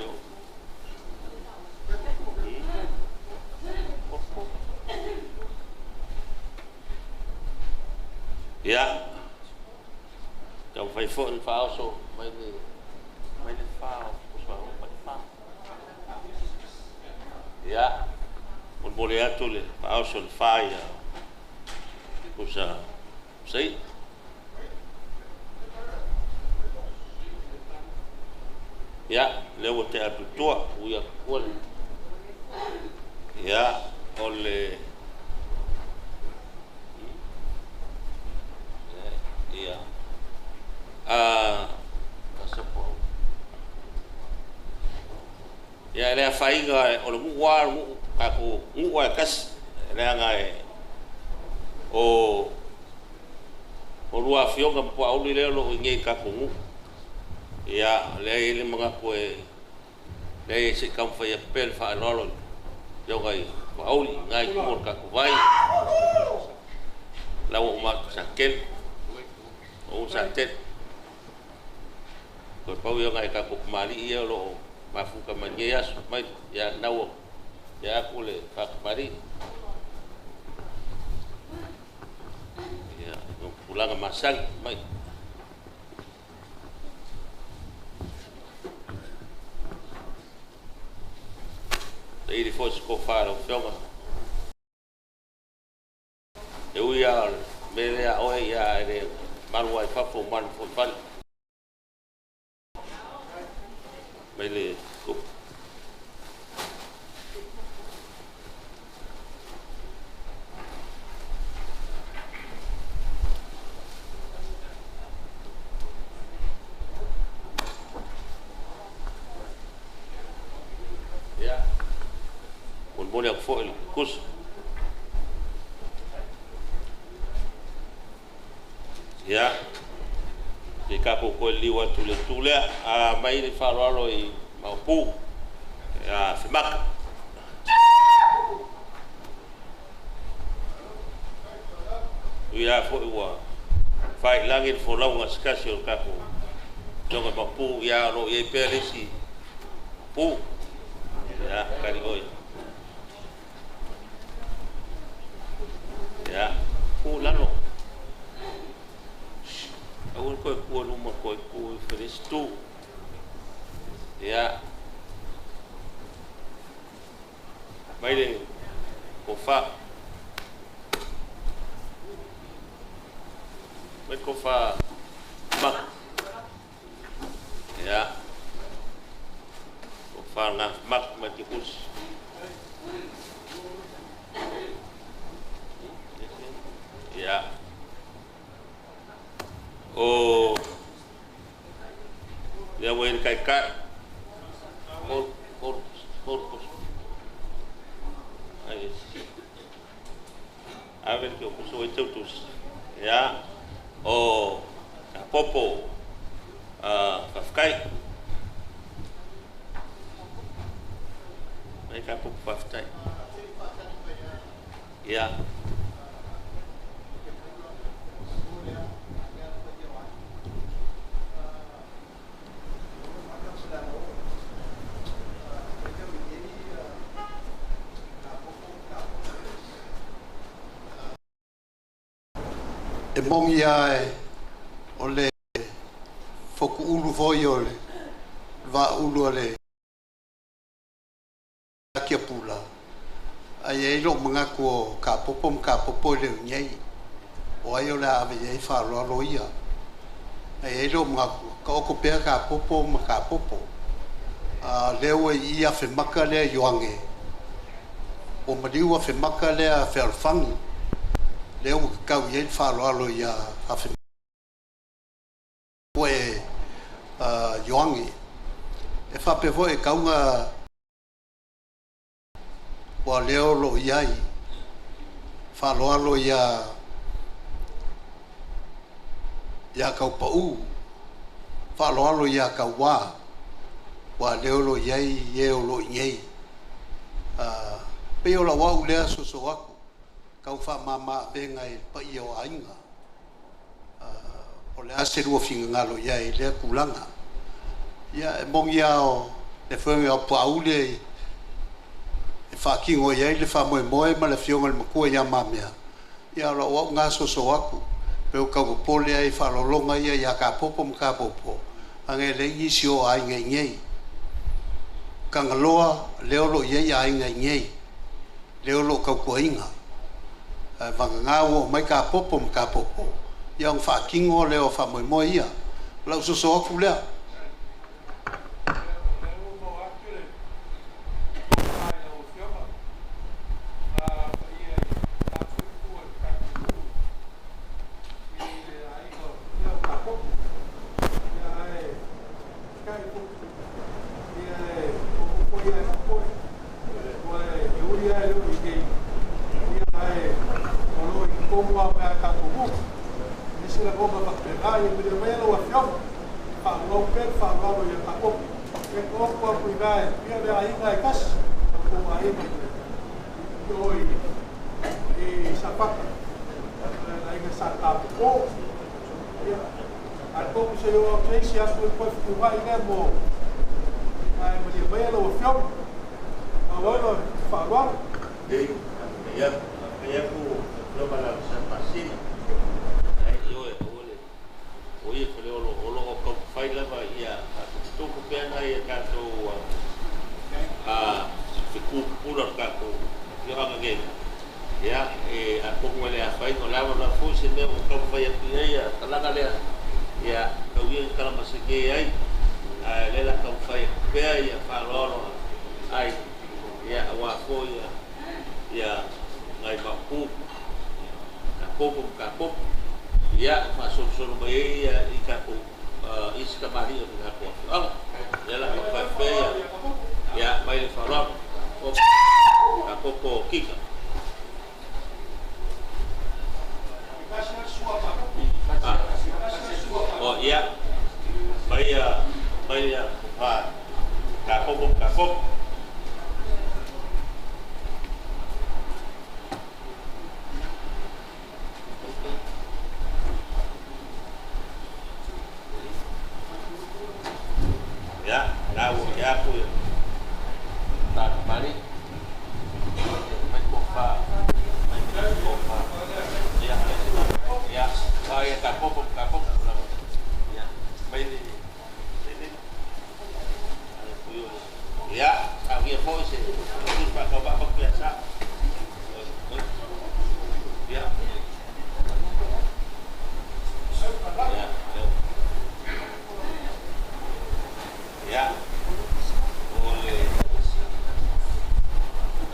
ya então vai for falso vai fa ya mol atu le falso fa ya cosa sei ya leo te atutua uia kole ya ole ya asapo ya le faiga o lu wa aku ngua kas le ngai o lua fionga po au le lo ngai ka ku ya le ile mga ko le se kam fa ya pel fa lolo yo ngai po au ngai ko ka ku vai la o ma sa ken o sa tet ko pa yo ngai ka ku mali ia lo ma fu ka manya mai ya nawo ya ku le fa mari ya no pulang masal mai ele fosse cofar o filme eu ia me ia oi ia ele manuai papo man fal mele mole ak fo il kus ya di kapo ko liwa tule a mai le faralo I Maupu ya Fimak ya fo wa fai langit fo launga skasi o kapo jonga Maupu ya ro ye pelesi pu ya kali oi ya pu lano awal ko luma ko feliz tu ya baile kofa met kofa mak ya kofa na mak matikus ya oh ya wen kai or ai a ver que puso este autos ya oh popo kafkai mai ka popo kafkai ya e mongi ai o le foku ulu foi o le va ulu le kia pula ai e lo manga ko ka popo le nyei o ai o la ave e fa lo ia ai e lo manga ko ko pe ka popo a le o ia fe maka le yoange o madiwa fe maka le a fe alfangi leo ka ye fa lo ya afi we yoangi e fa pe vo e ka unga wa leo lo yai fa lo ya ka pa u fa lo ya ka wa leo lo yai ye lo yai pe o la wa u le so aku kau fa mama venga I pa I o ainga o le ase rua finga ngalo ia I le kulanga ia e mongi ao le whenga o paule e whakingo ia I le whamoe moe ma le fionga le makua ia mamea ia la o ngā soso aku peo kau pole ai whalolonga ia ka popo mka popo ange le isi o ainga ngei kangaloa leo lo ia ainga ngei leo lo kau kuainga vangangao mai ka popo yang whakingo leo whamoe ia lau soso aku lea Kapoko kika. Oh iya. Baya kapoko. Ya, tahu ya aku. Tak balik. Main kopa. Ya, saya kapok. Ya, main ini. Ya, kami mau sih. Terus pak bapak biasa. Ya. Ya. Boleh.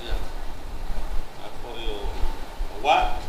Ya. Aku yo. What?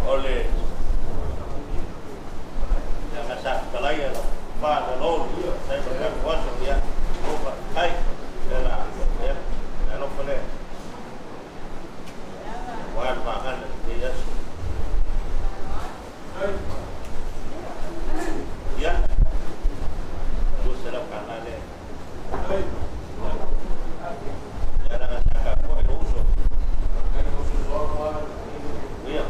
Ole jangan sak kalai ya pa da lo saya bukan kuasa ya lupa hai ela ya ela boleh wan makan dia ya tu serap kanan deh jangan sak kau itu usul ya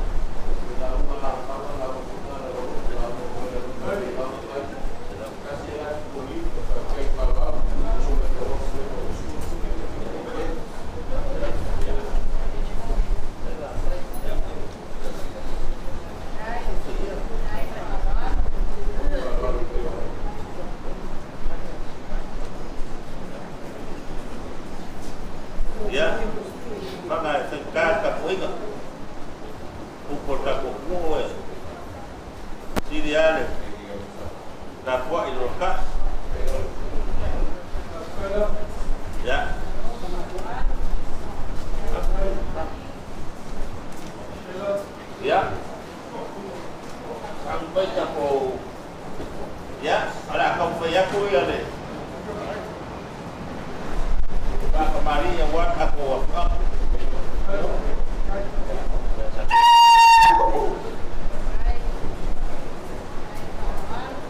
ya maka tengkar kapoiga upor kapokuo siriale kapua iloka ya ya sampai kapo ya ada kapo ya kuiale kemarin yang buat aku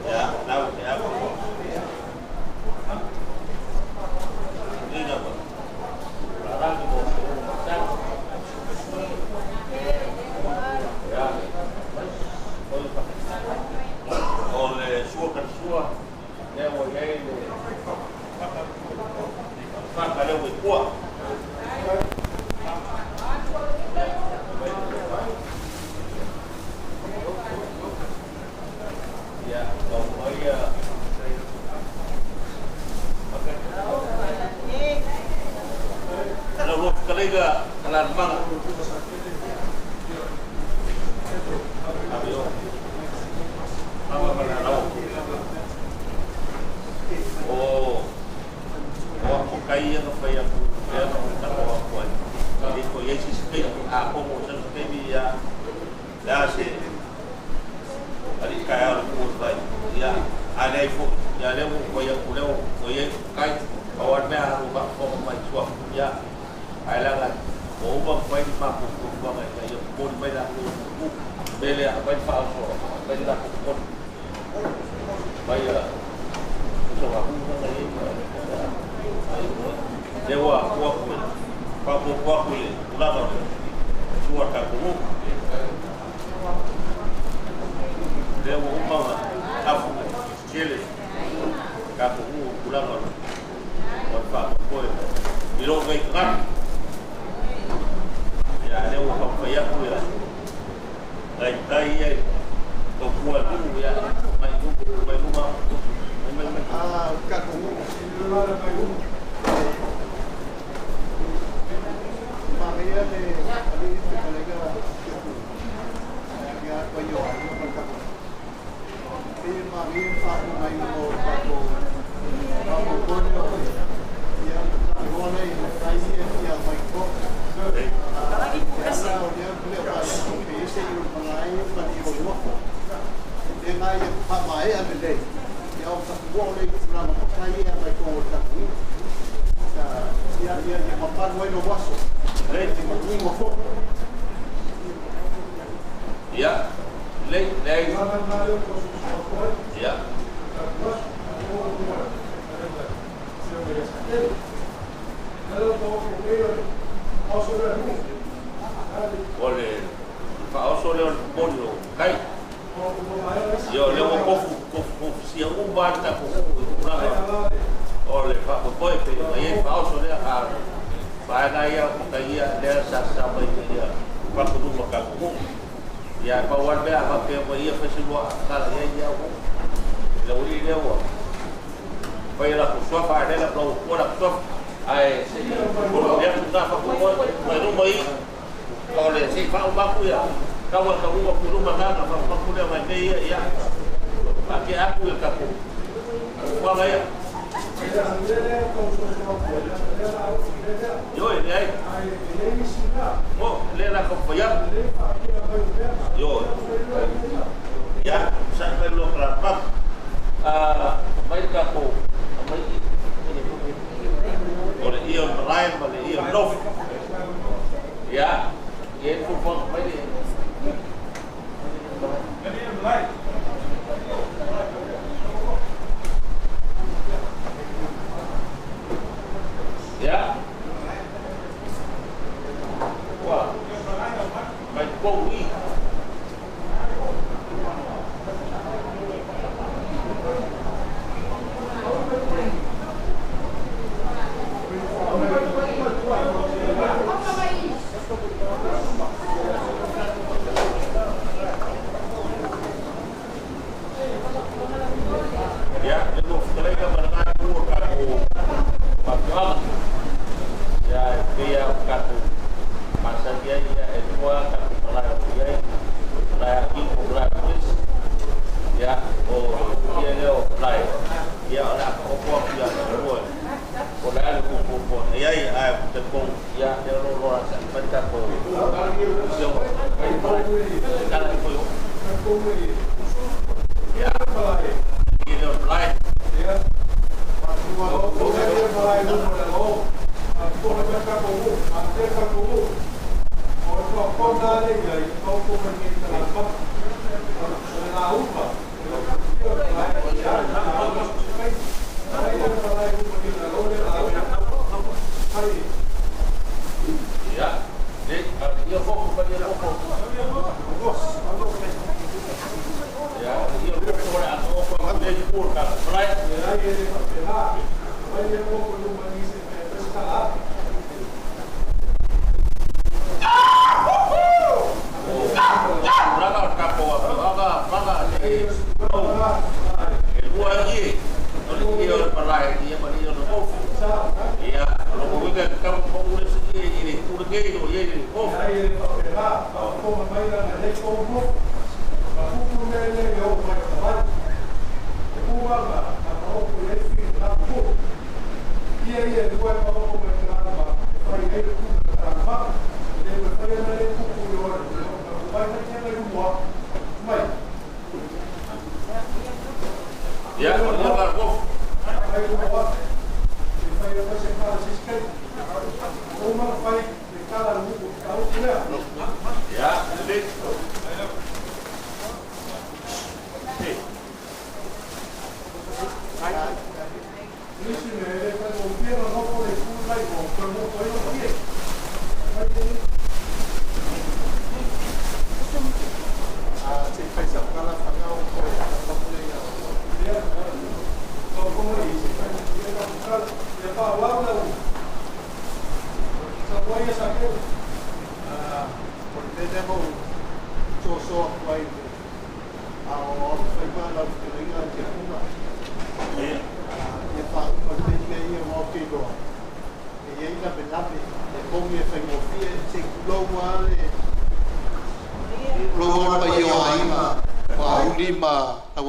ya tahu ya aku ini apa barang itu ya oleh sua devo ele maka leo kuwa ya kau ya kalau kaliga kalan mang ayo apa mana oh aku kaya apa yang dia tak apa jadi kau yang sih aku mau seperti dia dah sih ali kaya aku baik ya ada itu ya ada kau yang kaya kawan dia rumah kau macam suap ya ailangan kau bang baik mampu kau bang kaya pun baik aku beli apa yang falso beli aku pun bayar so aku dewa kuakui papo kuakui ulama suwa kakumu dewa umama afu chile kakumu ulama wapa koi ilo kai kan ya dewa papaya kuya kai kokua dulu ya mai rumah kakumu Maria de Alice colega ya koyo ayo makapo ini Maria fato mai no fato vamos kono ya agora e aí ya mai ko lagi pukasi dia boleh apa esse eu malai mati ko dia ngai pa mai ande ya o boleh na kai ya mai ko taku ya papar bueno vaso leite muito fogo ya leite ya oleh Pak Osole Bono kai yo lewo kofu si umba ta ko oleh Pak Boy pe ai Pak Osole a Bahaya kaya dia sampai dia waktu dulu kamu ya bawa dia apa yang dia festival kalau dia jauh dia wah baiklah sofa ada lah kalau orang sofa ai kalau dia sudah apa baru mai kalau dia si pak baku ya kawan kamu waktu rumah kan apa baku dia mai ya pakai aku yang kamu apa ya yo ini oh lera kau payah Yo. Ya, sampai lo kelapa. Mai kapo. Mai oleh ion lain, oleh ion nof. Ya, ia pun mai dia. Ya. Wah. Baik Bowie. Ya, itu mereka mengaku ya dia kaku masa dia dua kaku pelai dia pelai itu pelai tulis ya dia leo pelai ya ada apa dia semua pelai kupu ya tepung ya dia lo rasa mereka ko kalau itu ya dia pelai ya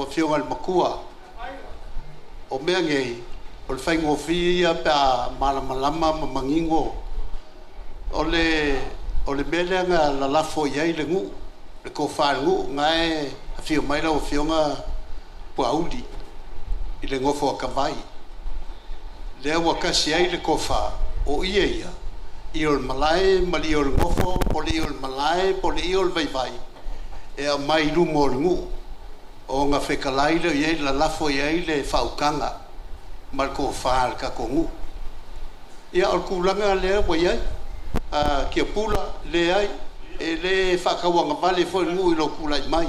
Fiongal makua o mea ngei o le whaingofia pa malamalama mamangingo o le meleanga la lafo iai le ngu le ko whangu ngai a fio mai la o fionga puauli i le ngofo a kawai le awa kasi ai le ko wha o ia i o le malai mali o le ngofo poli o le malai poli o le vaivai e a mai lumo le ngu o nga whekalai le iei la lafo iei le whaukanga mal ko whaal ka kongu ia o kulanga le wa iei kia pula le ai e le whakawanga vale fo ngu i lo kulai mai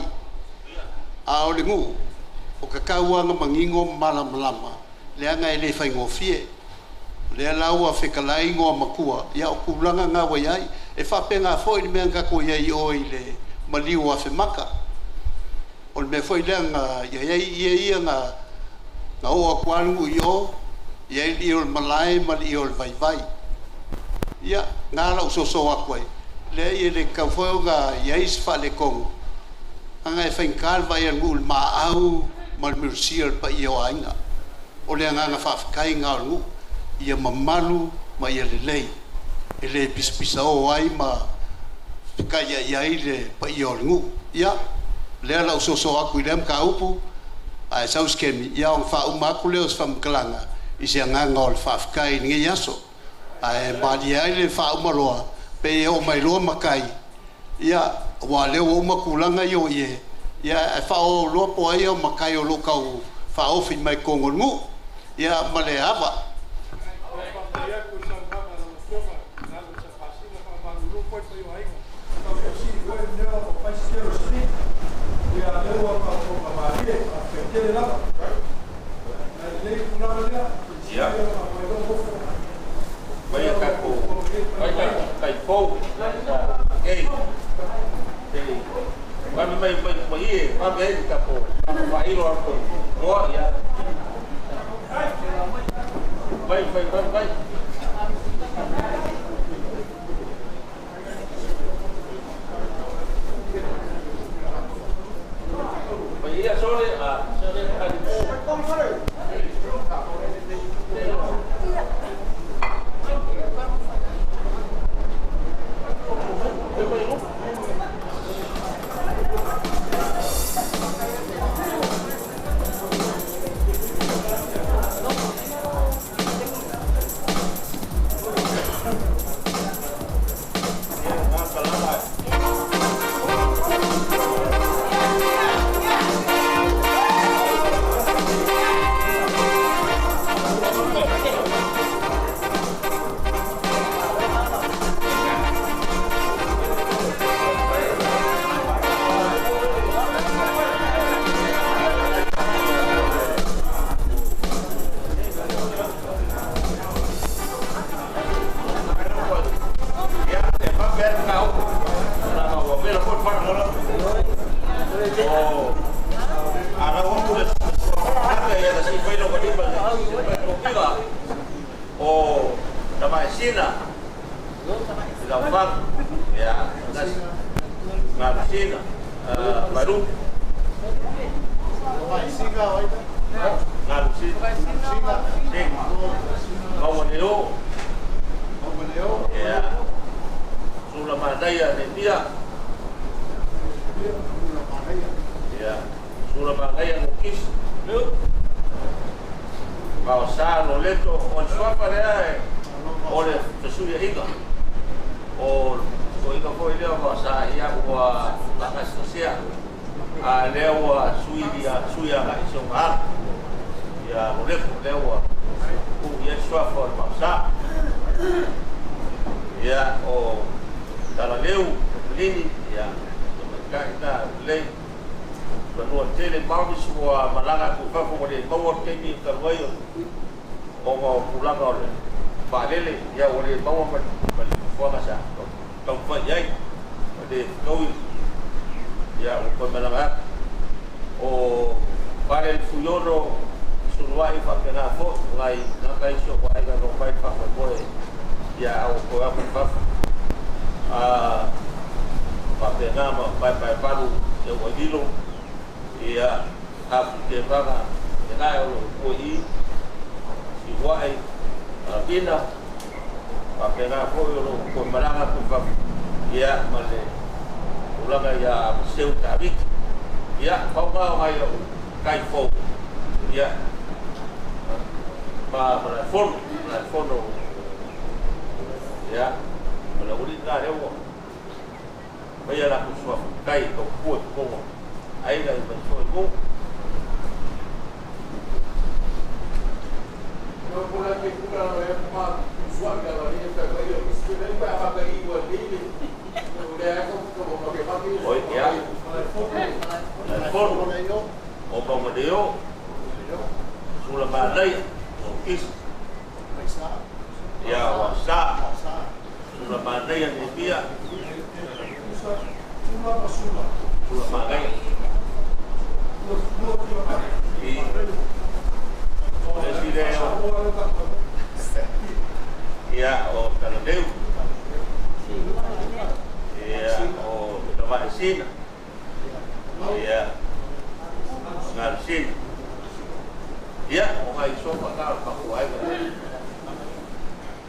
a o le ngu o kakauanga mangingo malamalama le anga e le whaingofie le laua whekalai ngoa makua ia o kulanga nga wa iei e whapenga fo i mea kako iei o i le maliu a whemaka o me foi lenga ia nga o kwanu yo ia o malai mal i o vai vai ia nga la so so akwai le ia le ka foi nga ia is fa le kong anga e fain kal vai ngul ma au mal mursier pa i o ainga o le nga fa kai nga ngu ia mamalu ma ia le lei e le pispisa o ai ma kaya ia ile pa iolngu ia le la so aku ile ka upu ai sau skemi ia on fa uma ku le os fam kalanga isi nga ngol fa kai ni yaso ai ba dia ile fa uma loa pe o mai loa makai ia wa le o makulanga yo ye ia fa o lo po ai o makai o lo kau fa o fi mai kongolngu ia male ava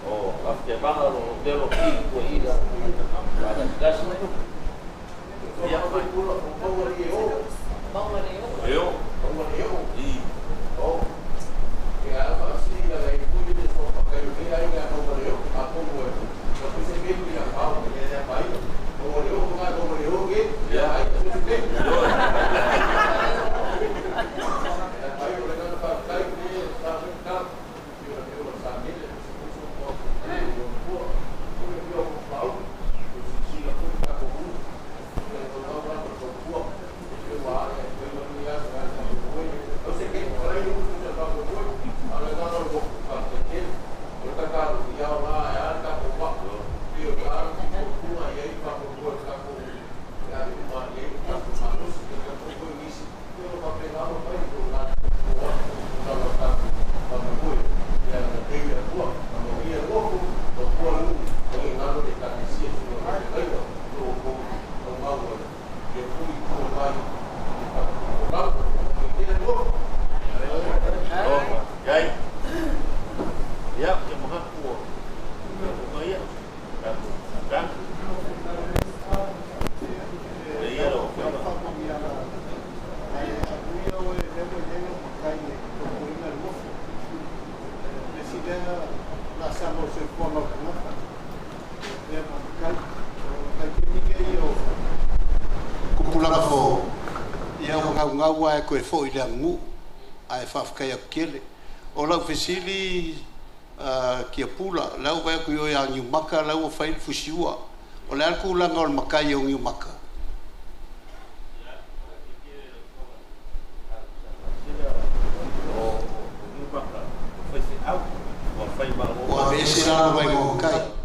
o afte banga lo delo ki ko ida ada gas na ya mai pulo o yo i o que a assim da aí pulo de so pa kai que aí ga no yo a como é eu pensei que ele ia falar que ele ia pai o yo com a do yo que ya aí tu tem aí o legal para kai que tá tá eu sabia ngau ai koe fo i le ngu ai whawhkai a kele o lau fesili kia pula lau vai ko yo ya ngiu maka lau whai fusiua o le alku langa o le makai o ngiu maka o a vese lana vai mo makai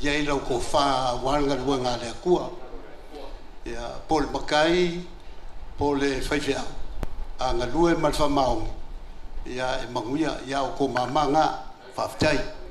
ya ilo ko fa wanga wanga le kua ya pol makai pole faifia anga lue mal fa mau ya e manguia ya ko mamanga fa ftai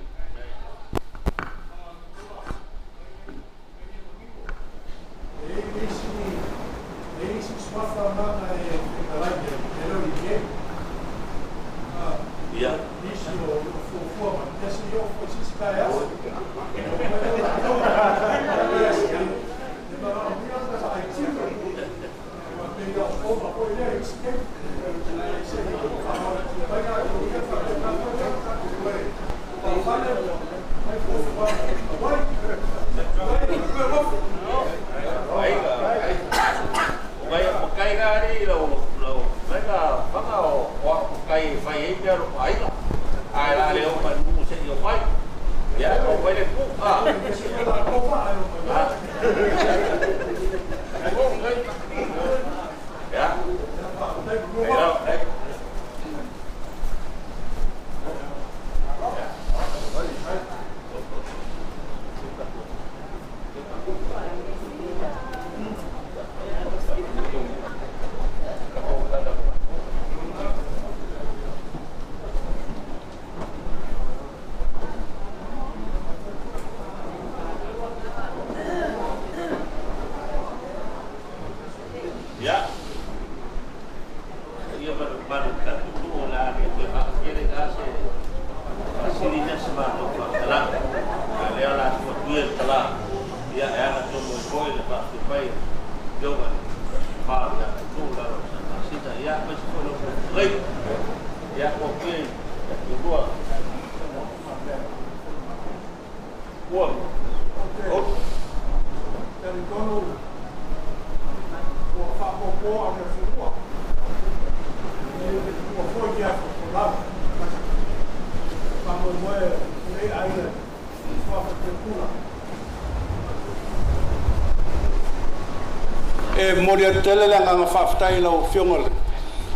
moria tele la nga faftai la o fiongol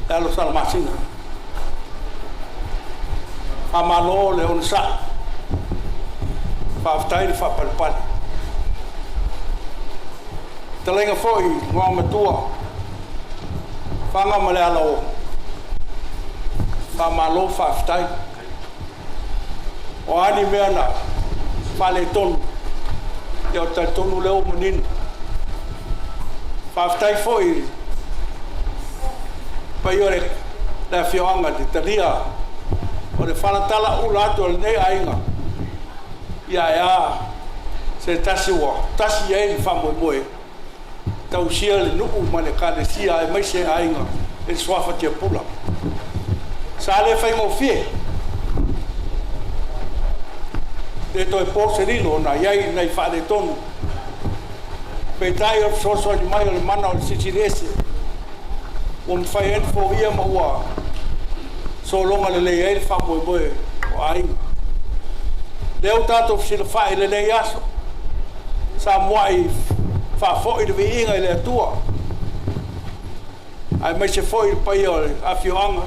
la lo sal masina amalo le on sa faftai fa palpal telenga foi ngwa matua fanga male alo fa malo faftai o ani mena paleton yo tatonu leo munin Faftai foi pai ore la fioanga te talia o le whanatala ulato le nei ainga ia se tasi e ni whamoe moe tau sia le nuku ma le kane sia e mai se ainga e swafa tia pula sa le whaingo fie e toi porcelino na iai nei whare tonu pe tai o soso di mai o le mana o le sitirese o mwhai en fo ia ma ua so longa le lei e whamoe moe o ainga leo tātou sila whae le lei aso sa moai whafoi le viinga i le atua ai mai se foi le pai o le awhioanga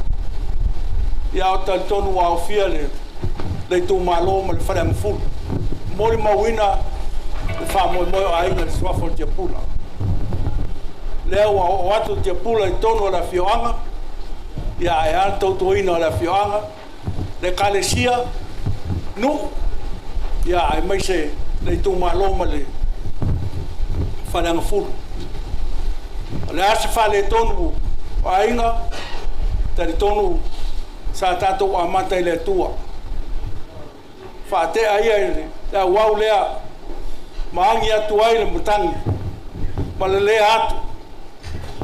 ia o tonu wa o fia le tū malo ma le whare amafulu mori mawina le whamoe moe o ainga le swafo tia pula leo o atu tia pula i tonu o le awhioanga ia e ana tautuina o le awhioanga le kalesia nu ia ai mai se le tū malo ma le whare amafulu le ase whale tonu o ainga tari tonu sa tātou a mata i le tua whate aia le wau lea maangi atu ai le mutangi ma le lea atu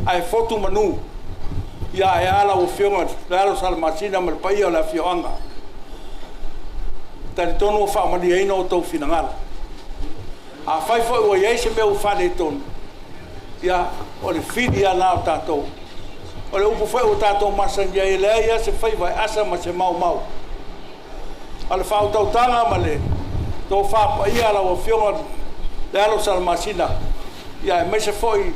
ai fotu manu ia e ala o whionga le alo salamasina ma le paia o le whioanga tari tonu o whaamani eina o tau whinangala a whaifo ua iei se mea u whale tonu ia o le whiri ana o tātou o le upu whai o tātou masangia i lea ia se whaiwai asa ma se mau a le whautautanga ma le tō whapa ia la o whionga le alo salamasina ia e meise foi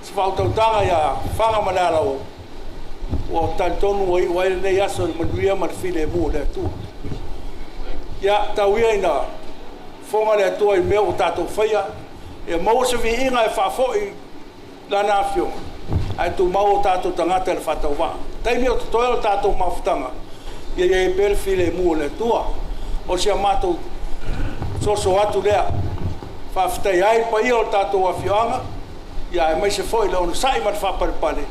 se whautautanga ia whanga ma le ala o tātonu o i waile nei aso i manuia ma le while e mua le atua ia tau ia ina whonga le atua i mea o tātou whaia e mau se vi inga e whafoi lana whionga ai tu mau tātou tangata le whatau wā taimi o tutoe o tātou mawhutanga ia e pere while e mua le tua o sia mātou soso atu lea whawhitai ai pa ia o tātou a whioanga ia e mai se foi le ono sai ma le whaparepare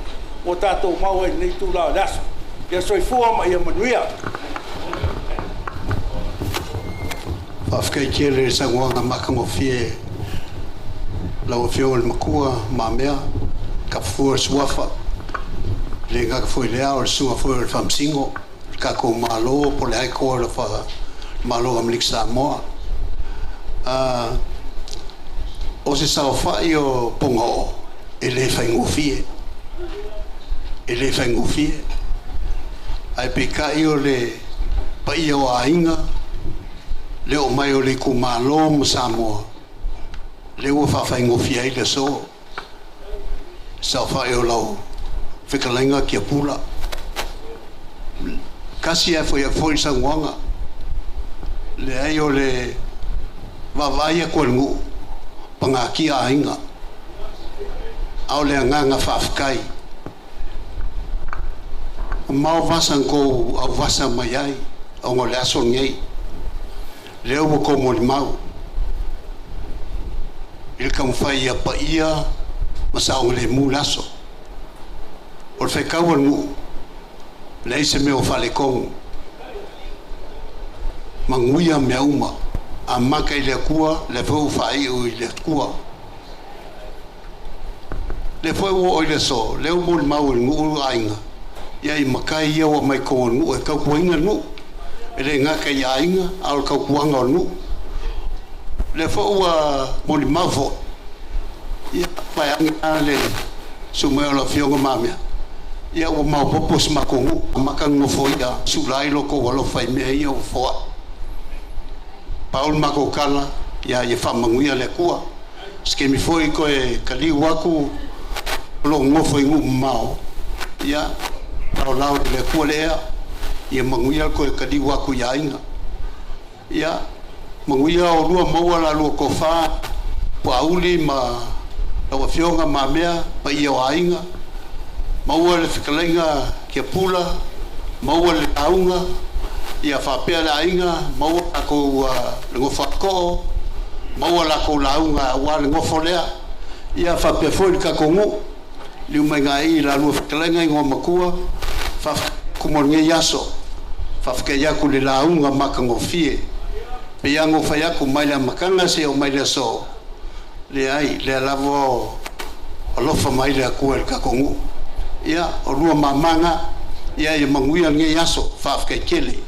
o tātou mau e nei tū lao leaso ia soifua ma ia manuia whawhikai kia le sanguanga makango fie lau whionga le makua ma mea ka fua suafa le ngaka foi lea o le sunga foi le whamsingo ka ko malo po le haiko le wha malo am lik Samoa o se sao whai o pongo e le whaingofie ai pe kai o le pai o ainga le o mai o le ku malo mo Samoa le o whaingofie ai le so sao whai o lau whikalenga kia pula kasi e foi sanguanga le ai o le vavaia ko ngu pangaki ainga au le nganga fafkai mau vasan ko au vasa mai ai au ngole aso ngei le o ko mo mau il kam fai pa ia masa o le mulaso o fe kawa ngu le se me o fale kong manguia me uma a maka i le kua le fo fai o le kua le fo o le so le o mo mau ngu ainga ia i makai ia o mai ko ngu e ka kuinga ngu ele nga ka ia ainga al ka kuanga ngu le fo mo mau fo ia pa anga le sumo lo fiongo mamia ia o mau popos makongu makango foia sulai loko walo fai me ia o foa Paul makokala ia ia famanguia le kua skemi foi ko e kali waku lo ngofo ngu mau ia lao le kua lea ia manguia ko e kali waku ia inga ia manguia o lua maua la lua kofa pauli ma la fionga mamea pa ia o ainga maua le whikalenga kia pula maua le aunga ia whapea le ainga maua ako le ngofako maua la ko launga wa le ngofo lea ia whapea foi le kakongu liu mai ngai la lu fkelenga ngo makua fa kumon nge yaso fa fke yaku le launga makango fie pe yango fa yaku mai la makanga se o mai le so le ai le lavo alofa mai le ku el ka kongu ia o rua mamanga ia e manguia nge yaso fa fke kele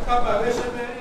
Acaba,